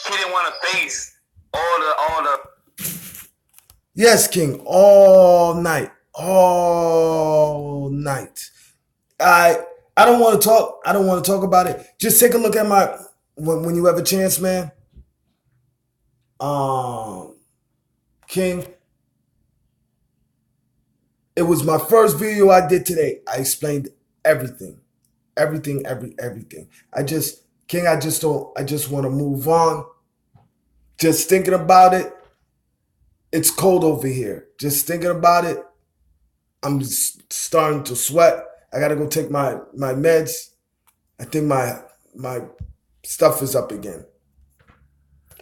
He didn't want to face all the. Yes, King. All night. I don't want to talk. I don't want to talk about it. Just take a look at my when you have a chance, man. King. It was my first video I did today. I explained everything. Everything. I just want to move on. Just thinking about it. It's cold over here. Just thinking about it. I'm starting to sweat. I gotta go take my meds. I think my stuff is up again.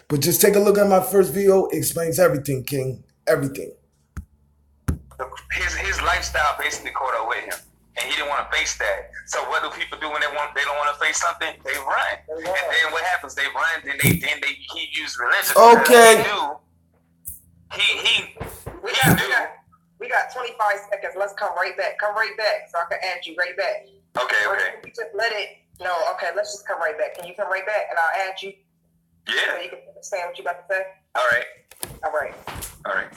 But just take a look at my first video. It explains everything, King. Everything. His lifestyle basically caught up with him, and he didn't want to face that. So what do people do when they don't want to face something? They run. And then what happens? They run. Then he used religion. Okay. We got 25 seconds. Let's come right back. Come right back so I can add you right back. Okay. You just let it. No. Okay. Let's just come right back. Can you come right back and I'll add you? Yeah. So you can understand what you about to say. All right. All right. All right.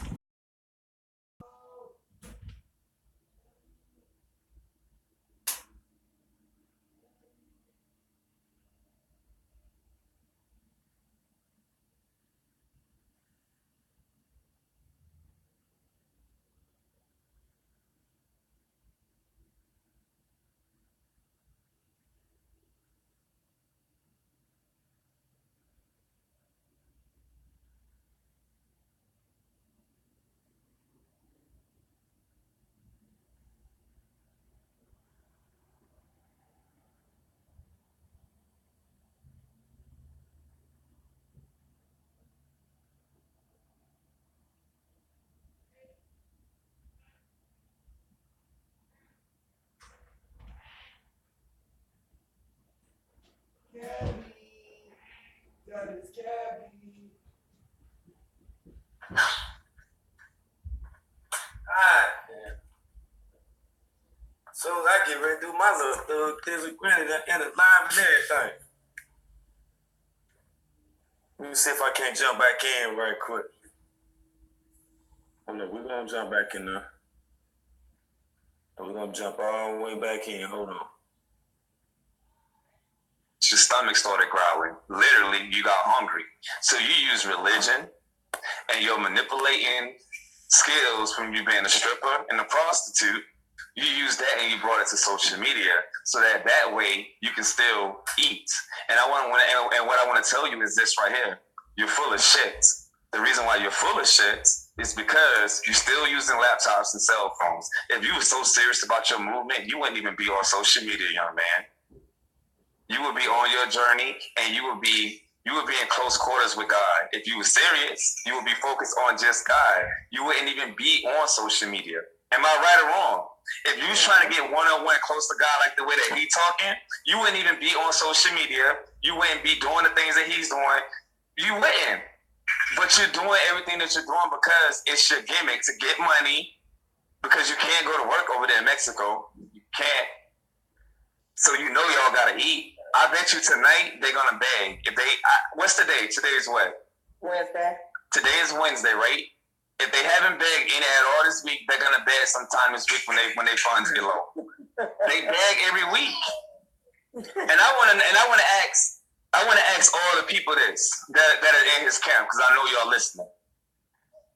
That is Gabby. Alright. So as I get ready to do my little kids with granny and live and everything. Let me see if I can't jump back in right quick. Oh no, we're gonna jump back in there. We're gonna jump all the way back in. Hold on. Your stomach started growling. Literally, you got hungry. So you use religion and your manipulating skills from you being a stripper and a prostitute. You use that and you brought it to social media so that way you can still eat. And what I want to tell you is this right here. You're full of shit. The reason why you're full of shit is because you're still using laptops and cell phones. If you were so serious about your movement, you wouldn't even be on social media, young man. You would be on your journey and you would be in close quarters with God. If you were serious, you would be focused on just God. You wouldn't even be on social media. Am I right or wrong? If you was trying to get one-on-one close to God like the way that he talking, you wouldn't even be on social media. You wouldn't be doing the things that he's doing. You wouldn't. But you're doing everything that you're doing because it's your gimmick to get money, because you can't go to work over there in Mexico. You can't. So you know y'all gotta eat. I bet you tonight they're gonna beg. What's the day? Today is what? Wednesday. Today is Wednesday, right? If they haven't begged any at all this week, they're gonna beg sometime this week when they funds get low. They beg every week. And I wanna ask all the people that are in his camp, because I know y'all listening.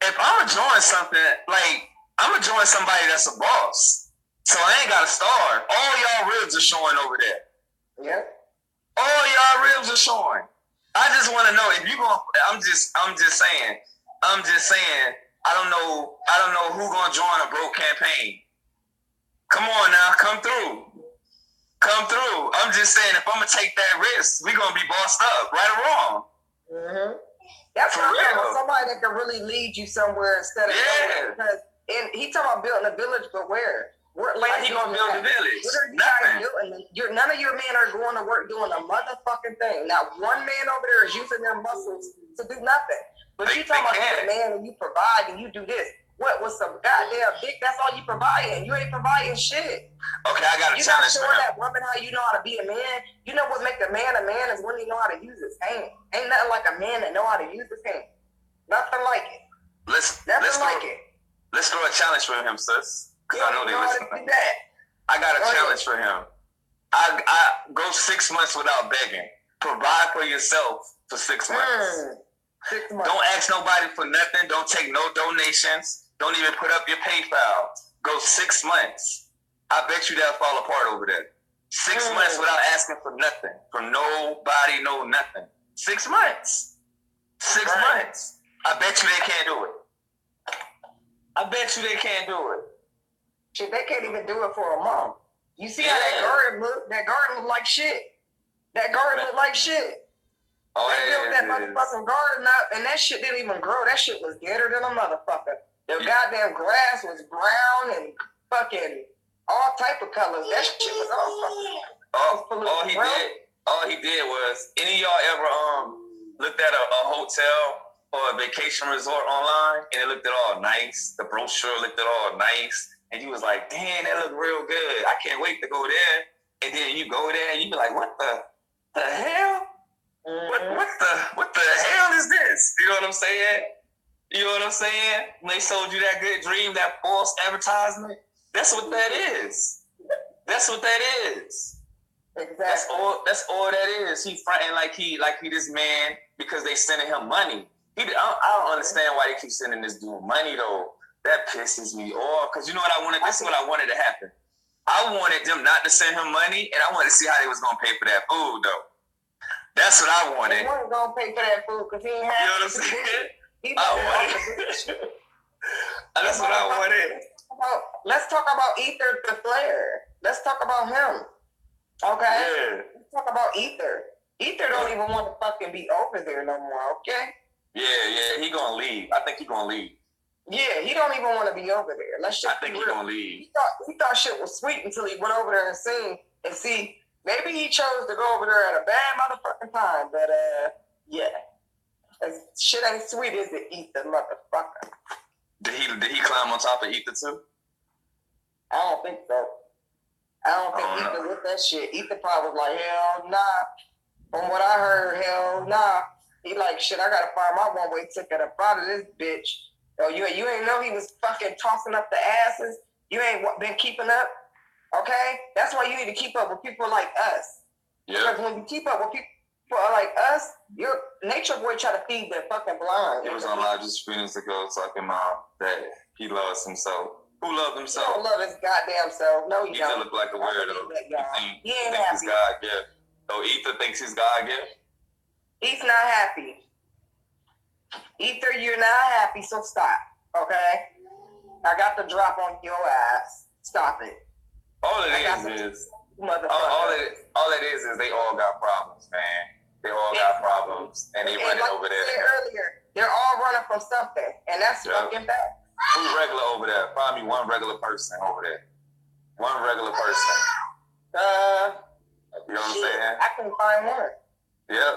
If I'm gonna join something, like I'm gonna join somebody that's a boss. So I ain't got to starve. All y'all ribs are showing over there. Yep. All y'all ribs are showing. I just want to know if you going. I'm just saying. I don't know who gonna join a broke campaign. Come on now, come through. I'm just saying, if I'm gonna take that risk, we gonna be bossed up, right or wrong. Mm-hmm. That's what I'm talking about. Somebody that can really lead you somewhere instead of because he talking about building a village, but where? How he gonna build a village? What are you guys doing? None of your men are going to work doing a motherfucking thing. Not one man over there is using their muscles to do nothing. But you talking about you're a man and you provide and you do this. What was some goddamn dick? That's all you providing. You ain't providing shit. Okay, I got a challenge for him. You not showing that woman how you know how to be a man. You know what make a man is when he know how to use his hand. Ain't nothing like a man that know how to use his hand. Nothing like it. Let's throw a challenge for him, sis. Because I know they listening. I got a challenge for him. I go 6 months without begging. Provide for yourself for 6 months. 6 months. Don't ask nobody for nothing. Don't take no donations. Don't even put up your PayPal. Go 6 months. I bet you that'll fall apart over there. 6 months without asking for nothing. From nobody, no nothing. 6 months. 6 months. I bet you they can't do it. Shit, they can't even do it for a month. You see how that garden look? That garden look like shit. That garden look like shit. Oh, they built that motherfucking garden up, and that shit didn't even grow. That shit was deader than a motherfucker. The goddamn grass was brown and fucking all type of colors. That shit was all fucking. All he did was, any of y'all ever looked at a hotel or a vacation resort online, and it looked at all nice. The brochure looked at all nice, and you was like, damn, that look real good. I can't wait to go there. And then you go there, and you be like, what the hell? What the hell is this? You know what I'm saying? You know what I'm saying? When they sold you that good dream, that false advertisement, that's what that is. That's what that is. Exactly. That's all that is. He fronting like he this man because they sending him money. I don't understand why they keep sending this dude money though. That pisses me off. Cause you know what I wanted? This is what I wanted to happen. I wanted them not to send him money, and I wanted to see how they was gonna pay for that food though. That's what I wanted. He wasn't gonna pay for that food because he ain't have. You know what I'm saying? I wanted. That's what I wanted. Let's talk about Ether the Flare. Let's talk about him. Okay? Yeah. Let's talk about Ether. Ether don't even want to fucking be over there no more, okay? Yeah, he gonna leave. I think he gonna leave. Yeah, he don't even want to be over there. Let's just I think he gonna leave. He thought shit was sweet until he went over there and seen and see. Maybe he chose to go over there at a bad motherfucking time, but yeah. Shit ain't sweet, is it, Ether, motherfucker? Did he climb on top of Ether too? I don't think so. I don't think Ether with that shit. Ether probably was like, hell nah. From what I heard, hell nah. He like, shit, I gotta find my one-way ticket up out of this bitch. Oh, you ain't know he was fucking tossing up the asses? You ain't been keeping up? Okay? That's why you need to keep up with people like us. Yeah. Because when you keep up with people like us, your nature boy try to feed the fucking blind. He was on live just feelings ago talking about that he loves himself. Who loved himself? He don't love his goddamn self. No, he don't. Ether look like a weirdo. He ain't think happy. he's God gift. Oh, Ether thinks he's God gift? He's not happy. Ether, you're not happy, so stop. Okay? I got the drop on your ass. Stop it. All it is they all got problems, man. They all got problems, and they running over there. Like I said earlier, they're all running from something, and that's fucking bad. Who's regular over there? Find me one regular person over there. One regular person. You know what I'm saying? I can find one. Yep.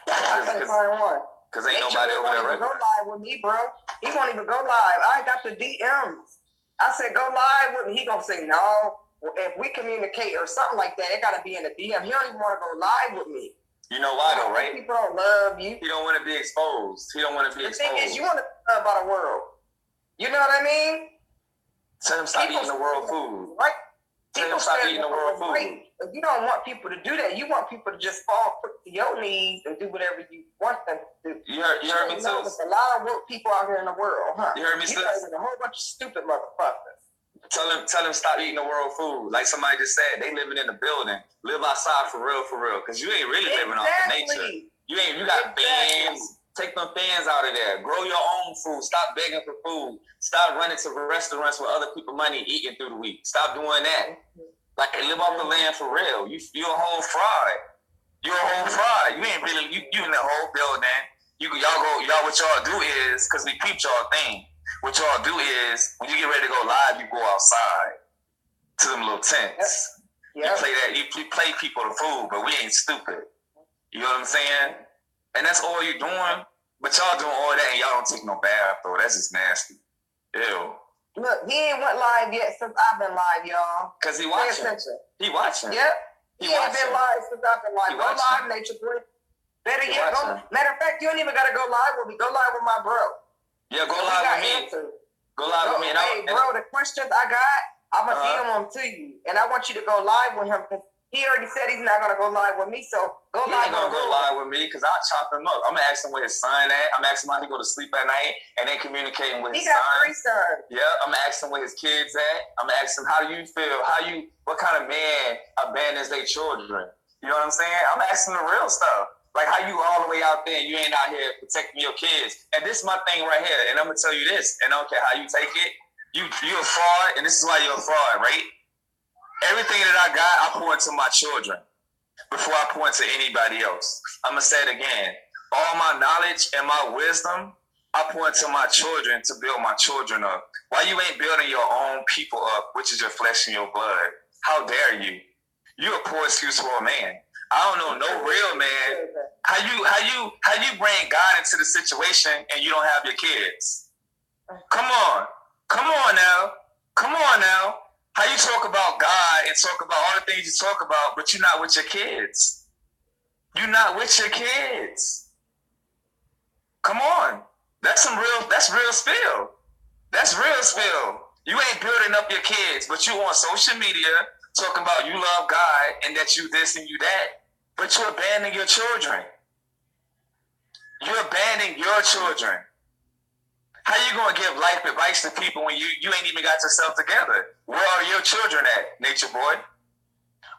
I can find one. Because ain't nobody over there regular. Go live with me, bro. He won't even go live. I ain't got the DMs. I said, go live with me. He gonna say, no. If we communicate or something like that, it gotta be in the DM. He don't even want to go live with me. You know why though, right? People don't love you. He don't want to be exposed. He don't want to be exposed. The thing is, you want to know about the world. You know what I mean? Tell him stop eating the world food. Right? Tell him stop eating the world food. You don't want people to do that. You want people to just fall quick to your knees and do whatever you want them to do. You heard me, sis? There's a lot of woke people out here in the world, huh? You heard me, sis? A whole bunch of stupid motherfuckers. Tell him stop eating the world food. Like somebody just said, they living in the building. Live outside for real. Because you ain't really living off the nature. You got fans. Take them fans out of there. Grow your own food. Stop begging for food. Stop running to restaurants with other people's money eating through the week. Stop doing that. Like, live off the land for real. You're a whole fraud. You're a whole fraud. You ain't really, you in the whole building. Y'all, what y'all do is, because we peeped y'all thing, what y'all do is, when you get ready to go live, you go outside to them little tents. Yep. You play that, you play people the food, but we ain't stupid. You know what I'm saying? And that's all you're doing. But y'all doing all that and y'all don't take no bath, though. That's just nasty. Ew. Look, he ain't went live yet since I've been live, y'all. Because he watching. He watching. Yep. He ain't been live since I've been live. Go live, Nature Boy. Better yet, matter of fact, you don't even got to go live with me. Go live with my bro. Yeah, go live with me. Go live with me. Hey, bro, the questions I got, I'm going to DM them to you. And I want you to go live with him because he already said he's not going to go live with me. So go live with him. He ain't going to go live with me because I'll chop him up. I'm going to ask him where his son at. I'm asking him how he go to sleep at night and then communicating with his son. He got 3 sons. Yeah, I'm going to ask him where his kids at. I'm going to ask him, how do you feel? What kind of man abandons their children? You know what I'm saying? I'm asking the real stuff. Like, how you all the way out there and you ain't out here protecting your kids. And this is my thing right here. And I'm going to tell you this, and I don't care how you take it. you're a fraud, and this is why you're a fraud, right? Everything that I got, I pour into my children before I pour into anybody else. I'm going to say it again. All my knowledge and my wisdom, I pour into my children to build my children up. Why you ain't building your own people up, which is your flesh and your blood? How dare you? You're a poor excuse for a man. I don't know no real man. How you bring God into the situation and you don't have your kids? Come on now. How you talk about God and talk about all the things you talk about, but you're not with your kids? You're not with your kids. Come on. That's real spill. That's real spill. You ain't building up your kids, but you on social media talking about you love God and that you this and you that, but you're abandoning your children. You're abandoning your children. How you gonna give life advice to people when you ain't even got yourself together? Where are your children at, nature boy?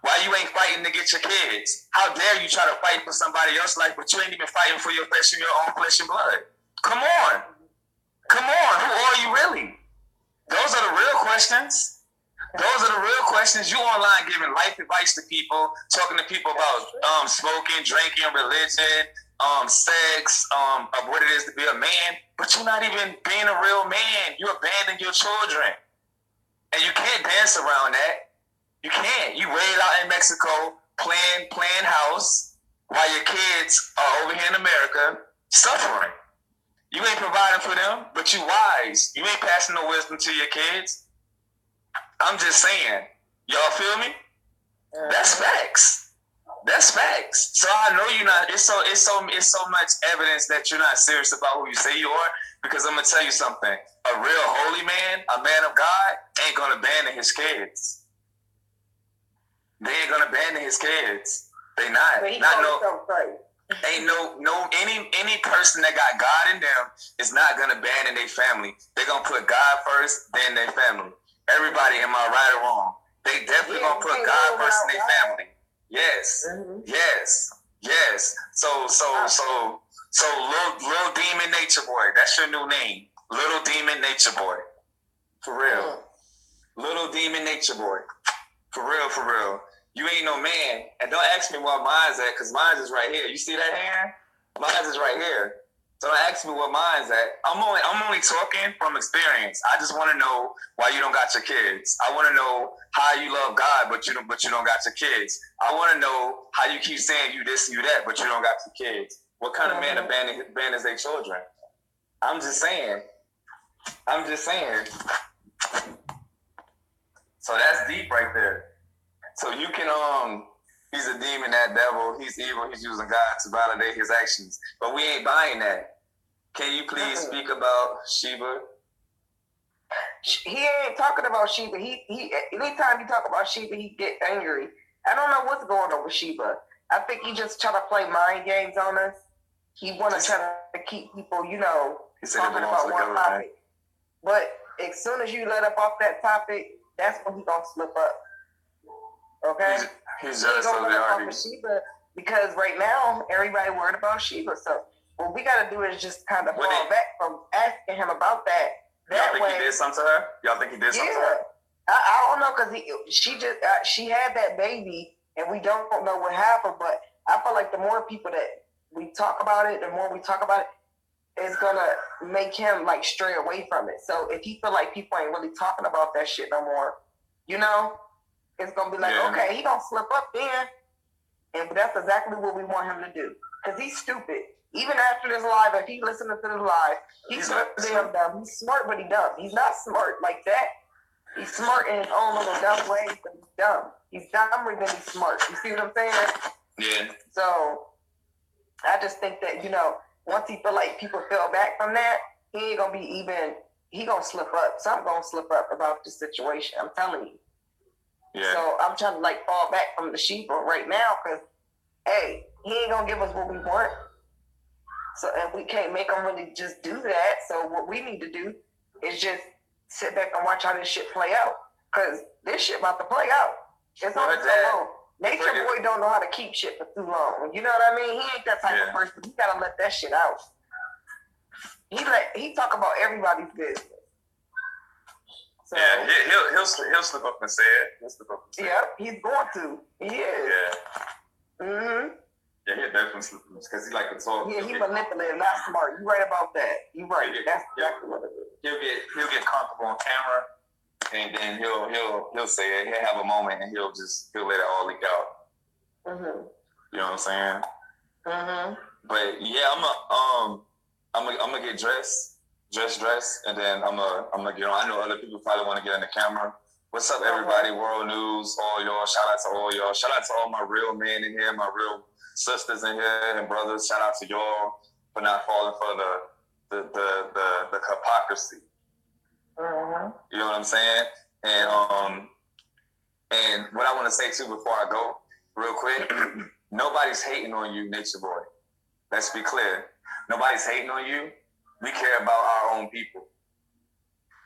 Why you ain't fighting to get your kids? How dare you try to fight for somebody else's life, but you ain't even fighting for your flesh and your own flesh and blood? Come on. Who are you really? Those are the real questions. You online giving life advice to people, talking to people about smoking, drinking, religion, sex, of what it is to be a man, but you're not even being a real man. You abandon your children. And you can't dance around that. You can't. You wait out in Mexico playing house while your kids are over here in America suffering. You ain't providing for them, but you wise. You ain't passing no wisdom to your kids. I'm just saying. Y'all feel me? That's facts. So I know you're not. It's so much evidence that you're not serious about who you say you are. Because I'm gonna tell you something. A real holy man, a man of God, ain't gonna abandon his kids. They ain't gonna abandon his kids. They not. Ain't any person that got God in them is not gonna abandon their family. They're gonna put God first, then their family. Everybody, am I right or wrong? They definitely gonna put God first in their family. Yes. Mm-hmm. Yes. So little demon nature boy, that's your new name. Little demon nature boy. For real. Little demon nature boy. For real. You ain't no man. And don't ask me where mine's at, because mine's is right here. You see that hand? Mine's is right here. So don't ask me where mine's at. I'm only talking from experience. I just want to know why you don't got your kids. I want to know how you love God, but you don't got your kids. I want to know how you keep saying you this and you that, but you don't got your kids. What kind of man abandons their children? I'm just saying. So that's deep right there. So you can, he's a demon, that devil, he's evil, he's using God to validate his actions. But we ain't buying that. Can you please speak about Sheba? He ain't talking about Sheba. He anytime you talk about Sheba, he get angry. I don't know what's going on with Sheba. I think he just trying to play mind games on us. He want to try to keep people, talking about one topic. But as soon as you let up off that topic, that's when he gonna slip up. Okay? He's just so off of Sheba, because right now everybody worried about Sheba. So what we gotta do is just kind of fall back from asking him about that. Y'all think he did something to her? I don't know, because she had that baby and we don't know what happened, but I feel like the more people that we talk about it, it's gonna make him like stray away from it. So if he feel like people ain't really talking about that shit no more, it's gonna be like, okay, he gonna slip up there, and that's exactly what we want him to do. Because he's stupid. Even after this live, if he listening to this live, he's damn dumb. He's smart, but he's dumb. He's not smart like that. He's smart in his own little dumb ways, but he's dumb. He's dumber than he's smart. You see what I'm saying? Yeah. So I just think that, once he feel like people fell back from that, he ain't gonna be even. He gonna slip up. Something gonna slip up about the situation. I'm telling you. Yeah. So I'm trying to fall back from the Sheba right now, because, hey, he ain't gonna give us what we want. So, and we can't make him really just do that. So what we need to do is just sit back and watch how this shit play out, because this shit about to play out. It's only so long. Nature boy don't know how to keep shit for too long. You know what I mean? He ain't that type of person. He gotta let that shit out. He talk about everybody's business. So, yeah, he'll slip up and say it. He'll slip up and say yep, he's going to. He is. Yeah. Mm-hmm. Yeah, he'll definitely slip up because he like to talk. Yeah, he manipulated, not smart. You right about that. You right. That's exactly what it is. He'll get comfortable on camera, and then he'll say it. He'll have a moment, and he'll let it all leak out. Mm-hmm. You know what I'm saying? Mm-hmm. But yeah, I'm gonna get dressed, and then I'm gonna get on. I know other people probably want to get on the camera. What's up, everybody? World News, all y'all. Shout out to all y'all. Shout out to all my real men in here, my real sisters in here, and brothers. Shout out to y'all for not falling for the hypocrisy. Mm-hmm. You know what I'm saying? And what I want to say too before I go, real quick, nobody's hating on you, Nature Boy. Let's be clear. Nobody's hating on you. We care about our own people.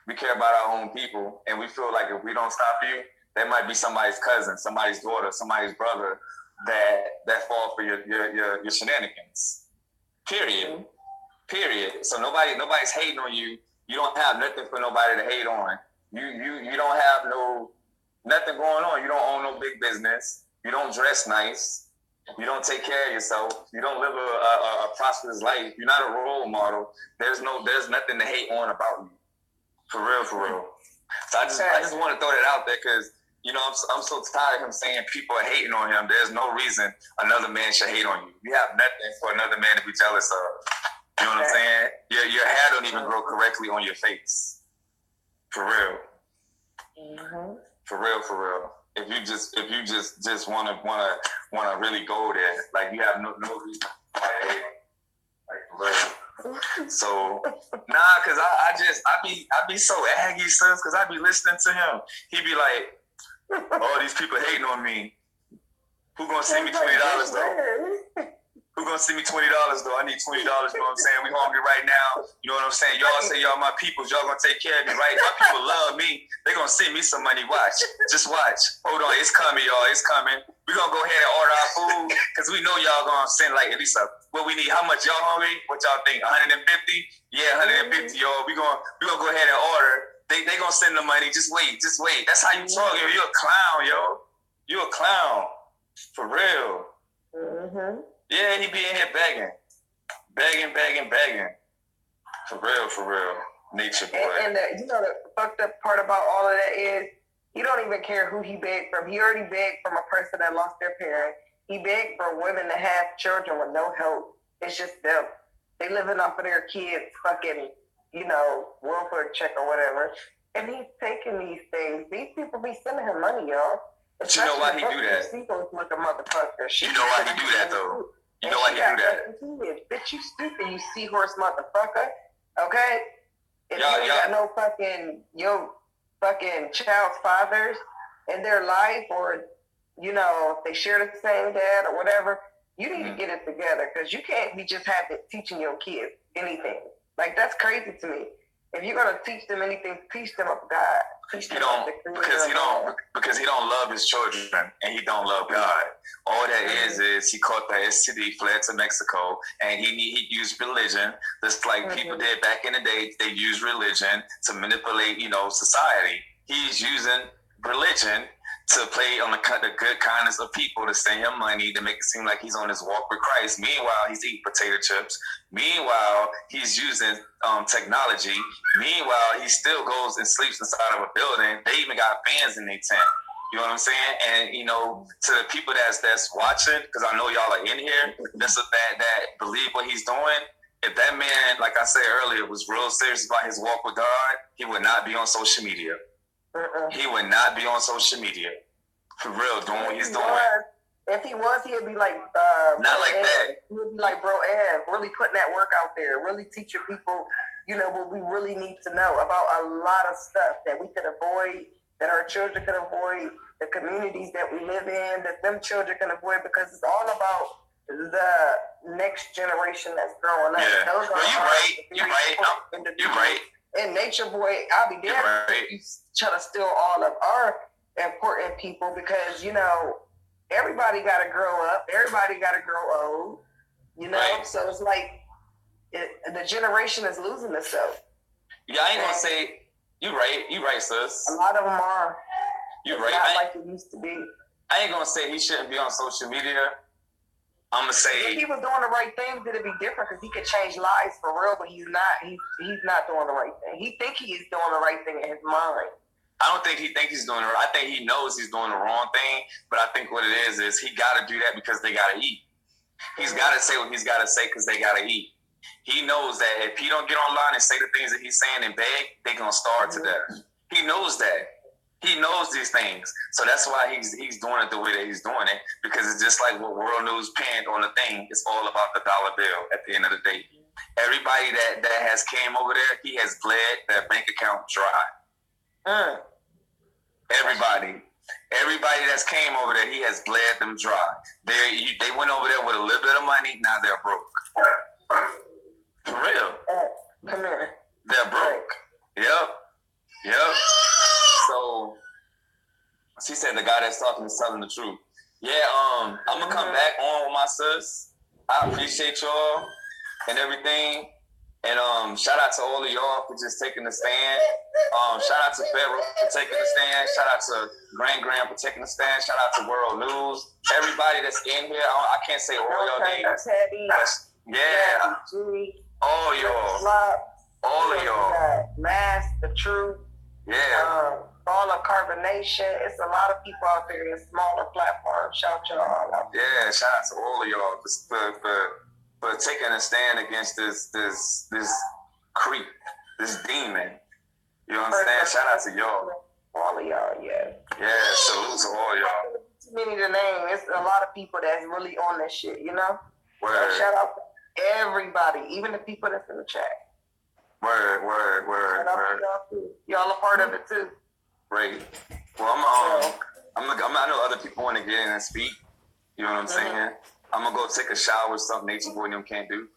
We care about our own people, and we feel like if we don't stop you, there might be somebody's cousin, somebody's daughter, somebody's brother that fall for your shenanigans. Period. So nobody's hating on you. You don't have nothing for nobody to hate on. You don't have nothing going on. You don't own no big business. You don't dress nice. You don't take care of yourself. You don't live a prosperous life. You're not a role model. There's nothing to hate on about you. For real. So I just want to throw that out there because I'm so tired of him saying people are hating on him. There's no reason another man should hate on you. You have nothing for another man to be jealous of. You know what I'm saying? Your hair don't even grow correctly on your face. For real. Mm-hmm. For real. If you just wanna really go there, like you have no reason to hate. Like for real. So cause I be so aggy, sis, cause I be listening to him. He be like, all these people hating on me. Who gonna send me $20 though? Who gonna send me $20 though? I need $20, you know what I'm saying? We hungry right now. You know what I'm saying? Y'all say y'all my peoples, y'all gonna take care of me, right? My people love me. They gonna send me some money. Watch. Just watch. Hold on, it's coming, y'all. It's coming. We gonna go ahead and order our food because we know y'all gonna send like at least what we need. How much y'all hungry? What y'all think? 150? Yeah, 150, y'all. We gonna go ahead and order. They gonna send the money. Just wait. That's how you talk, yo. You a clown, yo. You a clown. For real. Mm-hmm. Yeah, he be in here begging. For real. Nature Boy. And the fucked up part about all of that is he don't even care who he begged from. He already begged from a person that lost their parent. He begged for women to have children with no help. It's just them. They living off of their kids' fucking, welfare check or whatever. And he's taking these things. These people be sending him money, y'all. But you know why he do that? You know why he do that, though? You know why he do that? Bitch, you stupid, you seahorse motherfucker. Okay? If you ain't got no your fucking child's fathers in their life, or, if they share the same dad or whatever, you need to get it together because you can't be just teaching your kids anything. Like, that's crazy to me. If you're gonna teach them anything, teach them of God. Because he don't love his children and he don't love God. All that is he caught the STD, fled to Mexico, and he used religion, just like people did back in the day. They used religion to manipulate, society. He's using religion to play on the good kindness of people, to send him money, to make it seem like he's on his walk with Christ. Meanwhile, he's eating potato chips. Meanwhile, he's using technology. Meanwhile, he still goes and sleeps inside of a building. They even got fans in their tent. You know what I'm saying? And, to the people that's watching, because I know y'all are in here, that believe what he's doing, if that man, like I said earlier, was real serious about his walk with God, he would not be on social media. He would not be on social media. For real, doing what he's doing. If he was, he would be like... not like that. He would be like Bro Ev, really putting that work out there, really teaching people, what we really need to know about a lot of stuff that we could avoid, that our children could avoid, the communities that we live in, that them children can avoid, because it's all about the next generation that's growing up. Yeah. You're right. And Nature Boy, I'll be there if you try to steal all of our important people, because, everybody got to grow up. Everybody got to grow old, Right. So it's like the generation is losing itself. Yeah, I ain't gonna say You right, sis. A lot of them are. You it's right. Not like it used to be. I ain't gonna say he shouldn't be on social media. I'm gonna say if he was doing the right thing, it'd be different because he could change lives for real, but he's not. He's not doing the right thing. He think he is doing the right thing in his mind. I don't think he thinks he's doing it right. I think he knows he's doing the wrong thing, but I think what it is he got to do that because they got to eat. He's got to say what he's got to say because they got to eat. He knows that if he don't get online and say the things that he's saying and beg, they're going to starve to death. He knows that. He knows these things. So that's why he's doing it the way that he's doing it, because it's just like what World News panned on the thing. It's all about the dollar bill at the end of the day. Everybody that has came over there, he has bled their bank account dry. Everybody that's came over there, he has bled them dry. They went over there with a little bit of money. Now they're broke. For real. Come here. They're broke. Yep. So she said the guy that's talking is telling the truth. Yeah. I'm gonna come back on with my sis. I appreciate y'all and everything. And shout out to all of y'all for just taking the stand. Shout out to Pharaoh for taking the stand. Shout out to Grand for taking the stand. Shout out to World News. Everybody that's in here, I can't say all y'all names. Yeah. All y'all. All of y'all. Mass, the truth. Yeah. All of Carbonation. It's a lot of people out there in smaller platforms. Shout y'all out. Yeah, shout out to all of y'all for taking a stand against this creep, this demon. You know what I'm saying? Shout out to y'all. All of y'all, yeah. Yeah, salute to all y'all. Too many to name. It's a lot of people that's really on this shit, you know? Word. So shout out to everybody, even the people that's in the chat. Word. Shout out to y'all too. Y'all a part of it too. Great. Well, I know other people want to get in and speak. You know what I'm saying? I'm gonna go take a shower, something Nature Boy and them can't do.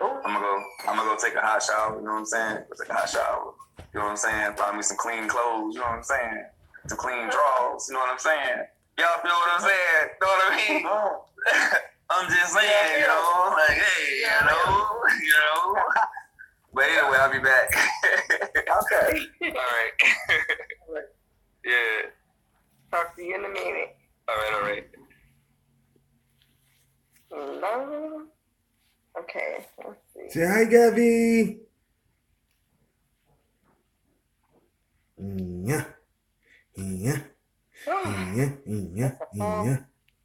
I'm gonna go take a hot shower. You know what I'm saying? Go take a hot shower. You know what I'm saying? Find me some clean clothes. You know what I'm saying? Some clean drawers. You know what I'm saying? Y'all feel what I'm saying? Know what I mean? I'm just saying, you know, like, hey, you know. But anyway, I'll be back. Okay. All right. Yeah. Talk to you in a minute. All right. No. Okay. Let's see. Say hi, Gabby. Yeah.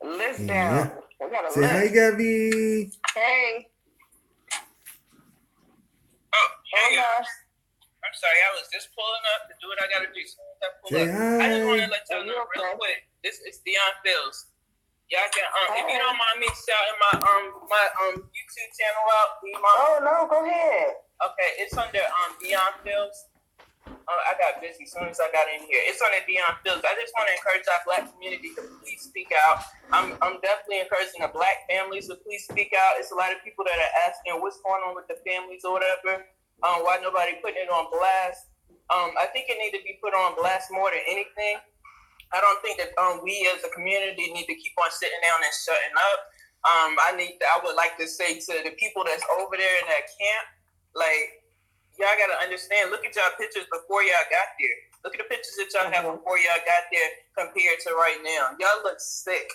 List down. We got a Say list. hi, Gabby. Hey. Oh, hey, Hi. I'm sorry, I was just pulling up to do what I gotta do. So Say hi. I just want to let y'all know real quick. This is Dion Fields. Y'all can if you don't mind me shouting my YouTube channel out, do you mind? Oh no, go ahead. Okay, it's under Dion Fields. I got busy as soon as I got in here. It's under Dion Fields. I just want to encourage our Black community to please speak out. I'm definitely encouraging the Black families to please speak out. It's a lot of people that are asking what's going on with the families or whatever. Why nobody putting it on blast? I think it need to be put on blast more than anything. I don't think that we as a community need to keep on sitting down and shutting up. I would like to say to the people that's over there in that camp, like, y'all gotta understand, look at y'all pictures before y'all got there. Look at the pictures that y'all have before y'all got there compared to right now. Y'all look sick.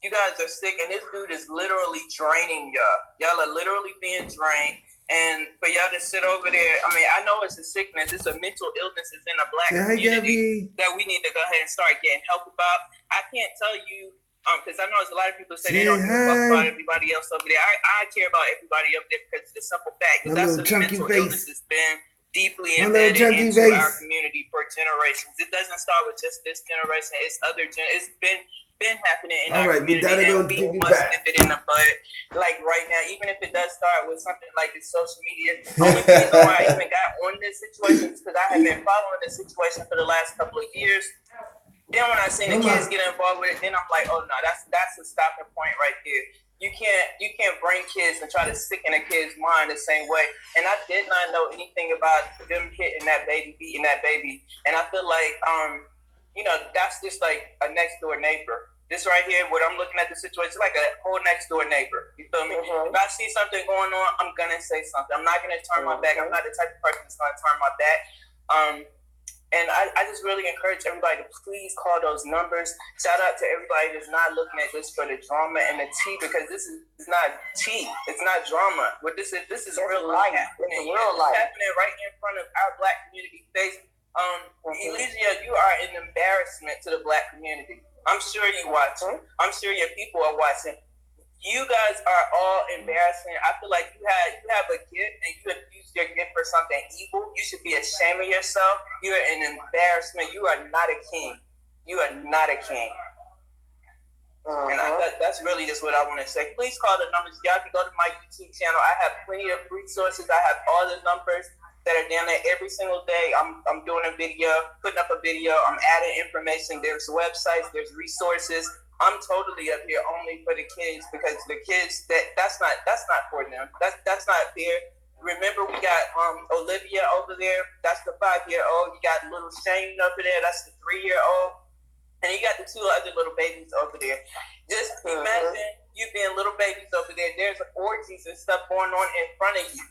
You guys are sick, and this dude is literally draining y'all. Y'all are literally being drained. And for y'all to sit over there, I mean, I know it's a sickness. It's a mental illness. It's in a Black community that we need to go ahead and start getting help about. I can't tell you, because I know there's a lot of people say they don't give a fuck about everybody else over there. I care about everybody up there because it's a simple fact. Because that's what the mental illness has been deeply embedded into our community for generations. It doesn't start with just this generation. It's other it's been happening in our community, and we must nip it in the bud. Like right now, even if it does start with something like this social media, the only reason why I even got on this situation is because I have been following this situation for the last couple of years. Then when I seen the kids get involved with it, then I'm like, oh no, that's a stopping point right there. You can't bring kids and try to stick in a kid's mind the same way. And I did not know anything about them hitting that baby, beating that baby. And I feel like that's just like a next door neighbor. This right here, what I'm looking at the situation, like a whole next door neighbor. You feel me? If I see something going on, I'm gonna say something. I'm not gonna turn my back. I'm not the type of person that's gonna turn my back. And I just really encourage everybody to please call those numbers. Shout out to everybody that's not looking at this for the drama and the tea, because this is not tea. It's not drama. What this is real life. It's real life. It's happening right in front of our Black community face. Elysia, you are an embarrassment to the Black community. I'm sure you watching. I'm sure your people are watching. You guys are all embarrassing. I feel like you have a gift and you have used your gift for something evil. You should be ashamed of yourself. You are an embarrassment. You are not a king. You are not a king. And that's really just what I want to say. Please call the numbers. Y'all can go to my YouTube channel. I have plenty of resources. I have all the numbers that are down there every single day. I'm doing a video, putting up a video. I'm adding information. There's websites. There's resources. I'm totally up here only for the kids, because the kids that's not for them. That's not fair. Remember, we got Olivia over there. That's the 5-year-old. You got little Shane over there. That's the 3-year-old. And you got the 2 other little babies over there. Just imagine you being little babies over there. There's orgies and stuff going on in front of you.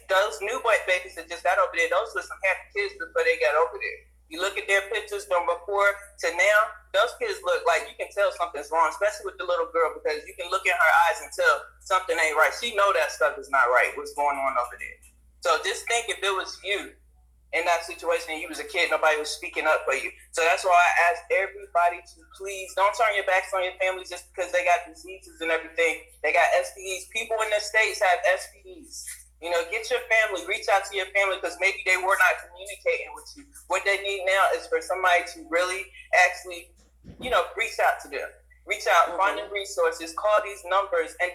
Those newborn babies that just got over there, those were some happy kids before they got over there. You look at their pictures from before to now, those kids look like you can tell something's wrong, especially with the little girl, because you can look in her eyes and tell something ain't right. She know that stuff is not right, what's going on over there. So just think, if it was you in that situation and you was a kid, nobody was speaking up for you. So that's why I ask everybody to please don't turn your backs on your family just because they got diseases and everything. They got STDs. People in the States have STDs. You know, get your family, reach out to your family, because maybe they were not communicating with you. What they need now is for somebody to really actually, reach out to them. Reach out, find the resources, call these numbers. And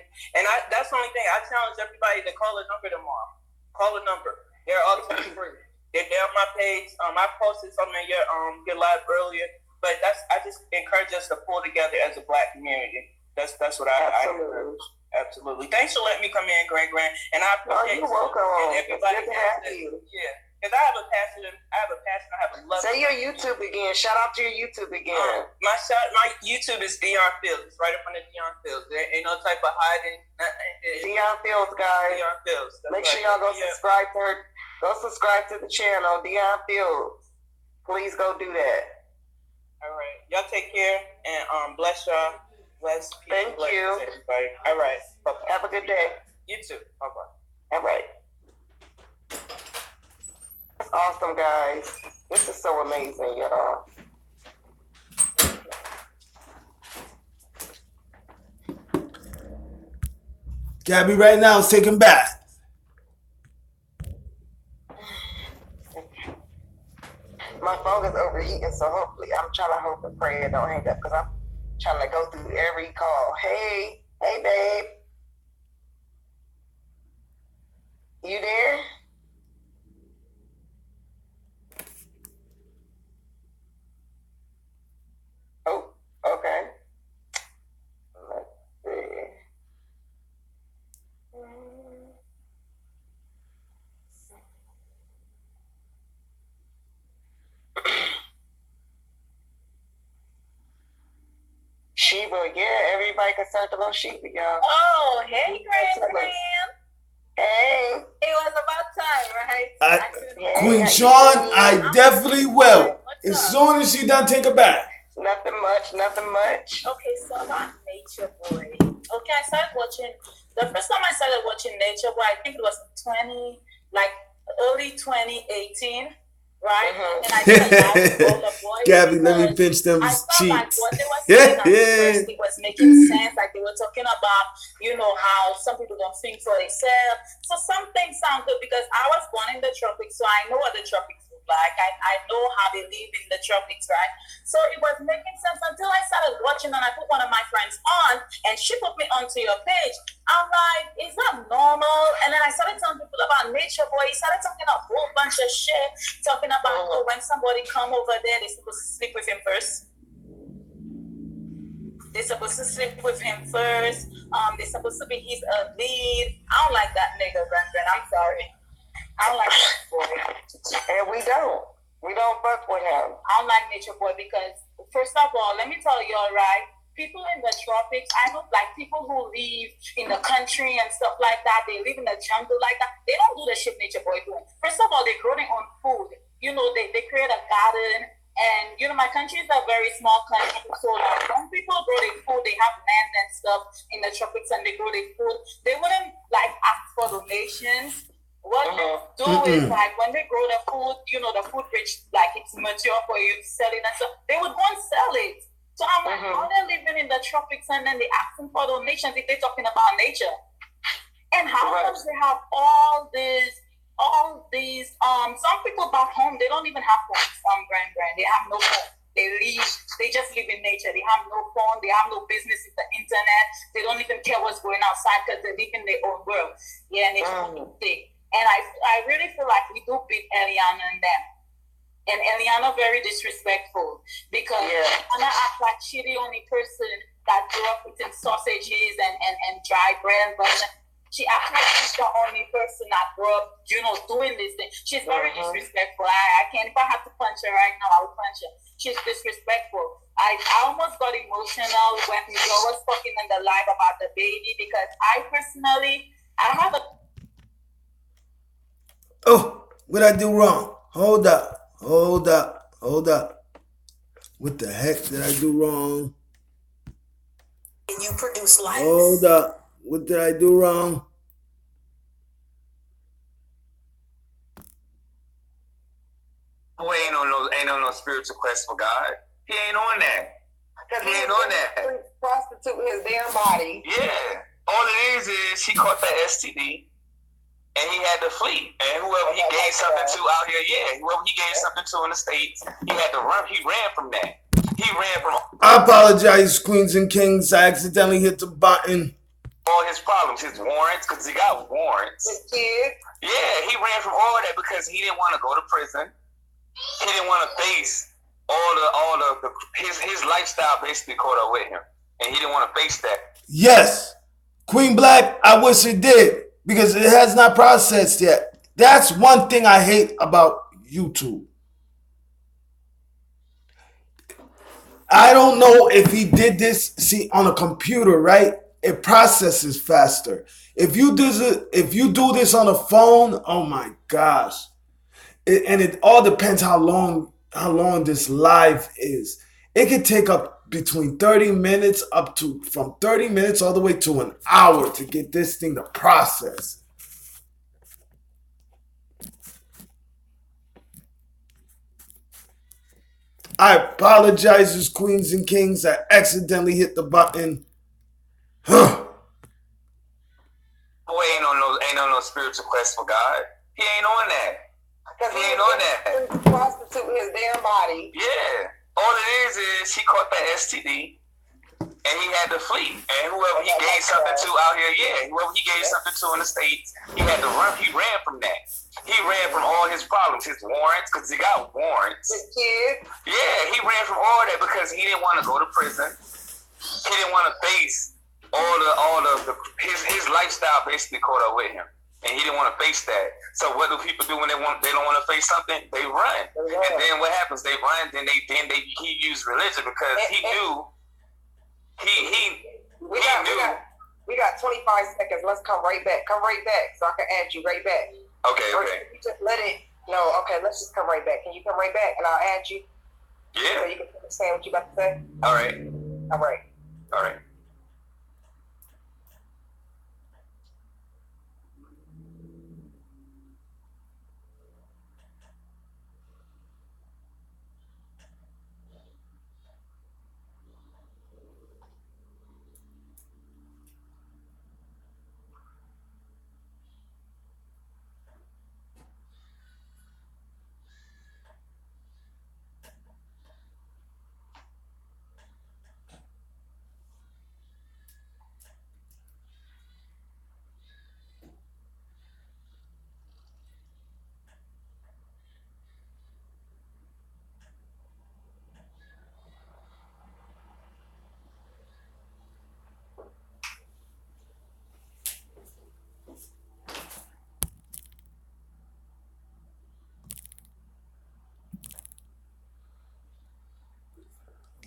that's the only thing. I challenge everybody to call a number tomorrow. Call a number. They're all free. They're on my page. I posted something in your live earlier. But I just encourage us to pull together as a Black community. That's what I encourage. Absolutely. Thanks for letting me come in, Grand. And I appreciate you're welcome. And everybody it's good to have you. Yeah. Because I have a passion. I have a love. Say your YouTube again. Shout out to your YouTube again. My YouTube is Dion Fields. It's right up under Dion Fields. There ain't no type of hiding. Dion Fields, guys. Dion Fields. Make sure y'all go subscribe to her. Go subscribe to the channel, Dion Fields. Please go do that. All right. Y'all take care and bless y'all. Bless people. Thank you. Everybody. All right. Bye-bye. Have a good day. You too. Bye-bye. All right. That's awesome, guys. This is so amazing, y'all. Gabby right now is taking bath. My phone is overheating, so hopefully I'm trying to hope and pray it don't hang up, because I'm trying to go through every call. Hey, babe. You there? Oh, okay. Let's see. Sheba, yeah, everybody concerned about Sheba, y'all. Oh, hey, Grand. Hey. It was about time, right? Queen Sean, I definitely will. As soon as she done take a bath. Nothing much. Okay, so about Nature Boy. Okay, I started watching, the first time I started watching Nature Boy, I think it was early 2018. Right? And I did a live with all the boys. Gabby, let me pinch them I felt cheeks. like what they were saying at first, it was making sense. Like they were talking about, how some people don't think for themselves. So some things sound good because I was born in the tropics, so I know what the tropics look like. I know how they live in the tropics, right? So it was making sense until I started watching and I put one of my friends on and she put me onto your page. I'm like, is that normal? And then I started telling people about Nature Boy. He started talking a whole bunch of shit, talking about when somebody come over there, they're supposed to sleep with him first. They're supposed to sleep with him first. They're supposed to be his lead. I don't like that nigga, Brandon. I'm sorry. I don't like that boy. And we don't. We don't fuck with him. I don't like Nature Boy because, first of all, let me tell you, all right, people in the tropics, I know, like, people who live in the country and stuff like that, they live in the jungle like that, they don't do the shit Nature Boy doing. First of all, they grow their own food. they create a garden. And my country is a very small country, so like when people grow their food, they have land and stuff in the tropics, and they grow their food. They wouldn't like ask for donations. What they do is like when they grow the food, the food reach like it's mature for you to sell it and stuff. They would go and sell it. So I'm like, how they're living in the tropics and then they asking for donations if they're talking about nature, and how come they have all these some people back home, they don't even have phones. Grand they have no phone. They just live in nature. They have no phone, they have no business with the internet. They don't even care what's going outside because they live in their own world. And it's sick. And I really feel like we do beat Eliana and them. And Eliana very disrespectful because Eliana acts like she the only person that grew up eating sausages and dry bread, but she actually is the only person that grew up, doing this thing. She's very disrespectful. I can't, if I had to punch her right now, I would punch her. She's disrespectful. I almost got emotional when we was talking in the live about the baby because I personally, I have a... Oh, what I do wrong? Hold up. What the heck did I do wrong? You produce life. Hold up. What did I do wrong? Boy, ain't on no spiritual quest for God. He ain't on that. He ain't on that. Prostituting his damn body. Yeah. All it is he caught that STD and he had to flee. And whoever he gave something to out here, whoever he gave something to in the States, he had to run. He ran from that. I apologize, queens and kings. I accidentally hit the button. All his problems, his warrants, because he got warrants. His kid. Yeah, he ran from all that because he didn't want to go to prison. He didn't want to face his lifestyle basically caught up with him, and he didn't want to face that. Yes, Queen Black. I wish it did because it has not processed yet. That's one thing I hate about YouTube. I don't know if he did this. See, on a computer, right? It processes faster. If you do this on a phone, oh my gosh! It all depends how long this live is. It could take up between 30 minutes from 30 minutes all the way to an hour to get this thing to process. I apologize, as queens and kings. I accidentally hit the button. Huh. Boy, ain't on no spiritual quest for God. He ain't on that. He ain't on that. Prostituting his damn body. Yeah. All it is he caught that STD and he had to flee. And whoever he gave something to out here, whoever he gave something to in the States, he had to run. He ran from that. He ran from all his problems, his warrants, because he got warrants. His kid. Yeah, he ran from all that because he didn't want to go to prison. He didn't want to face his lifestyle basically caught up with him, and he didn't want to face that. So what do people do when they don't want to face something? They run. And then what happens? They run. Then he used religion because he knew. We got 25 seconds. Let's come right back. Come right back so I can add you right back. Okay. You just let it. No. Okay. Let's just come right back. Can you come right back and I'll add you? Yeah. So you can understand what you about to say. All right. All right.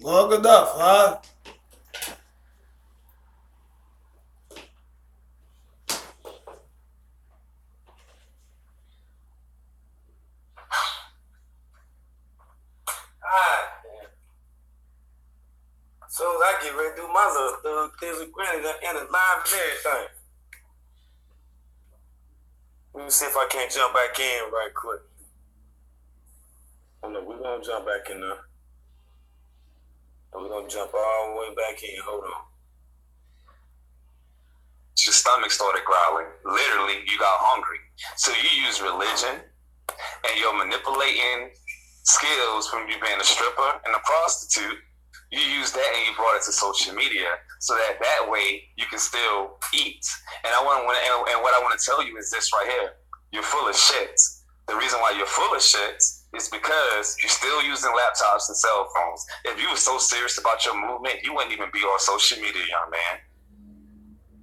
Long enough, huh? soon as I get ready to do my little things with Granny and the live and everything. Let me see if I can't jump back in right quick. Oh no, we're gonna jump back in there. We're gonna jump all the way back in. Hold on. Your stomach started growling. Literally, you got hungry. So you use religion and your manipulating skills from you being a stripper and a prostitute. You use that and you brought it to social media so that way you can still eat. And what I want to tell you is this right here. You're full of shit. The reason why you're full of shit is because you're still using laptops and cell phones. If you were so serious about your movement, you wouldn't even be on social media, young man.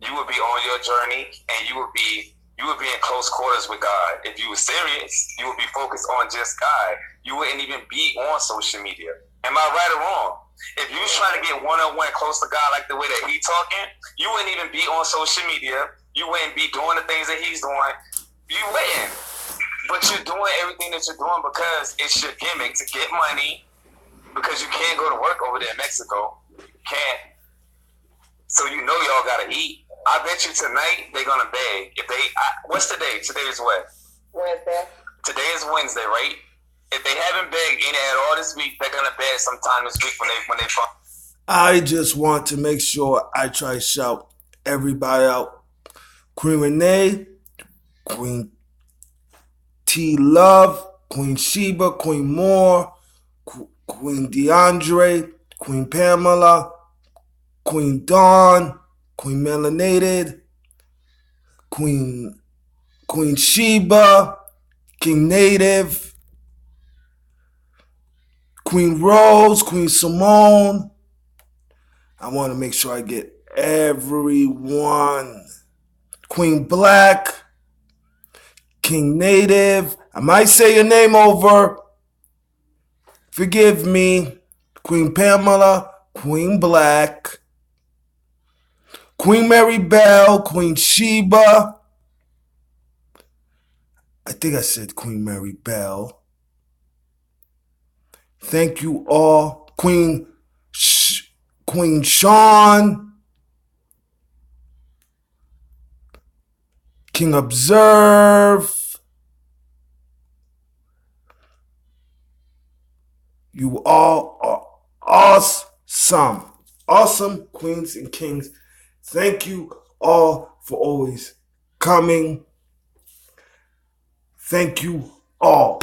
You would be on your journey and you would be in close quarters with God. If you were serious, you would be focused on just God. You wouldn't even be on social media. Am I right or wrong? If you was trying to get one-on-one close to God like the way that he talking, you wouldn't even be on social media. You wouldn't be doing the things that he's doing. You wouldn't. But you're doing everything that you're doing because it's your gimmick to get money, because you can't go to work over there in Mexico. You can't. So you know y'all gotta eat. I bet you tonight they're gonna beg. What's today? Today is what? Wednesday. Today is Wednesday, right? If they haven't begged any at all this week, they're gonna beg sometime this week when they find. I just want to make sure I try to shout everybody out. Queen Renee, Queen T Love, Queen Sheba, Queen Moore, Queen DeAndre, Queen Pamela, Queen Dawn, Queen Melanated, Queen Sheba, King Native, Queen Rose, Queen Simone. I want to make sure I get everyone. Queen Black, King Native. I might say your name over. Forgive me. Queen Pamela, Queen Black, Queen Mary Bell, Queen Sheba. I think I said Queen Mary Bell. Thank you all. Queen Sean, King Observe. You all are awesome. Awesome queens and kings. Thank you all for always coming. Thank you all.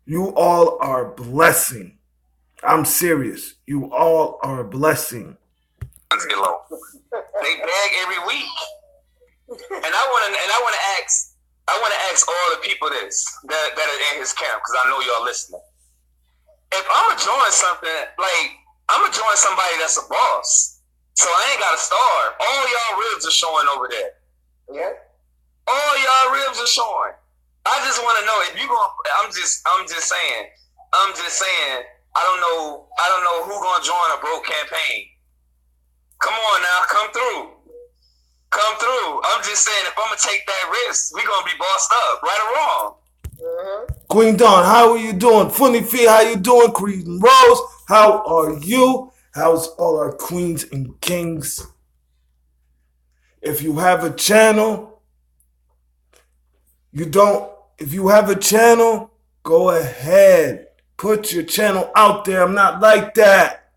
You all are a blessing. I'm serious. You all are a blessing. They beg every week. And I want to ask all the people this that are in his camp, because I know y'all listening. If I'm gonna join something, like I'm gonna join somebody that's a boss, so I ain't gotta starve. All y'all ribs are showing over there. Yeah. All y'all ribs are showing. I just want to know if you gonna. I'm just saying. I don't know who gonna join a broke campaign. Come on now, come through. I'm just saying, if I'm gonna take that risk, we gonna be bossed up, right or wrong. Mm-hmm. Queen Dawn, how are you doing? Funny Fee, how you doing? Queen Rose, how are you? How's all our queens and kings? If you have a channel, go ahead. Put your channel out there. I'm not like that.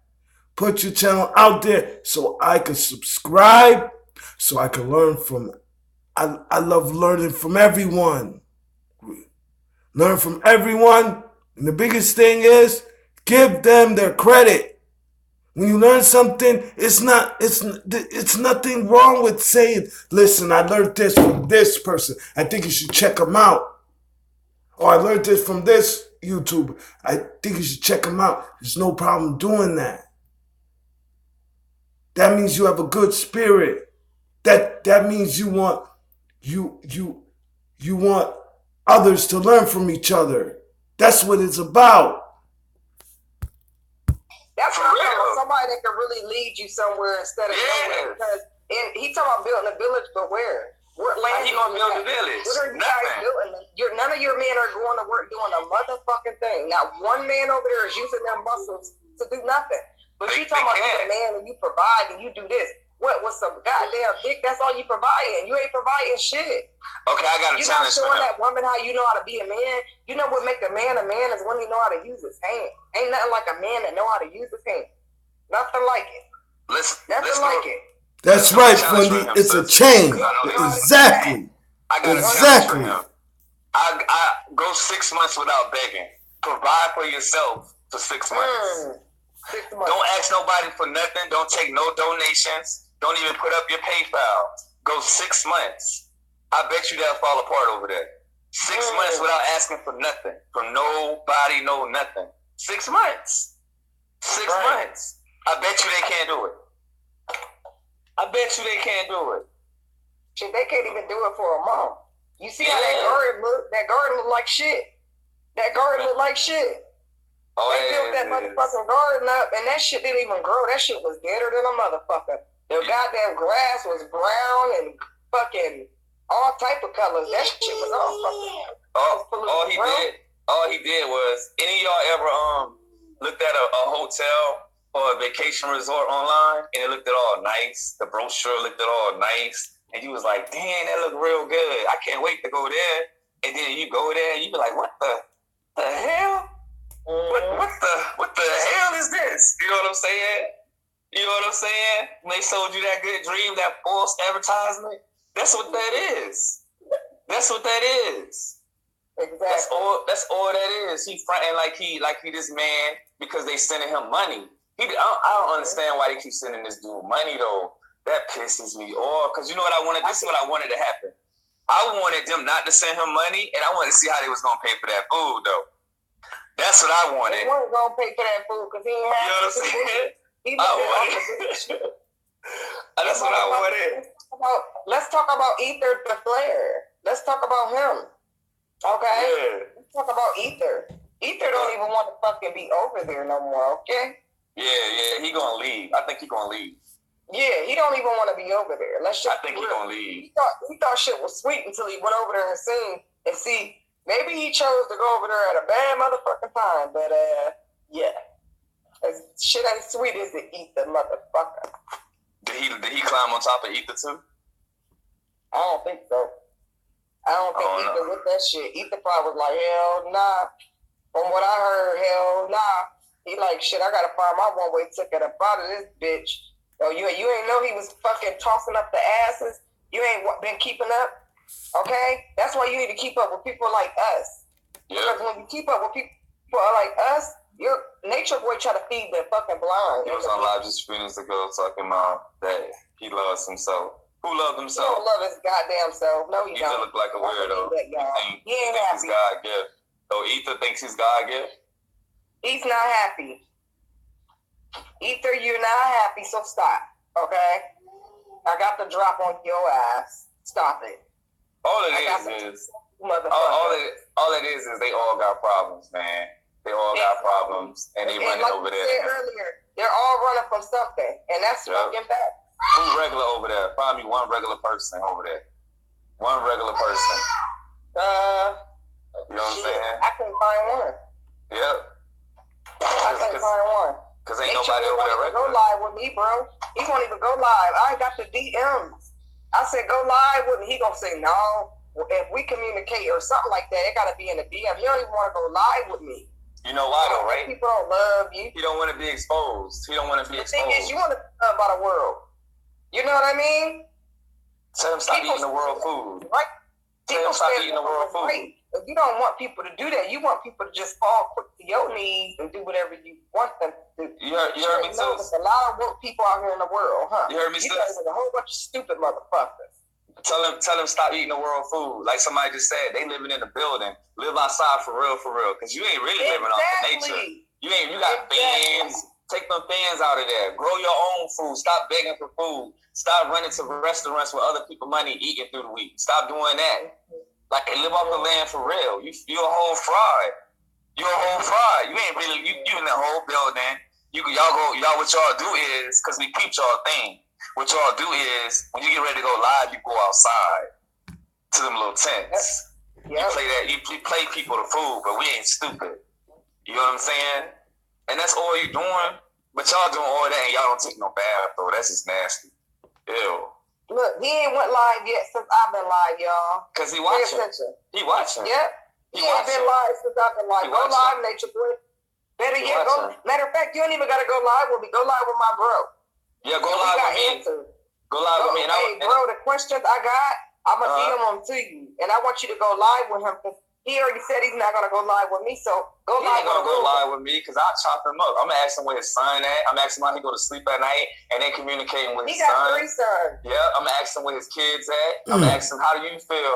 Put your channel out there so I can subscribe, so I can learn from. I love learning from everyone. Learn from everyone. And the biggest thing is give them their credit. When you learn something, it's nothing wrong with saying, listen, I learned this from this person. I think you should check them out. Or I learned this from this YouTuber. I think you should check them out. There's no problem doing that. That means you have a good spirit. That means you want others to learn from each other. That's what it's about. That's what I'm talking about. Somebody that can really lead you somewhere instead of nowhere. Because he talking about building a village, but where? What land? How he gonna build a village? What are you guys doing? None of your men are going to work doing a motherfucking thing. Not one man over there is using their muscles to do nothing. But you talking about you a man and you provide and you do this. What was some goddamn dick? That's all you providing. You ain't providing shit. Okay, I got a challenge for him. You're not showing that woman how you know how to be a man. You know what make a man is when he know how to use his hand. Ain't nothing like a man that know how to use his hand. Nothing like it. Nothing like it. That's right, Fundy. It's a change. Exactly. I got a challenge for him. I go 6 months without begging. Provide for yourself for 6 months. 6 months. Don't ask nobody for nothing. Don't take no donations. Don't even put up your PayPal. Go 6 months. I bet you that'll fall apart over there. 6 months without asking for nothing. From nobody, no nothing. 6 months. 6 months. I bet you they can't do it. I bet you they can't do it. Shit, they can't even do it for a month. You see how that garden look? That garden look like shit. That garden look like shit. They built that motherfucking garden up, and that shit didn't even grow. That shit was deader than a motherfucker. The goddamn grass was brown and fucking all type of colors. That shit was all fucking. All he did was. Any of y'all ever looked at a hotel or a vacation resort online, and it looked at all nice. The brochure looked at all nice, and you was like, "Damn, that look real good. I can't wait to go there." And then you go there, and you be like, "What the hell? What the hell is this?" You know what I'm saying? You know what I'm saying? When they sold you that good dream, that false advertisement, that's what that is. That's what that is. Exactly. That's all that is. He fronting like he this man because they sending him money. I don't understand why they keep sending this dude money though. That pisses me off. Cause you know what I wanted? This is what I wanted to happen. I wanted them not to send him money, and I wanted to see how they was gonna pay for that food though. That's what I wanted. He wasn't gonna pay for that food because he ain't have. You know what I'm saying? That's what I wanted. Let's talk about Ether the Flare. Let's talk about him. Okay? Yeah. Let's talk about Ether. Ether don't even want to fucking be over there no more, okay? Yeah, he gonna leave. I think he gonna leave. Yeah, he don't even want to be over there. I think he gonna leave. He thought shit was sweet until he went over there and seen and see. Maybe he chose to go over there at a bad motherfucking time, but yeah. As shit ain't sweet as to eat the motherfucker. Did he climb on top of Ether too? I don't think so. I don't think Ether with that shit. Ether probably was like, hell nah. From what I heard, hell nah. He like, shit, I gotta find my one-way ticket up out of this bitch. Oh, you ain't know he was fucking tossing up the asses? You ain't been keeping up? Okay? That's why you need to keep up with people like us. Yeah. Because when you keep up with people like us, your nature boy try to feed the fucking blind. He was on live just a few minutes ago talking about that he loves himself. Who loved himself? He don't love his goddamn self. No, he don't. Ether look like a weirdo. He ain't happy. He's God gift. So Ether thinks he's God gift? He's not happy. Ether, you're not happy, so stop. Okay? I got the drop on your ass. Stop it. All it is they all got problems, man. They all got problems, and they running like over there. Said earlier, they're all running from something, and that's fucking bad. Who's regular over there? Find me one regular person over there. One regular person. You know what I'm saying? I couldn't find one. Yep. I couldn't find one. Because ain't nobody over there regular. Go live with me, bro. He won't even go live. I ain't got the DMs. I said go live with me. He gonna say no. If we communicate or something like that, it gotta be in the DM. He don't even want to go live with me. You know why though, right? People don't love you. He don't want to be exposed. He don't want to be exposed. The thing is, you want to know about the world. You know what I mean? Tell him stop eating the world food. Right? Tell him stop eating the world food. Right. If you don't want people to do that, you want people to just fall quick to your knees and do whatever you want them to do. You heard me too. There's a lot of woke people out here in the world, huh? You heard me too. There's a whole bunch of stupid motherfuckers. Tell him stop eating the world food. Like somebody just said, they living in a building. Live outside for real. Because you ain't really living off the nature. You got fans. Take them fans out of there. Grow your own food. Stop begging for food. Stop running to restaurants with other people's money eating through the week. Stop doing that. Like, live off the land for real. You're a whole fraud. You're a whole fraud. You ain't really, you in the whole building. Y'all, what y'all do is, because we peeped y'all thing, what y'all do is, when you get ready to go live, you go outside to them little tents. Yep. You play people the food, but we ain't stupid. You know what I'm saying? And that's all you're doing. But y'all doing all that and y'all don't take no bath though. That's just nasty. Ew. Look, he ain't went live yet since I've been live, y'all. Cause he watching. He watching. Yep. He ain't been live since I've been live. Go live, Nature Boy. Better yet, go. Matter of fact, you don't even gotta go live with me. Go live with my bro. Yeah, go live with me. Answers. Go live with me. Hey, bro, the questions I got, I'm gonna DM them to you, and I want you to go live with him. He already said he's not gonna go live with me, so go live. He ain't gonna go live with me because I'll chop him up. I'm gonna ask him where his son at. I'm asking him how he go to sleep at night, and then communicating with his son. He got 3 sons. Yeah, I'm gonna ask him where his kids at. I'm gonna ask him, how do you feel?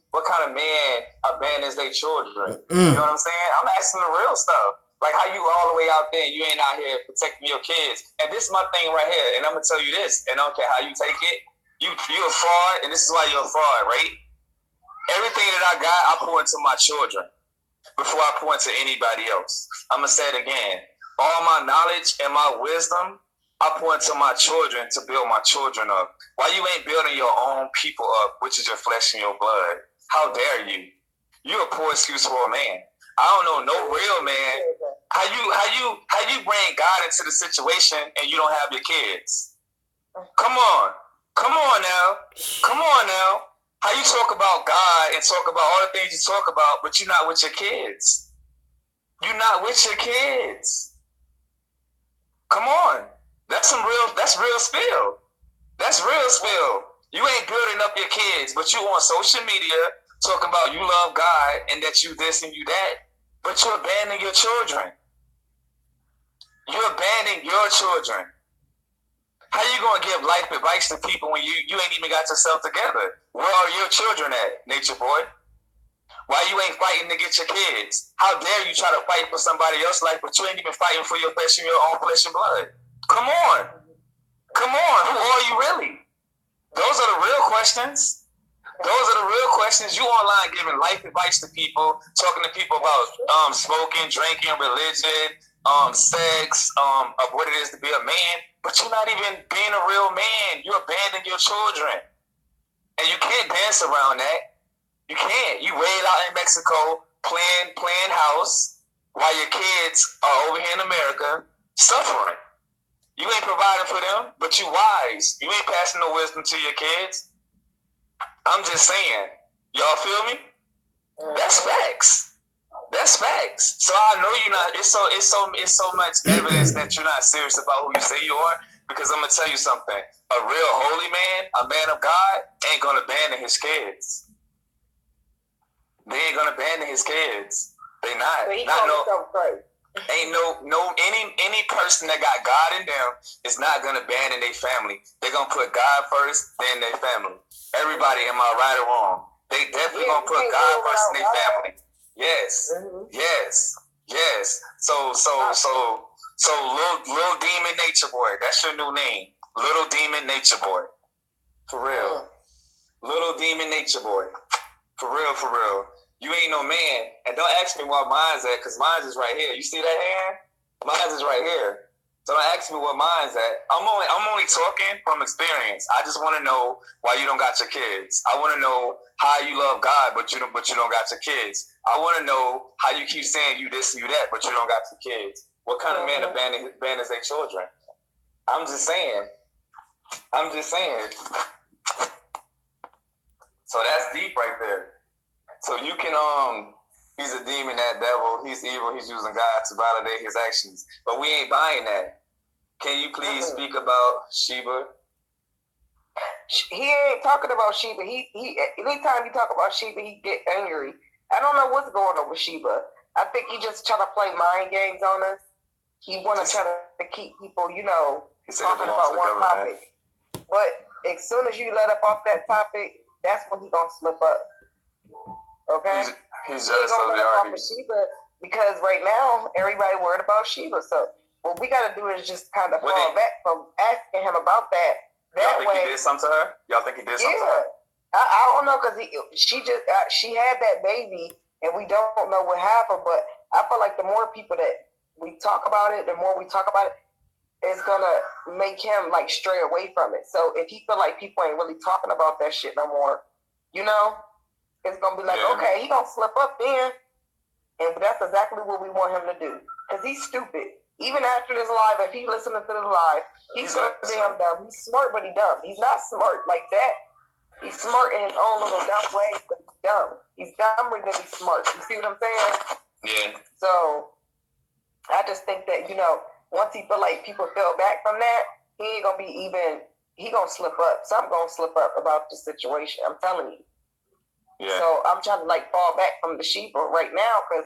What kind of man abandons their children? You know what I'm saying? I'm asking the real stuff. Like, how you all the way out there and you ain't out here protecting your kids? And this is my thing right here, and I'm gonna tell you this, and I don't care how you take it. You're a fraud, and this is why you're a fraud, right? Everything that I got, I pour into my children before I pour into anybody else. I'm going to say it again. All my knowledge and my wisdom, I pour into my children to build my children up. Why you ain't building your own people up, which is your flesh and your blood? How dare you? You're a poor excuse for a man. I don't know no real man. How you bring God into the situation and you don't have your kids? Come on. Come on now. How you talk about God and talk about all the things you talk about, but you're not with your kids. You're not with your kids. Come on. That's real spill. That's real spill. You ain't building up your kids, but you on social media talking about you love God and that you this and you that, but you're abandoning your children. You're abandoning your children. How you gonna give life advice to people when you ain't even got yourself together? Where are your children at, Nature Boy? Why you ain't fighting to get your kids? How dare you try to fight for somebody else's life, but you ain't even fighting for your flesh and your own flesh and blood? Come on. Who are you really? Those are the real questions. You online giving life advice to people, talking to people about smoking, drinking, religion, sex, of what it is to be a man, but you're not even being a real man. You abandon your children. And you can't dance around that. You can't. You wait out in Mexico playing house while your kids are over here in America suffering. You ain't providing for them, but you wise. You ain't passing no wisdom to your kids. I'm just saying. Y'all feel me? That's facts. So I know you're not. It's so much evidence that you're not serious about who you say you are. Because I'm gonna tell you something. A real holy man, a man of God, ain't gonna abandon his kids. They ain't gonna abandon his kids. They not. Ain't any person that got God in them is not gonna abandon their family. They're gonna put God first, then their family. Everybody, am I right or wrong? They definitely gonna put God first in their family. Yes. So little demon Nature Boy, that's your new name. Little demon Nature Boy. For real. Little demon Nature Boy. For real. You ain't no man. And don't ask me where mine's at, because mine's is right here. You see that hand? Mine's is right here. So don't ask me where mine's at. I'm only talking from experience. I just want to know why you don't got your kids. I want to know how you love God, but you don't got your kids. I want to know how you keep saying you this and you that, but you don't got your kids. What kind of man abandons their children? I'm just saying. So that's deep right there. So you can, he's a demon, that devil, he's evil, he's using God to validate his actions. But we ain't buying that. Can you please speak about Sheba? He ain't talking about Sheba. He anytime you talk about Sheba, he get angry. I don't know what's going on with Sheba. I think he just trying to play mind games on us. He want to try to keep people, talking about one topic. But as soon as you let up off that topic, that's when he gonna slip up. Okay? He's jealous of the argument. Sheba, because right now everybody worried about Sheba. So what we gotta do is just kind of fall back from asking him about that. Y'all think he did something to her? Yeah. I don't know, because she had that baby and we don't know what happened, but I feel like the more people that we talk about it, the more we talk about it, it's gonna make him like stray away from it. So if he feel like people ain't really talking about that shit no more, it's gonna be like, okay, he gonna slip up then, and that's exactly what we want him to do. Because he's stupid. even after this live, if he listening to this live, he's so damn dumb. He's smart, but he's dumb. He's not smart like that. He's smart in his own little dumb way, but he's dumb. He's dumber than he's smart. You see what I'm saying? Yeah. So I just think that, you know, once he feel like people fell back from that, he ain't gonna be even. He gonna slip up. Something gonna slip up about the situation. I'm telling you. Yeah. So I'm trying to like fall back from the sheep right now because,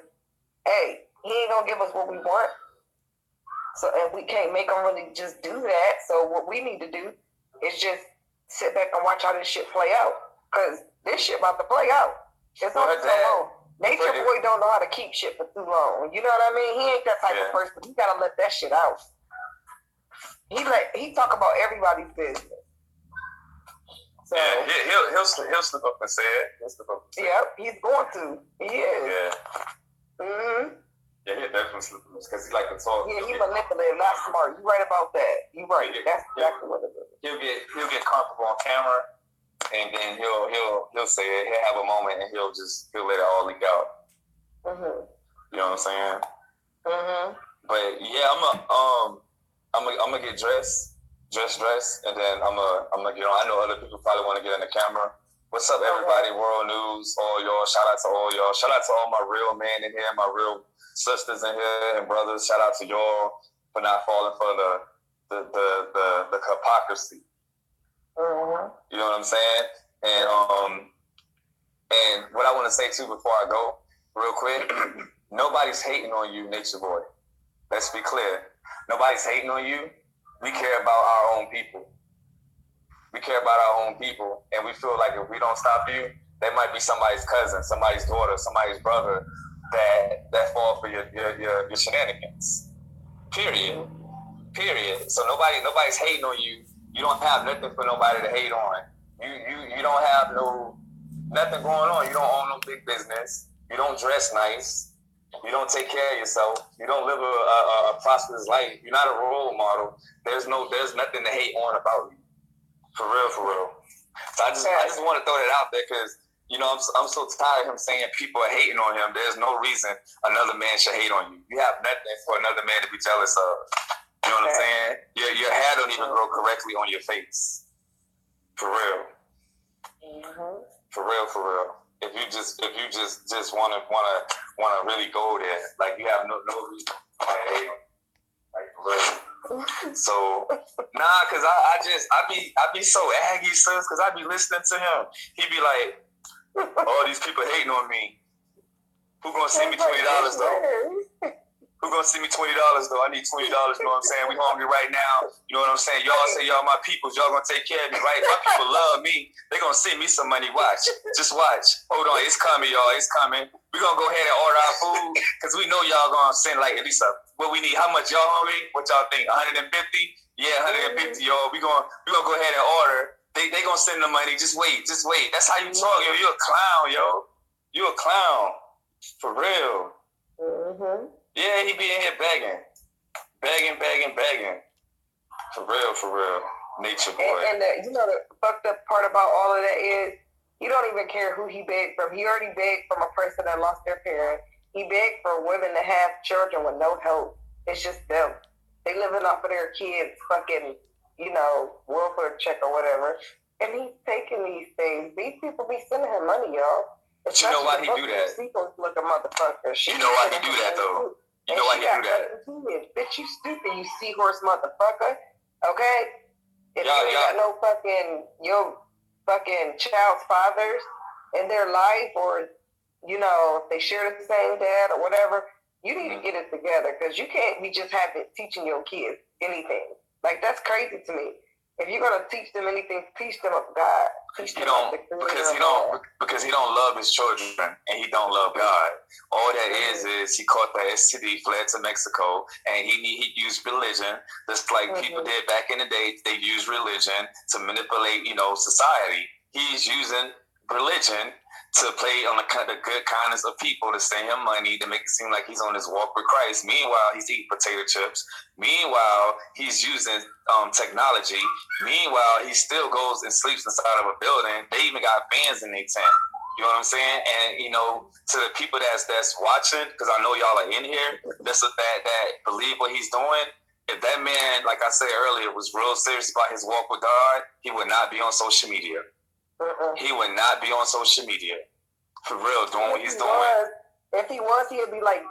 hey, he ain't gonna give us what we want. So and we can't make him really just do that. So what we need to do is just sit back and watch how this shit play out. Because this shit about to play out. It's not so long. Nature Boy don't know how to keep shit for too long. You know what I mean? He ain't that type of person. He gotta let that shit out. He talk about everybody's business. So yeah, he'll slip up and say it. He'll slip up and say yep, he's going to. He is. Yeah. Mm-hmm. Yeah, he'll definitely slip up because he like to talk. Yeah, he manipulative, not smart. You right about that. You right. That's exactly what it is. He'll get comfortable on camera, and then he'll say it. He'll have a moment, and he'll let it all leak out. Mm-hmm. You know what I'm saying? Mm-hmm. But yeah, I'm gonna get dressed, and then I'm gonna get on. I know other people probably want to get in the camera. What's up, everybody? World News, all y'all. Shout out to all y'all. Shout out to all my real men in here, my real sisters in here, and brothers. Shout out to y'all for not falling for the hypocrisy. Mm-hmm. You know what I'm saying? And what I want to say too before I go, real quick, nobody's hating on you, Nature Boy. Let's be clear. Nobody's hating on you. We care about our own people. We care about our own people, and we feel like if we don't stop you, there might be somebody's cousin, somebody's daughter, somebody's brother that fall for your shenanigans. Period. So nobody's hating on you. You don't have nothing for nobody to hate on. You don't have nothing going on. You don't own no big business. You don't dress nice. You don't take care of yourself. You don't live a prosperous life. You're not a role model. There's nothing to hate on about you. For real. So I just want to throw that out there because, you know, I'm so tired of him saying people are hating on him. There's no reason another man should hate on you. You have nothing for another man to be jealous of. You know what I'm saying? Your hair don't even grow correctly on your face. For real. Mm-hmm. For real. If you just wanna really go there, like you have no reason to hate him. Like for real. So cause I be so aggy, sis, cause I be listening to him. He be like, all these people hating on me. Who gonna send me $20 though? Who gonna send me $20 though? I need $20, you know what I'm saying? We hungry right now. You know what I'm saying? Y'all say y'all my peoples, y'all gonna take care of me, right? My people love me. They gonna send me some money. Watch. Just watch. Hold on, it's coming, y'all. It's coming. We gonna go ahead and order our food because we know y'all gonna send like at least what we need. How much y'all hungry? What y'all think? 150? Yeah, 150, y'all. We gonna go ahead and order. They gonna send the money. Just wait. That's how you talk, yo. You a clown, yo. You a clown. For real. Mm-hmm. Yeah, he be in here begging. For real. Nature Boy. And you know the fucked up part about all of that is he don't even care who he begged from. He already begged from a person that lost their parent. He begged for women to have children with no help. It's just them. They living off of their kids' fucking, you know, welfare check or whatever. And he's taking these things. These people be sending him money, y'all. But you know why he do that? Looking motherfucker. You know why he do that though? You know why he do that? Bitch, you stupid, you seahorse motherfucker. Okay? If you ain't got no fucking, your fucking child's fathers in their life or, you know, if they share the same dad or whatever, you need to get it together because you can't be just teaching your kids anything. Like, that's crazy to me. If you're gonna teach them anything, teach them of God. Teach them because he don't love his children and he don't love God. All that is he caught the STD, fled to Mexico, and he used religion, just like people did back in the day. They used religion to manipulate, you know, society. He's using religion to play on the good kindness of people to send him money to make it seem like he's on his walk with Christ. Meanwhile, he's eating potato chips. Meanwhile, he's using technology. Meanwhile, he still goes and sleeps inside of a building. They even got fans in their tent. You know what I'm saying? And to the people that's watching, because I know y'all are in here, that believe what he's doing. If that man, like I said earlier, was real serious about his walk with God, he would not be on social media. He would not be on social media. For real, doing what he's doing. If he was, he'd be like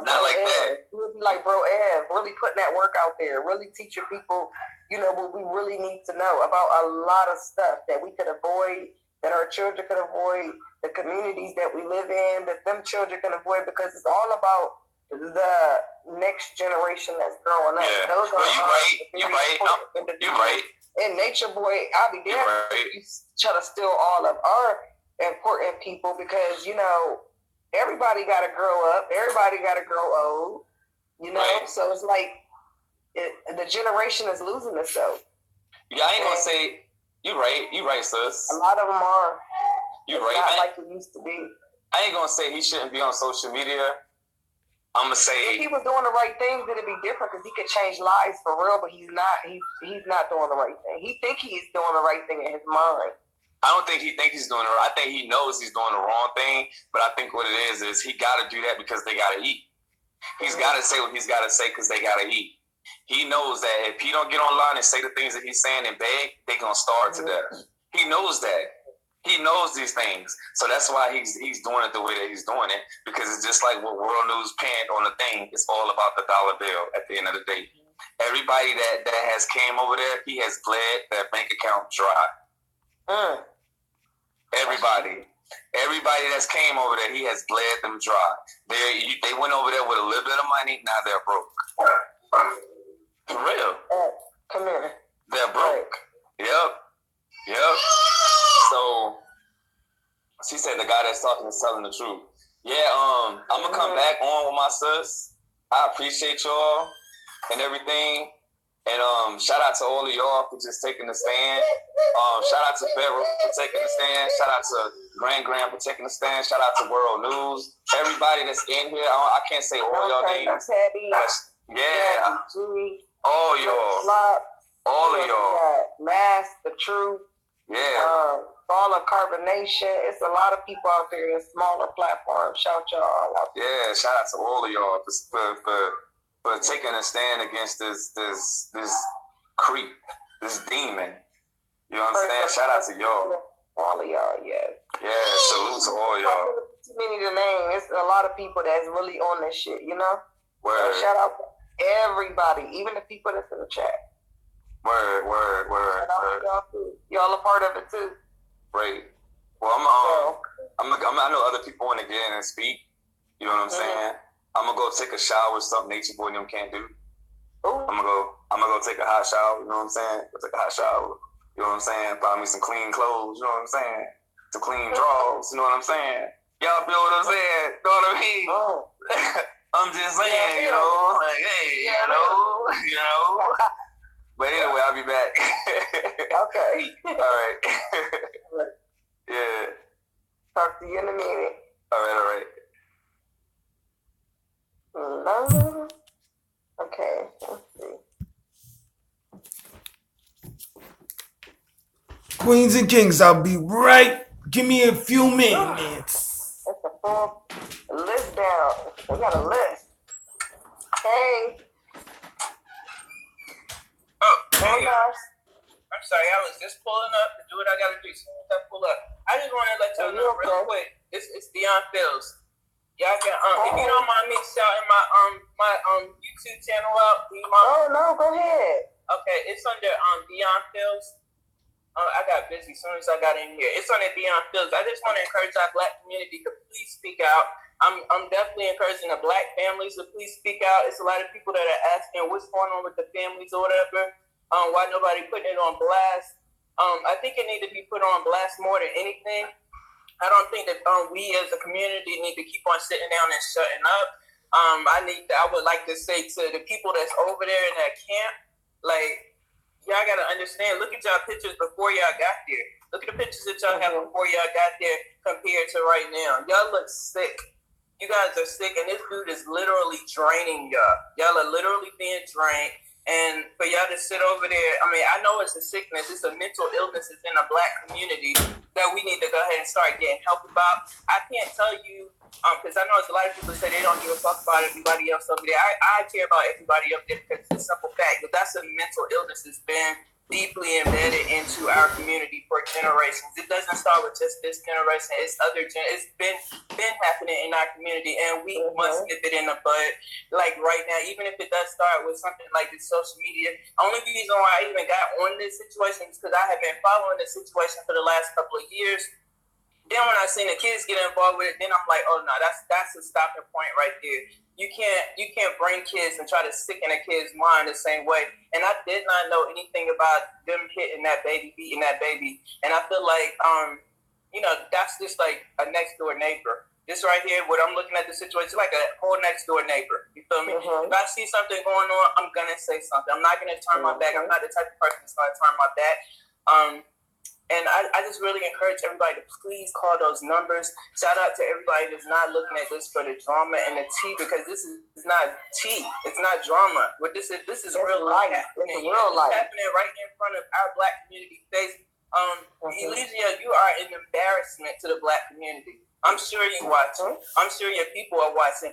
not like that. He would be like Bro Ev, really putting that work out there, really teaching people, what we really need to know about a lot of stuff that we could avoid, that our children could avoid, the communities that we live in, that them children can avoid, because it's all about the next generation that's growing up. Yeah. Those You're right. And Nature Boy, I'll be there if you try to steal all of our important people, because everybody got to grow up, everybody got to grow old, Right. So it's like the generation is losing itself. Yeah, I ain't gonna say you're right, sis. A lot of them are. You're it's right. Not like it used to be. I ain't gonna say he shouldn't be on social media. I'm gonna say if he was doing the right thing, then it'd be different, because he could change lives for real. But he's not. He's not doing the right thing. He think he's doing the right thing in his mind. I don't think he thinks he's doing it right. I think he knows he's doing the wrong thing. But I think what it is he got to do that because they got to eat. He's got to say what he's got to say because they got to eat. He knows that if he don't get online and say the things that he's saying and beg, they're gonna starve to death. He knows that. He knows these things. So that's why he's doing it the way that he's doing it, because it's just like what World News panned on the thing. It's all about the dollar bill at the end of the day. Everybody that has came over there, he has bled their bank account dry. Everybody that's came over there, he has bled them dry. They went over there with a little bit of money, now they're broke. For real. Come here. They're broke. Yep. So she said the guy that's talking is telling the truth. Yeah, I'm gonna come back on with my sis. I appreciate y'all and everything. And shout out to all of y'all for just taking the stand. Shout out to Pharaoh for taking the stand. Shout out to Grand for taking the stand. Shout out to World News. Everybody that's in here, I can't say all y'all names. Yeah. All y'all. All of y'all. Mass, The Truth. Yeah. All of Carbonation. It's a lot of people out there in smaller platforms. Shout y'all out there. Yeah, shout out to all of y'all for taking a stand against this creep, this demon. You know what I'm saying? Shout out to y'all. All of y'all, yes. Yeah, salute to all y'all. Too many to name. It's a lot of people that's really on this shit, Word. So shout out to everybody, even the people that's in the chat. Word. Y'all too. Y'all a part of it too. Right. Well, I know other people want to get in and speak. You know what I'm saying? I'm gonna go take a shower, something Nature Boy and them can't do. Ooh. I'm gonna go take a hot shower. You know what I'm saying? Go take a hot shower. You know what I'm saying? Buy me some clean clothes. You know what I'm saying? Some clean drawers. You know what I'm saying? Y'all feel what I'm saying? You know what I mean? Oh. I'm just saying, like, hey, you know. But anyway, I'll be back. Okay. All right. Yeah. Talk to you in a minute. All right. No. Okay. Let's see. Queens and kings, I'll be right. Give me a few minutes. That's a full list down. We got a list. Hey. Hey, I'm sorry, I was just pulling up to do what I gotta do. As soon as I pull up, I just want to let y'all know real quick. It's Dion Fields. Y'all can if you don't mind me shouting my YouTube channel out. Oh no, go ahead. Okay, it's under Dion Fields. I got busy as soon as I got in here. It's under Dion Fields. I just want to encourage our Black community to please speak out. I'm definitely encouraging the Black families to please speak out. It's a lot of people that are asking what's going on with the families or whatever. Why nobody putting it on blast? I think it need to be put on blast more than anything. I don't think that we as a community need to keep on sitting down and shutting up. I would like to say to the people that's over there in that camp, like, y'all gotta understand. Look at y'all pictures before y'all got there. Look at the pictures that y'all have before y'all got there compared to right now. Y'all look sick. You guys are sick, and this dude is literally draining y'all. Y'all are literally being drained. And for y'all to sit over there, I mean, I know it's a sickness, it's a mental illness, it's in the Black community that we need to go ahead and start getting help about. I can't tell you, because I know there's a lot of people say they don't give a fuck about everybody else over there. I care about everybody up there because it's a simple fact that that's a mental illness that's been deeply embedded into our community for generations. It doesn't start with just this generation. It's it's been happening in our community, and we must nip it in the bud. Like right now, even if it does start with something like this social media. Only reason why I even got on this situation is because I have been following this situation for the last couple of years. Then when I seen the kids get involved with it, then I'm like, oh no, that's a stopping point right there. You can't bring kids and try to stick in a kid's mind the same way. And I did not know anything about them hitting that baby, beating that baby. And I feel like that's just like a next door neighbor. This right here, what I'm looking at the situation, like a whole next door neighbor. You feel me? If I see something going on, I'm gonna say something. I'm not gonna turn my back. I'm not the type of person that's gonna turn my back. And I just really encourage everybody to please call those numbers. Shout out to everybody that's not looking at this for the drama and the tea, because this is not tea. It's not drama. What this is real life. It's real life. It's happening right in front of our Black community face. Elysia, you are an embarrassment to the Black community. I'm sure you watching. I'm sure your people are watching.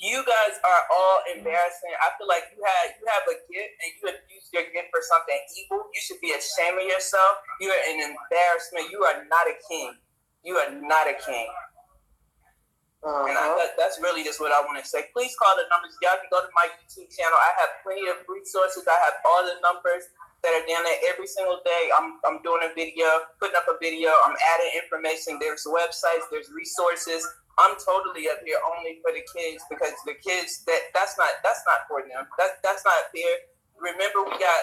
You guys are all embarrassing. I feel like you have a gift and you have used your gift for something evil. You should be ashamed of yourself. You are an embarrassment. You are not a king. You are not a king. And that's really just what I want to say. Please call the numbers. Y'all can go to my YouTube channel. I have plenty of resources. I have all the numbers that are down there every single day. I'm doing a video, putting up a video. I'm adding information. There's websites. There's resources. I'm totally up here only for the kids, because the kids that's not for them. That's not fair. Remember, we got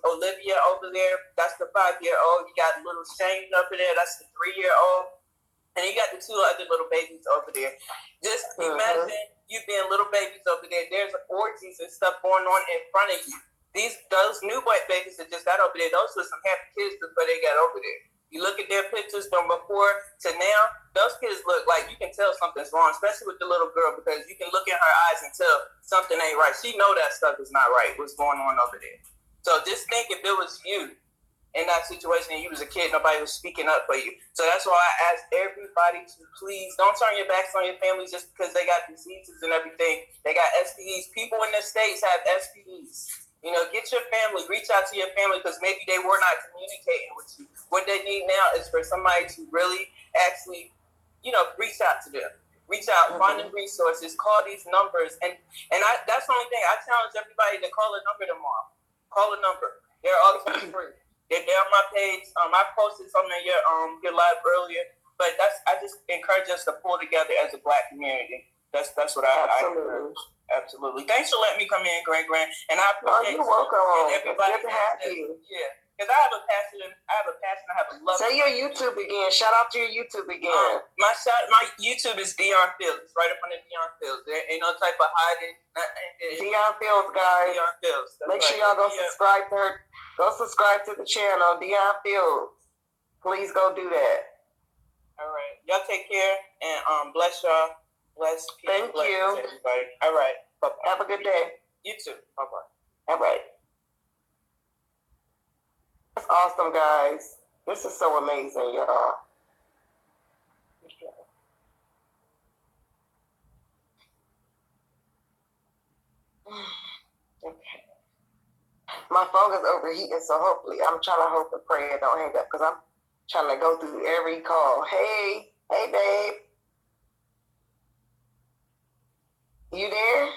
Olivia over there. That's the 5-year-old. You got little Shane over there. That's the 3-year-old. And you got the 2 other little babies over there. Just imagine you being little babies over there. There's orgies and stuff going on in front of you. Those new white babies that just got over there, those were some happy kids before they got over there. You look at their pictures from before to now, those kids look like you can tell something's wrong, especially with the little girl, because you can look in her eyes and tell something ain't right. She know that stuff is not right, what's going on over there. So just think, if it was you in that situation and you was a kid, nobody was speaking up for you. So that's why I ask everybody to please don't turn your backs on your families just because they got diseases and everything. They got STDs. People in the States have STDs. Get your family, reach out to your family, because maybe they were not communicating with you. What they need now is for somebody to really actually, reach out to them. Reach out, find the resources, call these numbers. And that's the only thing. I challenge everybody to call a number tomorrow. Call a number. They're all free. They're on my page. I posted something in your live earlier. But I just encourage us to pull together as a Black community. That's what I encourage. Absolutely. Thanks for letting me come in, Grand. And I appreciate you're welcome. Everybody good to have you. Yeah. Because I have a passion. I have a love. Say your YouTube again. Shout out to your YouTube again. My YouTube is Dion Fields. It's right up under Dion Fields. There ain't no type of hiding. Dion Fields, guys. Dion Fields. Make sure y'all go subscribe to her. Go subscribe to the channel, Dion Fields. Please go do that. All right. Y'all take care and bless y'all. Bless. Thank you. Everybody. All right. Bye-bye. Have a good day. You too. Bye-bye. All right. That's awesome, guys. This is so amazing, y'all. Okay. My phone is overheating, so hopefully I'm trying to hope and pray it don't hang up, because I'm trying to go through every call. Hey, babe. You there?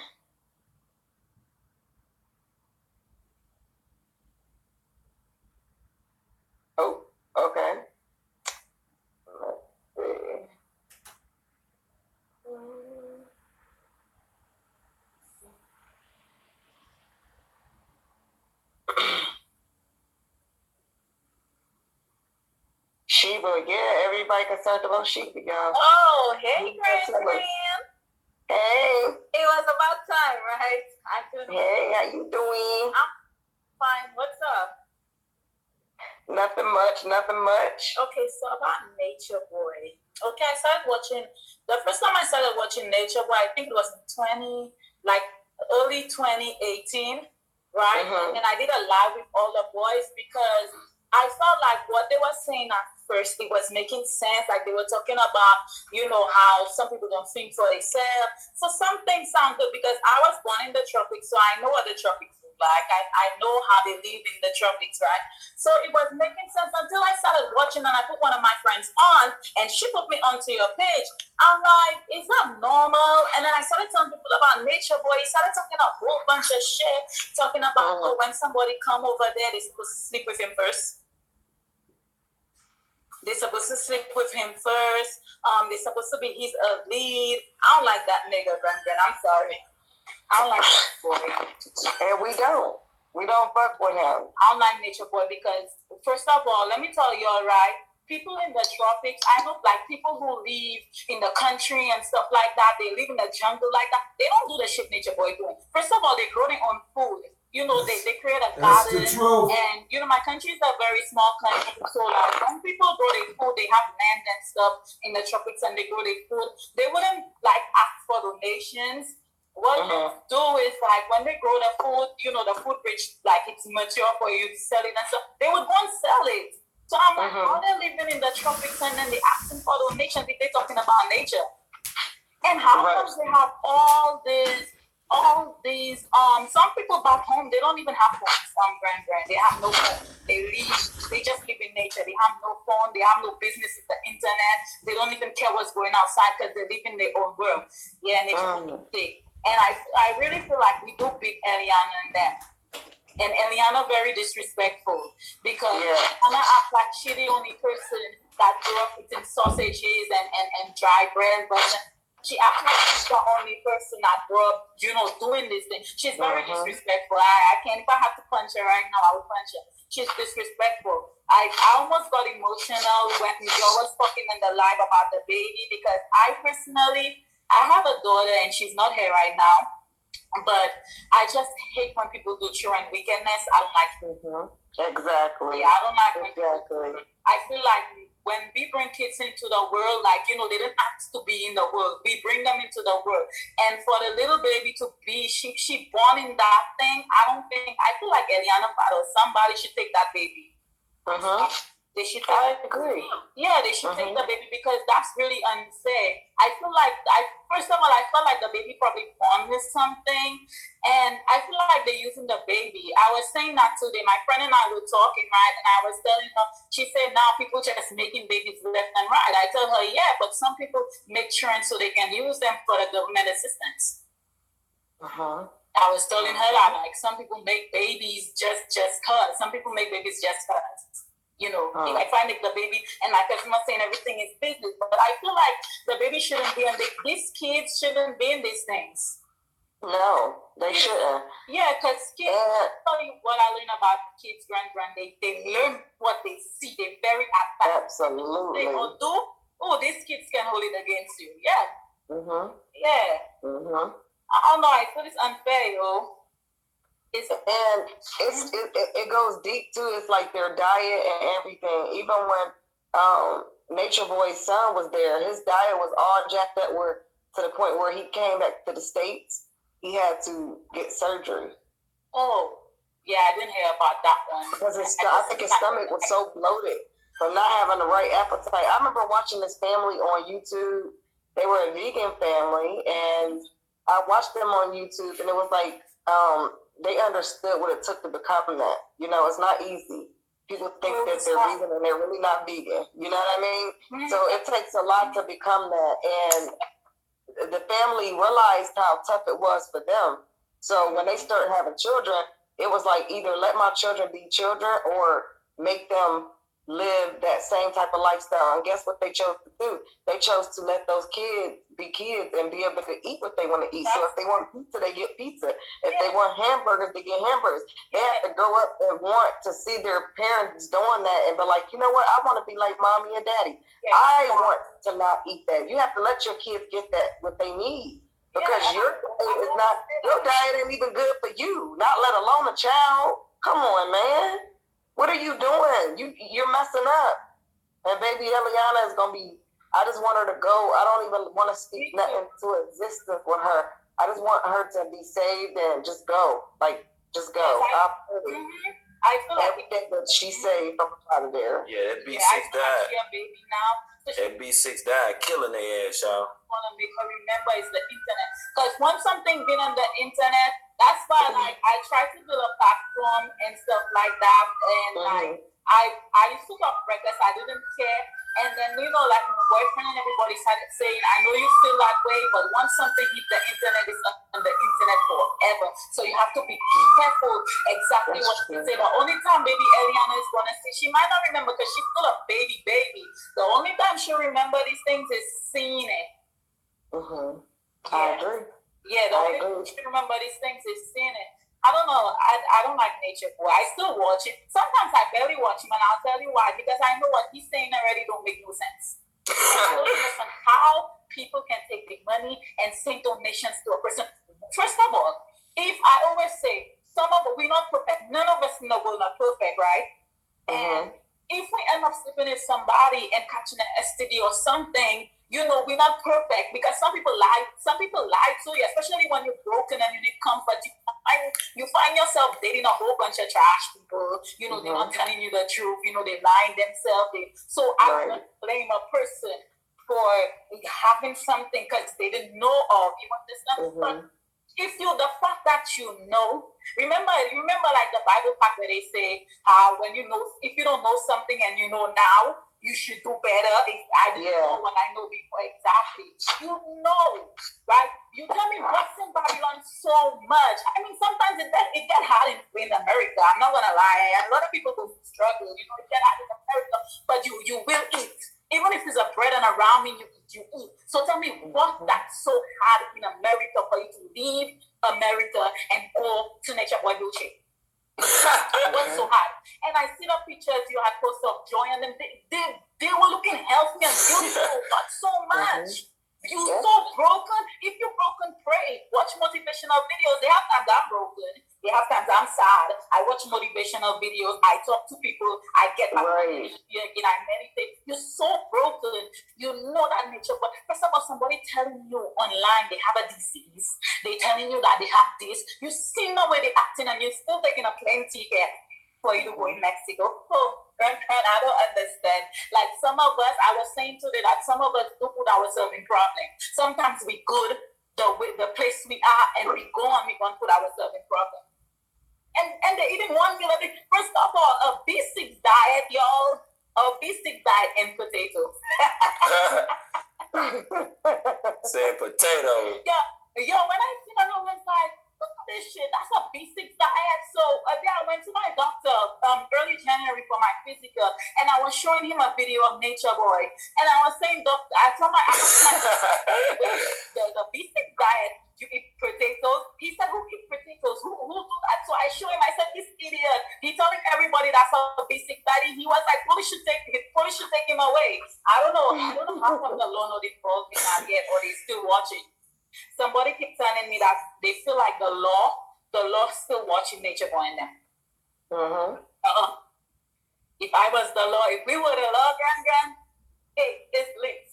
Oh, okay. Let's see. Sheba, yeah, everybody concerned about Sheba, y'all. Oh, hey, Grand. Hey. It was about time, right? Hey, how you doing? I'm fine. What's up? Nothing much. Okay, so about Nature Boy. Okay, I started watching, the first time I started watching Nature Boy, I think it was early 2018. right? And I did a live with all the boys because I felt like what they were saying at first, it was making sense. Like they were talking about, how some people don't think for themselves. So some things sound good because I was born in the tropics, so I know what the tropics look like. I know how they live in the tropics, right? So it was making sense until I started watching and I put one of my friends on and she put me onto your page. I'm like, is that normal? And then I started telling people about Nature Boy. He started talking a whole bunch of shit, talking about when somebody come over there, they're supposed to sleep with him first. They're supposed to sleep with him first. They're supposed to be his lead. I don't like that nigga, Brandon. I'm sorry. I don't like that boy. And we don't. We don't fuck with him. I don't like Nature Boy because, first of all, let me tell you, all right, people in the tropics, I know like people who live in the country and stuff like that, they live in the jungle like that, they don't do the shit Nature Boy doing. First of all, they grow their own food. They create a garden. And, my country is a very small country. So, like, when people grow their food, they have land and stuff in the tropics and they grow their food. They wouldn't, like, ask for donations. What they do is, like, when they grow the food, the food reach, like, it's mature for you to sell it and stuff, they would go and sell it. So I'm like, how they living in the tropics and then they asking for donations if they're talking about nature? And how come they have all these, some people back home, they don't even have phones, Grand. They have no phone. They just live in nature. They have no phone. They have no business with the internet. They don't even care what's going outside because they live in their own world. Yeah, nature is and I really feel like we do beat Eliana in that. And Eliana very disrespectful because Eliana act like she the only person that grew up eating sausages and dry bread, but she acts like she's the only person that grew up, doing this thing. She's very disrespectful. I can't, if I have to punch her right now, I would punch her. She's disrespectful. I almost got emotional when Joe was talking in the live about the baby because I have a daughter and she's not here right now, but I just hate when people do children wickedness. I don't like it. Exactly. Yeah, I don't like it. I feel like when we bring kids into the world, like, they didn't ask to be in the world. We bring them into the world. And for the little baby to be, she born in that thing, I feel like Eliana or somebody should take that baby. They should I agree. Yeah, they should take the baby because that's really unfair. I feel like, first of all, I felt like the baby probably born with something. And I feel like they're using the baby. I was saying that today. My friend and I were talking, right? And I was telling her, she said, now people just making babies left and right. I tell her, yeah, but some people make children so they can use them for the government assistance. I was telling her that, like, some people make babies just cause. Some people make babies just cause. If I make the baby and my customer saying everything is business, but I feel like the baby shouldn't be in these kids shouldn't be in these things. No, they shouldn't. Yeah, because kids, tell you what I learned about kids, Grand, they learn what they see. They're very advanced. Absolutely. They will do, these kids can hold it against you. Yeah. Yeah. I don't know. I feel it's unfair, yo. It goes deep too. It's like their diet and everything. Even when Nature Boy's son was there, his diet was all jacked up to the point where he came back to the States. He had to get surgery. Oh, yeah, I didn't hear about that one. Because I think his stomach was so bloated from not having the right appetite. I remember watching this family on YouTube. They were a vegan family, and I watched them on YouTube, and it was like they understood what it took to become that. It's not easy. People think that they're vegan and they're really not vegan. You know what I mean? So it takes a lot to become that. And the family realized how tough it was for them. So when they started having children, it was like either let my children be children or make them live that same type of lifestyle. And guess what they chose to do? They chose to let those kids be kids and be able to eat what they want to eat. So if they want pizza, they get pizza. If they want hamburgers, they get hamburgers. They have to grow up and want to see their parents doing that and be like, you know what? I want to be like mommy and daddy. I want to not eat that. You have to let your kids get that what they need. Because your diet ain't even good for you, not let alone a child. Come on, man. What are you doing? You're messing up. And baby Eliana is going to be, I just want her to go. I don't even want to speak nothing into existence with her. I just want her to be saved and just go. Like, Just go. I feel like everything that she said from out of there. Yeah, that B6 died. She a baby now. That B6 died, killing their ass, y'all. Want to make her remember is the internet. Because once something been on the internet, that's why like I try to build a platform and stuff like that. And like I used to talk reckless. I didn't care. And then like my boyfriend and everybody started saying, I know you feel that way, but once something hit the internet, it's on the internet forever. So you have to be careful exactly what you say. The only time baby Eliana is gonna see, she might not remember because she's still a baby. The only time she'll remember these things is seeing it. I agree. Yeah, the only time she remember these things is seeing it. I don't know. I don't like Nature Boy. I still watch it. Sometimes I barely watch him, and I'll tell you why. Because I know what he's saying already don't make no sense. I don't understand how people can take the money and send donations to a person. First of all, if I always say, we're not perfect. None of us in the world are perfect, right? And if we end up sleeping with somebody and catching an STD or something, we're not perfect because some people lie. Some people lie to you, especially when you're broken and you need comfort. You find yourself dating a whole bunch of trash people. They're not telling you the truth. They're lying themselves. So I don't blame a person for having something because they didn't know of. You understand? But if the fact that remember like the Bible part where they say how when if you don't know something and you know now, you should do better. If I didn't know what I know before, exactly. Right? You tell me what's in Babylon so much. I mean, sometimes it get hard in America. I'm not gonna lie. A lot of people go struggle. It get hard in America, but you will eat. Even if it's a bread and a ramen, you eat. So tell me what that's so hard in America for you to leave America and go to Nature Boy Milkshake. What's so hard? And I see the pictures you had posted of Joy and them. They were looking healthy and beautiful, not so much. You're so broken. If you're broken, pray. Watch motivational videos. They have times I'm broken. They have times I'm sad. I watch motivational videos. I talk to people. I get my again. I meditate. You're so broken. You know that nature. But first of all, somebody telling you online they have a disease. They telling you that they have this. You see the way they're acting, and you're still taking a plane ticket for you to go in Mexico. Oh, I don't understand. Like some of us, I was saying today that some of us do put ourselves in problems. Sometimes we good the place we are, and we go and we gonna put ourselves in problems. And they're eating 1 meal a day. First of all, a B6 diet, y'all. A B6 diet and potatoes. Saying potatoes. Yeah. Yo, when I see that, I was like, look at this shit. That's a B6 diet. So I went to my doctor early January for my physical, and I was showing him a video of Nature Boy. And I was saying, doctor, I told my the B6 diet, you eat potatoes. He said, who eats potatoes? Who do that? So I showed him, I said, this idiot. He telling everybody that's a B6 diet. He was like, police should take him away. I don't know how come the law not involved in that yet, or they still watching. Somebody keep telling me that they feel like the law still watching Nature Boy in them. If I was the law, if we were the law, grand, hey, it's lit.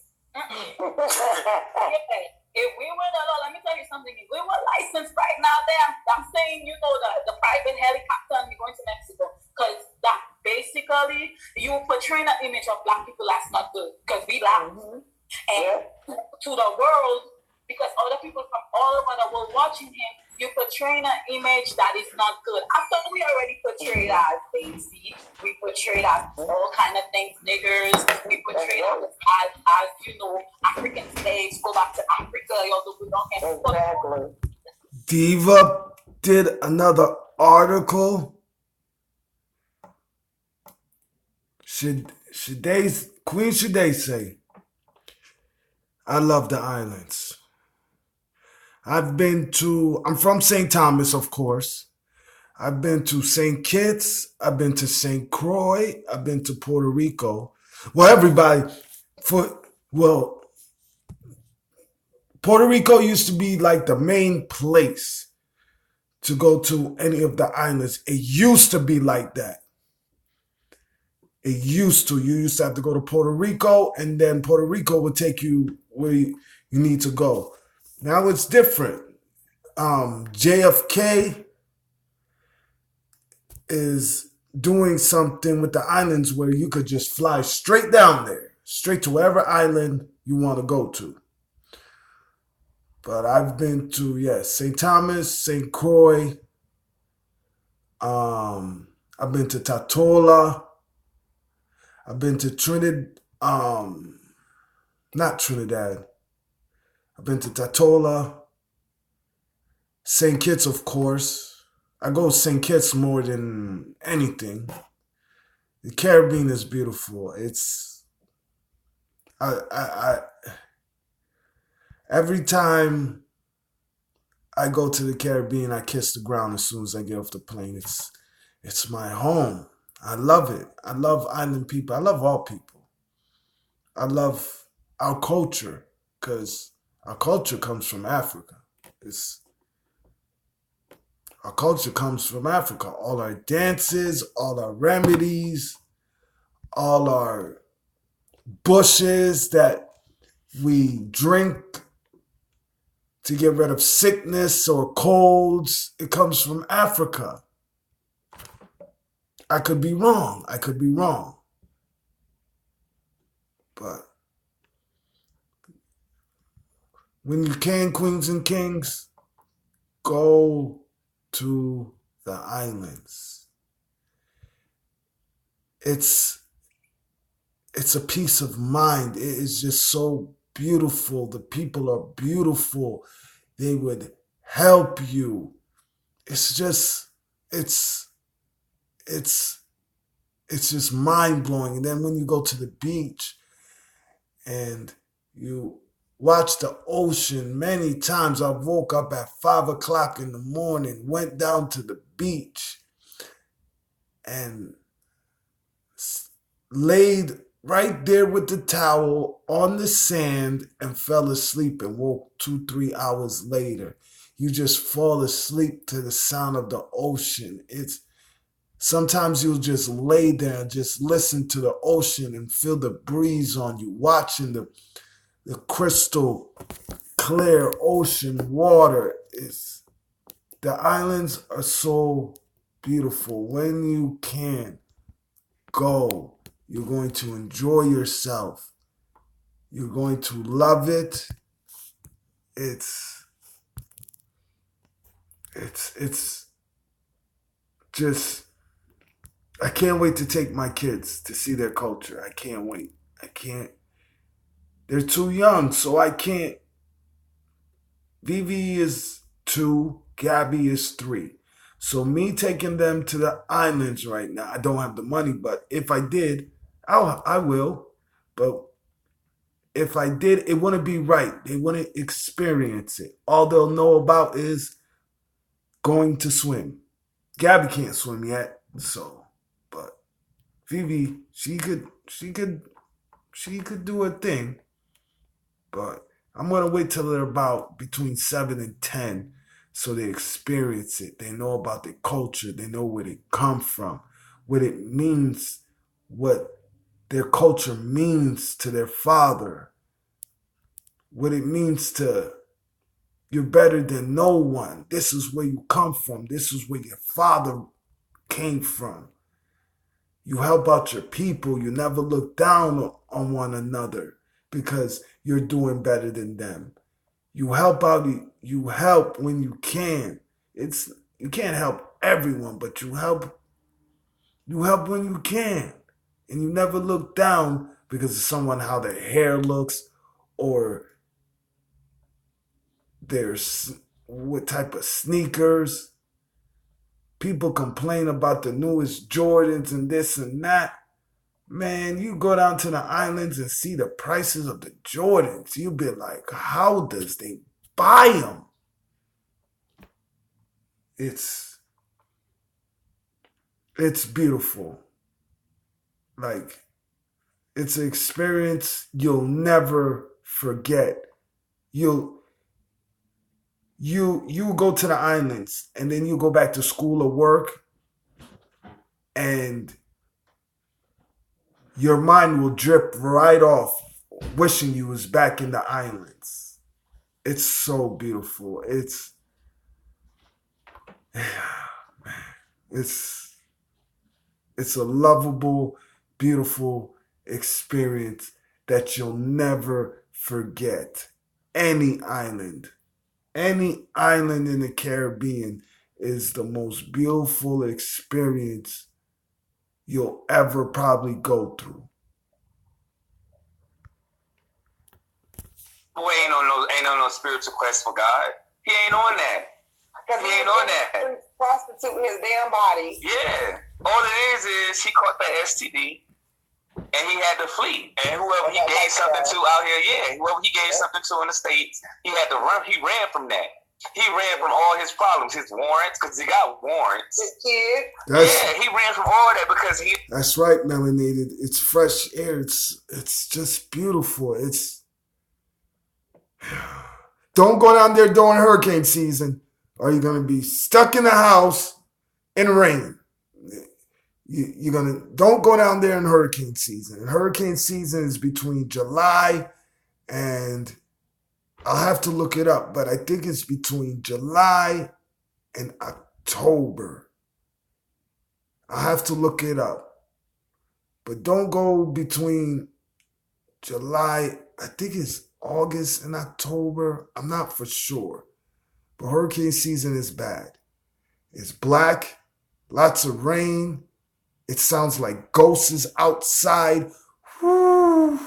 If we were the law, let me tell you something. If we were licensed right now, I'm saying, the private helicopter and we're going to Mexico, because that basically you portraying an image of black people that's not good, because we black. And to the world, because other people from all over the world watching him, you portraying an image that is not good. After we already portrayed as lazy, we portrayed as all kind of things, niggers, we portrayed as African slaves, go back to Africa, although we don't have Exactly. Diva did another article. Queen Shade say, I love the islands. I'm from St. Thomas, of course. I've been to St. Kitts. I've been to St. Croix. I've been to Puerto Rico. Well, Puerto Rico used to be like the main place to go to any of the islands. It used to be like that. It used to. You used to have to go to Puerto Rico, and then Puerto Rico would take you where you need to go. Now it's different. JFK is doing something with the islands where you could just fly straight down there, straight to wherever island you want to go to. But I've been to, yes, St. Thomas, St. Croix. I've been to Tatola. I've been to Trinidad. Not Trinidad. I've been to Tatola. St. Kitts, of course. I go to St. Kitts more than anything. The Caribbean is beautiful. It's I every time I go to the Caribbean, I kiss the ground as soon as I get off the plane. It's my home. I love it. I love island people. I love all people. I love our culture because our culture comes from Africa. Our culture comes from Africa. All our dances, all our remedies, all our bushes that we drink to get rid of sickness or colds, it comes from Africa. I could be wrong. But when you can, queens and kings, go to the islands. It's a peace of mind. It is just so beautiful. The people are beautiful. They would help you. It's just mind blowing. And then when you go to the beach and you watch the ocean, many times I woke up at 5:00 in the morning, went down to the beach and laid right there with the towel on the sand and fell asleep and woke 2-3 hours later. You just fall asleep to the sound of the ocean. Sometimes you'll just lay there and just listen to the ocean and feel the breeze on you, watching the crystal clear ocean water. The islands are so beautiful. When you can go, you're going to enjoy yourself. You're going to love it. It's just, I can't wait to take my kids to see their culture. I can't wait. They're too young, so I can't. Vivi is 2, Gabby is 3. So me taking them to the islands right now, I don't have the money, but if I did, I will. But if I did, it wouldn't be right. They wouldn't experience it. All they'll know about is going to swim. Gabby can't swim yet, but Vivi, she could do a thing. But I'm gonna wait till they're about between 7 and 10 so they experience it. They know about their culture. They know where they come from, what it means, what their culture means to their father, what it means to you're better than no one. This is where you come from. This is where your father came from. You help out your people. You never look down on one another because you're doing better than them. You help out. You help when you can. You can't help everyone, but you help. You help when you can, and you never look down because of someone how their hair looks or what type of sneakers. People complain about the newest Jordans and this and that. Man, you go down to the islands and see the prices of the Jordans. You be like, how does they buy them? It's beautiful. Like, it's an experience you'll never forget. You go to the islands and then you go back to school or work and your mind will drip right off wishing you was back in the islands. It's so beautiful. It's It's a lovable, beautiful experience that you'll never forget. Any island in the Caribbean is the most beautiful experience you'll ever probably go through. Boy ain't on no spiritual quest for God. He ain't on that. Because He ain't on that. Prostituting his damn body. Yeah. All it is he caught that STD and he had to flee. And whoever he gave something to out here, whoever he gave something to in the States, he had to run. He ran from that. He ran from all his problems, his warrants, because he got warrants. His kid. He ran from all that because he. That's right, melanated. It's fresh air. It's just beautiful. Don't go down there during hurricane season, or you're gonna be stuck in the house in rain. Don't go down there in hurricane season. And hurricane season is between July and I'll have to look it up, but I think it's between July and October. I'll have to look it up. But don't go between July, I think it's August and October. I'm not for sure. But hurricane season is bad. It's black, lots of rain. It sounds like ghosts outside. Whew.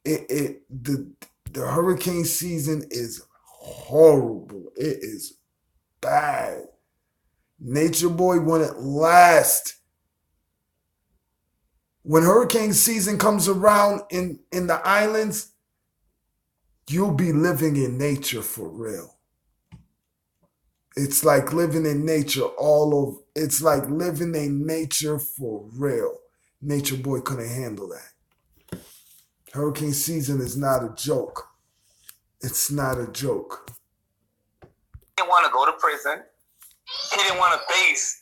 The hurricane season is horrible. It is bad. Nature Boy wouldn't last. When hurricane season comes around in the islands, you'll be living in nature for real. It's like living in nature all over. It's like living in nature for real. Nature Boy couldn't handle that. Hurricane season is not a joke. It's not a joke. He didn't want to go to prison. He didn't want to face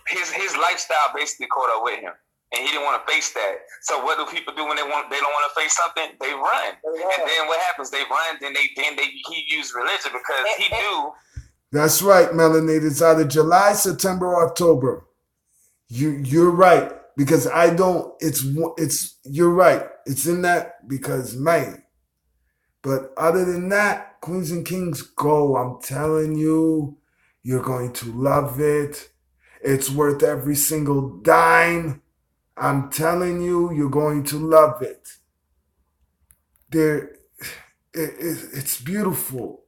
his lifestyle basically caught up with him. And he didn't want to face that. So what do people do when they don't want to face something? They run. And then what happens? They run, he used religion because he knew. That's right, Melanated. It's either July, September, or October. You're right. Because you're right. It's in that because, man. But other than that, Queens and Kings, go. I'm telling you, you're going to love it. It's worth every single dime. I'm telling you, you're going to love it. It's beautiful.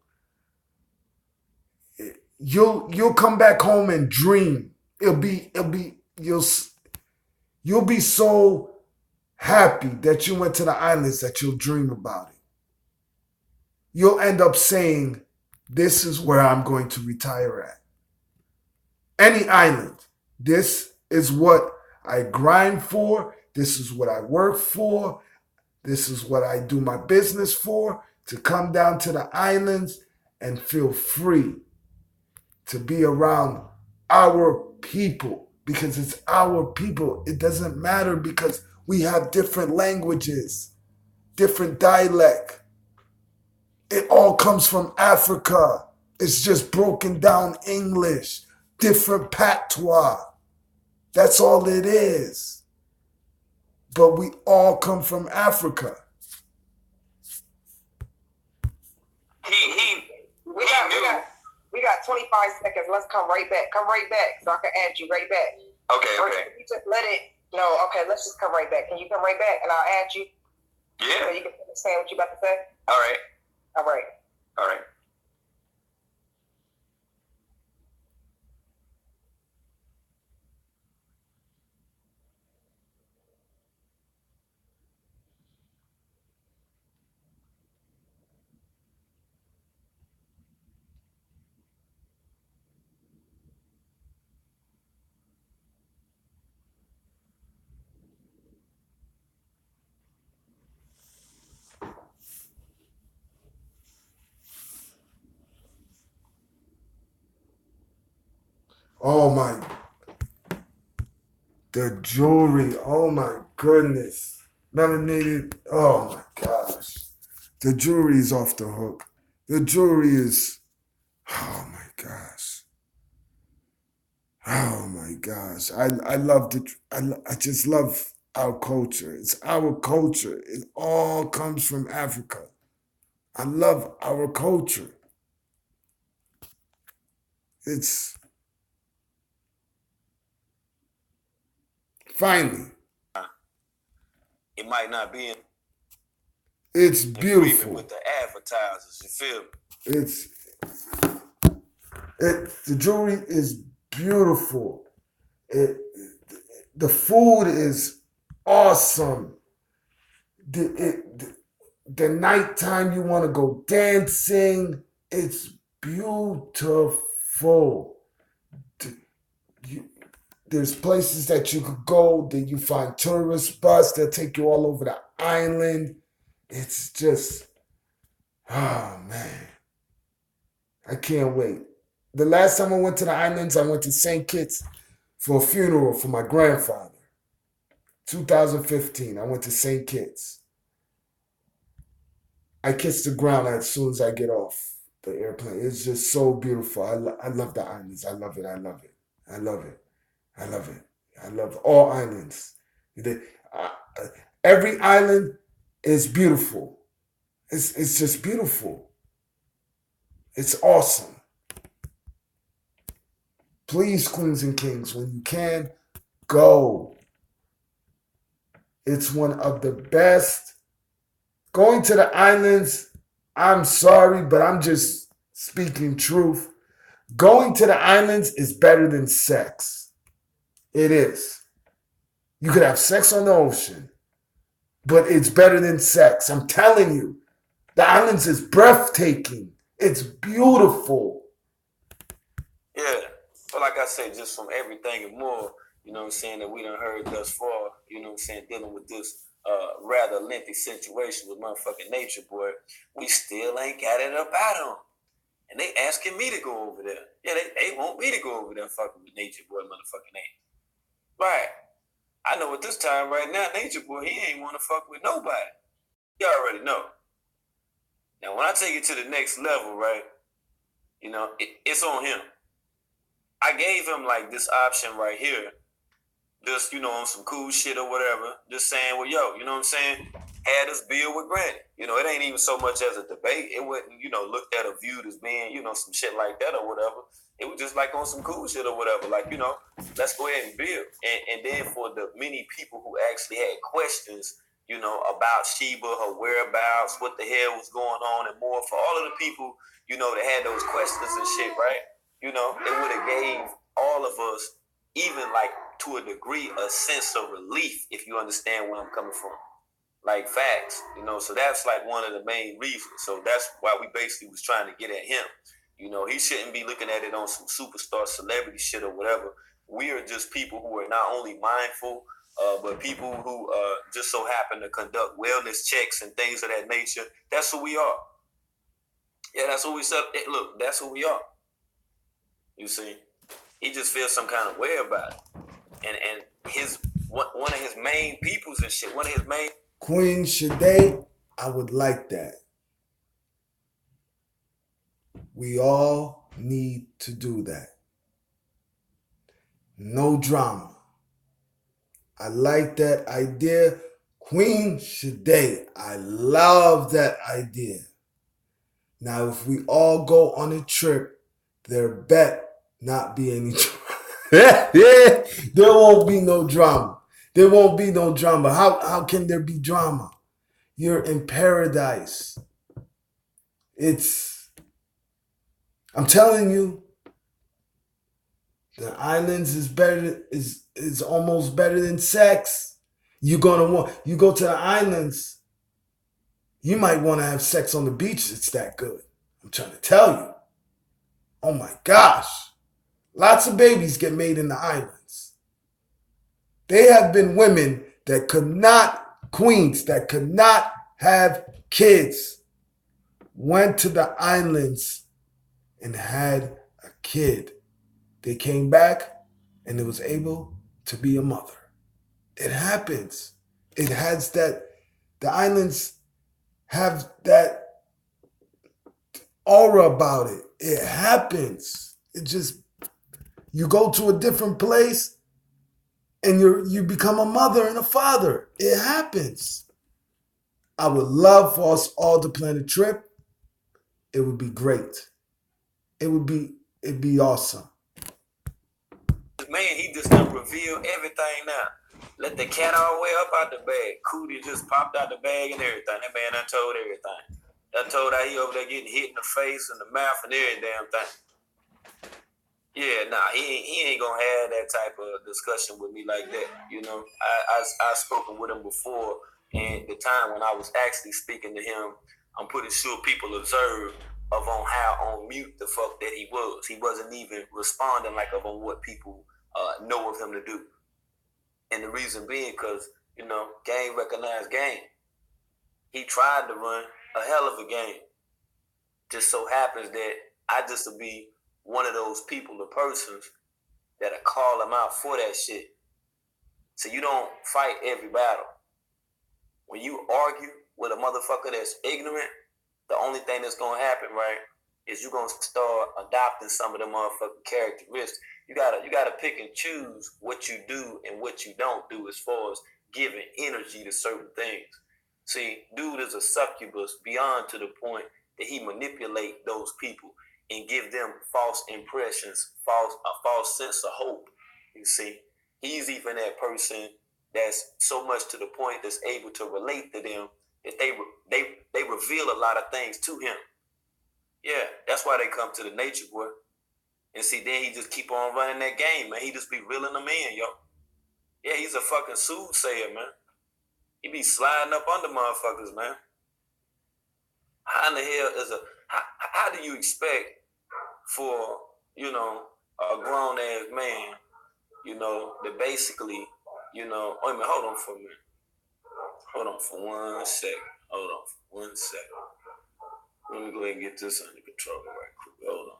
You'll come back home and dream. You'll be so happy that you went to the islands that you'll dream about it. You'll end up saying, this is where I'm going to retire at. Any island. This is what I grind for. This is what I work for. This is what I do my business for. To come down to the islands and feel free. To be around our people. Because it's our people. It doesn't matter because we have different languages. Different dialect. It all comes from Africa. It's just broken down English. Different patois. That's all it is. But we all come from Africa. We got 25 seconds. Let's come right back. Come right back so I can add you right back. Okay. You just let it. No, okay, let's just come right back. Can you come right back and I'll add you? Yeah. So you can understand what you about to say? All right. All right. All right. Oh my. The jewelry. Oh my goodness. Melanated. Oh my gosh. The jewelry is off the hook. The jewelry is. Oh my gosh. Oh my gosh. I love I just love our culture. It's our culture. It all comes from Africa. I love our culture. It's finally. It might not be in It's agreement beautiful. with the advertisers. You feel me? The jewelry is beautiful. The food is awesome. The nighttime you want to go dancing, it's beautiful. There's places that you could go that you find tourist spots that take you all over the island. It's just, oh man, I can't wait. The last time I went to the islands, I went to St. Kitts for a funeral for my grandfather. 2015, I went to St. Kitts. I kiss the ground as soon as I get off the airplane. It's just so beautiful. I love the islands. I love it. I love it. I love it. I love it. I love all islands. Every island is beautiful. It's just beautiful. It's awesome. Please, queens and kings, when you can, go. It's one of the best. Going to the islands, I'm sorry, but I'm just speaking truth. Going to the islands is better than sex. It is. You could have sex on the ocean, but it's better than sex. I'm telling you. The islands is breathtaking. It's beautiful. Yeah. But like I said, just from everything and more, you know what I'm saying, that we done heard thus far, you know what I'm saying, dealing with this rather lengthy situation with motherfucking Nature Boy, we still ain't got it up out of them. And they asking me to go over there. Yeah, they want me to go over there fucking with Nature Boy motherfucking ass. Right. I know at this time right now, Nature Boy, he ain't want to fuck with nobody. You already know. Now, when I take it to the next level, right, you know, it's on him. I gave him like this option right here, just, you know, on some cool shit or whatever, just saying, well, yo, you know what I'm saying? Had this bill with granted. You know, it ain't even so much as a debate. It wasn't, you know, looked at or viewed as being, you know, some shit like that or whatever. It was just like on some cool shit or whatever. Like, you know, let's go ahead and build. And then for the many people who actually had questions, you know, about Sheba, her whereabouts, what the hell was going on and more, for all of the people, you know, that had those questions and shit, right? You know, it would have gave all of us, even like to a degree, a sense of relief, if you understand where I'm coming from. Like facts, you know, so that's like one of the main reasons. So that's why we basically was trying to get at him. You know, he shouldn't be looking at it on some superstar celebrity shit or whatever. We are just people who are not only mindful, but people who just so happen to conduct wellness checks and things of that nature. That's who we are. Yeah, that's who we said. Look, that's who we are. You see, he just feels some kind of way about it, and his one of his main peoples and shit. One of his main Queen Shade, I would like that. We all need to do that. No drama. I like that idea. Queen Shade, I love that idea. Now, if we all go on a trip, there bet not be any drama. There won't be no drama. There won't be no drama. How can there be drama? You're in paradise. I'm telling you, the islands is almost better than sex. You go to the islands, you might want to have sex on the beach. It's that good. I'm trying to tell you. Oh my gosh. Lots of babies get made in the islands. They have been women that queens that could not have kids, went to the islands and had a kid. They came back and it was able to be a mother. It happens. It has that, the islands have that aura about it. It happens. You go to a different place and you become a mother and a father. It happens. I would love for us all to plan a trip. It would be great. It'd be awesome. Man, he just done revealed everything now. Let the cat all the way up out the bag. Cootie just popped out the bag and everything. That man done told everything. Done told how he over there getting hit in the face and the mouth and every damn thing. Yeah, nah, he ain't gonna have that type of discussion with me like that. You know, I've spoken with him before, and the time when I was actually speaking to him, I'm pretty sure people observed of on how on mute the fuck that he was. He wasn't even responding like of on what people know of him to do. And the reason being because, you know, game recognized game. He tried to run a hell of a game. Just so happens that I just will be one of those people or persons that'll call him out for that shit. So you don't fight every battle. When you argue with a motherfucker that's ignorant, the only thing that's gonna happen, right, is you're gonna start adopting some of the motherfucking characteristics. You gotta pick and choose what you do and what you don't do as far as giving energy to certain things. See, dude is a succubus beyond to the point that he manipulate those people and give them false impressions, a false sense of hope. You see, he's even that person that's so much to the point that's able to relate to them that they reveal a lot of things to him. Yeah, that's why they come to the nature boy. And see, then he just keep on running that game, man. He just be reeling them in, yo. Yeah, he's a fucking soothsayer, man. He be sliding up under motherfuckers, man. How in the hell is how do you expect for, you know, a grown ass man, you know, that basically, you know, wait a minute, hold on for a minute. Hold on for 1 second. Hold on for 1 second. Let me go ahead and get this under control right quick. Hold on.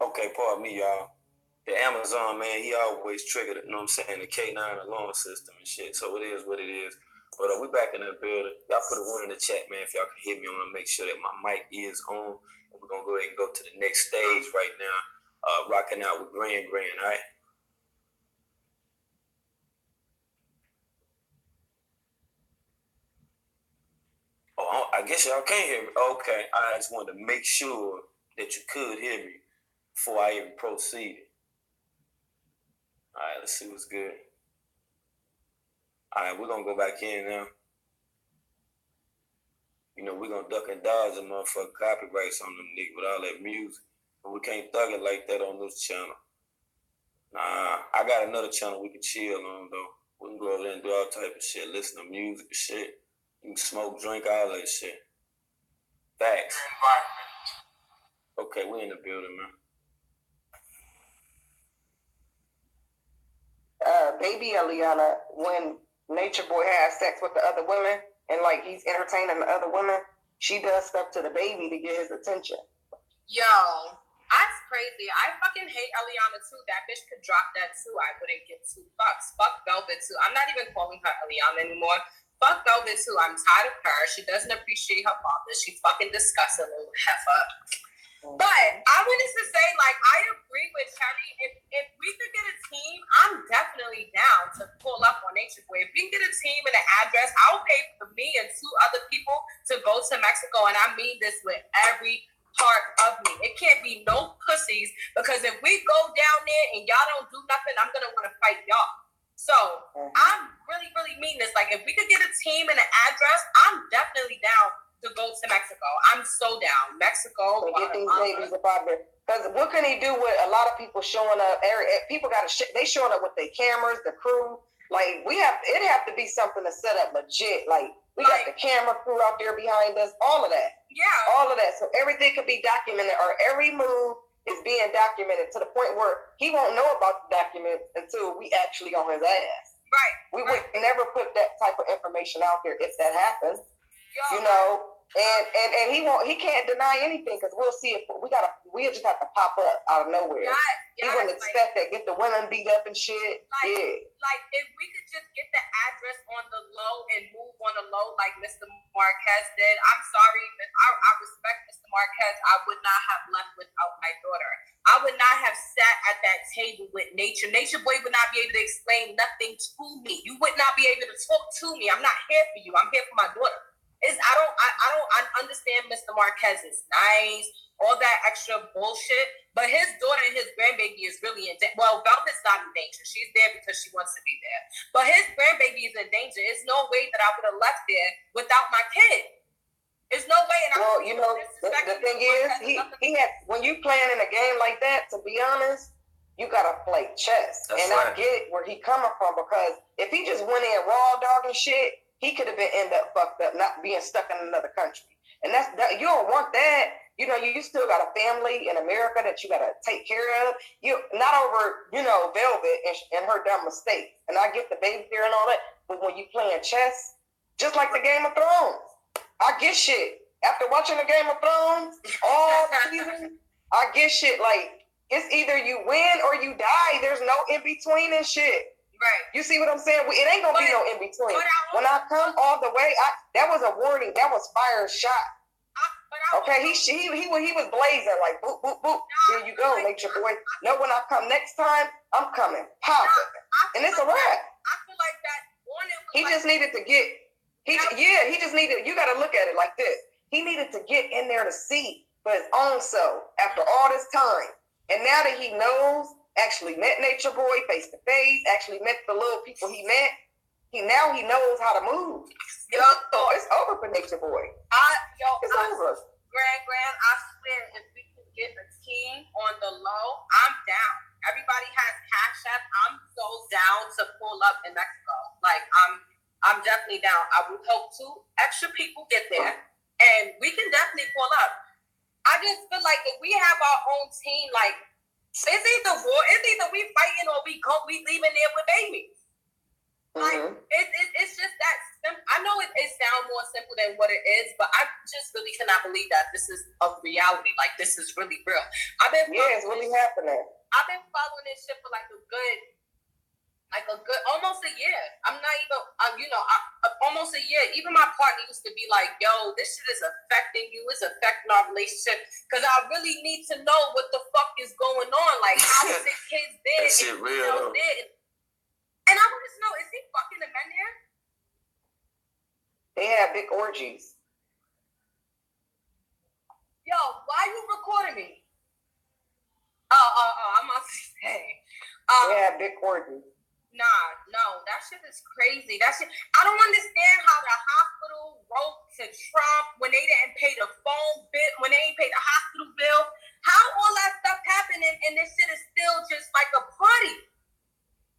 Okay, pardon me, y'all. The Amazon, man, he always triggered it, you know what I'm saying, the K9 alarm system and shit. So it is what it is. But we back in the building. Y'all put a one in the chat, man, if y'all can hear me. I want to make sure that my mic is on. And we're going to go ahead and go to the next stage right now, rocking out with Grand, all right? Oh, I guess y'all can't hear me. Okay, I just wanted to make sure that you could hear me before I even proceeded. All right, let's see what's good. All right, we're going to go back in now. You know, we're going to duck and dodge the motherfucking copyrights on them niggas with all that music. But we can't thug it like that on this channel. Nah, I got another channel we can chill on, though. We can go over there and do all type of shit, listen to music and shit. You can smoke, drink, all that shit. Facts. Okay, we in the building, man. Baby Eliana, when Nature Boy has sex with the other women and like he's entertaining the other women, she does stuff to the baby to get his attention. Yo, that's crazy. I fucking hate Eliana too. That bitch could drop that too. I wouldn't give two fucks. Fuck Velvet too. I'm not even calling her Eliana anymore. Fuck Velvet too. I'm tired of her. She doesn't appreciate her father. She fucking disgusting little heifer. But I wanted to say, like, I agree with Cherry. If we could get a team, I'm definitely down to pull up on Nature Boy. If we can get a team and an address, I'll pay for me and 2 other people to go to Mexico. And I mean this with every part of me. It can't be no pussies, because if we go down there and y'all don't do nothing, I'm going to want to fight y'all. So I'm really, really mean this. Like, if we could get a team and an address, I'm definitely down to go to Mexico. I'm so down. Mexico. And get these babies up out there. Because what can he do with a lot of people showing up? People got to they showing up with their cameras, the crew. Like it have to be something to set up legit. Like we got the camera crew out there behind us. All of that. Yeah. All of that. So everything could be documented, or every move is being documented to the point where he won't know about the document until we actually on his ass. Right. We would never put that type of information out there if that happens. You know. And he can't deny anything because we'll see if we'll just have to pop up out of nowhere. He wouldn't expect that, get the women beat up and shit. Like if we could just get the address on the low and move on the low like Mr. Marquez did. I'm sorry, I respect Mr. Marquez. I would not have left without my daughter. I would not have sat at that table with Nature. Nature Boy would not be able to explain nothing to me. You would not be able to talk to me. I'm not here for you. I'm here for my daughter. I understand Mr. Marquez is nice, all that extra bullshit, but his daughter and his grandbaby is really in danger. Well, Velvet's not in danger. She's there because she wants to be there. But his grandbaby is in danger. There's no way that I would have left there without my kid. There's no way. And well, you know, the thing is, he had, when you playing in a game like that, to be honest, you gotta play chess. I get where he coming from, because if he just went in raw dog and shit, he could have end up fucked up, not being stuck in another country. And that you don't want that. You know, you still got a family in America that you got to take care of. You not over, Velvet and her dumb mistake. And I get the baby there and all that. But when you playing chess, just like the Game of Thrones, I get shit. After watching the Game of Thrones all season, I get shit. Like, it's either you win or you die. There's no in between and shit. Right. You see what I'm saying? It ain't gonna be no in between. When I come all the way, that was a warning. That was fire shot. Okay, he was blazing like boop boop boop. Here you go, Nature Boy. No, when I come next time, I'm coming popping, and it's a wrap. I feel like that warning. He just needed to get. He just needed. You got to look at it like this. He needed to get in there to see for his own self after all this time, and now that he knows. Actually met Nature Boy face to face, actually met the little people he met. He knows how to move. It's over for Nature Boy. It's over. Grand, I swear, if we can get a team on the low, I'm down. Everybody has Cash App. I'm so down to pull up in Mexico. Like, I'm definitely down. I would hope 2 extra people get there, and we can definitely pull up. I just feel like if we have our own team, like, it's either we fighting or we leaving there with babies. Like, it's just that simple. I know it sounds more simple than what it is, but I just really cannot believe that this is a reality. Like, this is really real. It's really happening. I've been following this shit for like a good almost a year. I'm not even, almost a year. Even my partner used to be like, yo, this shit is affecting you. It's affecting our relationship. Because I really need to know what the fuck is going on. Like, how is the kids there? That shit real. And I want to know, is he fucking the men there? They have big orgies. Yo, why are you recording me? I'm about to say. They have big orgies. Nah, no, that shit is crazy. That shit, I don't understand how the hospital wrote to Trump when they didn't pay the phone bill, when they didn't pay the hospital bill. How all that stuff happened and this shit is still just like a party?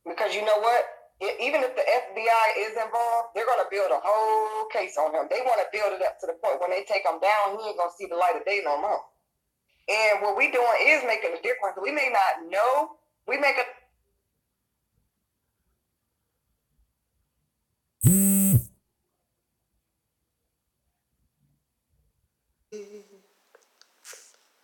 Because you know what? Even if the FBI is involved, they're going to build a whole case on him. They want to build it up to the point when they take him down, he ain't going to see the light of day no more. And what we doing is making a difference. We may not know. We make a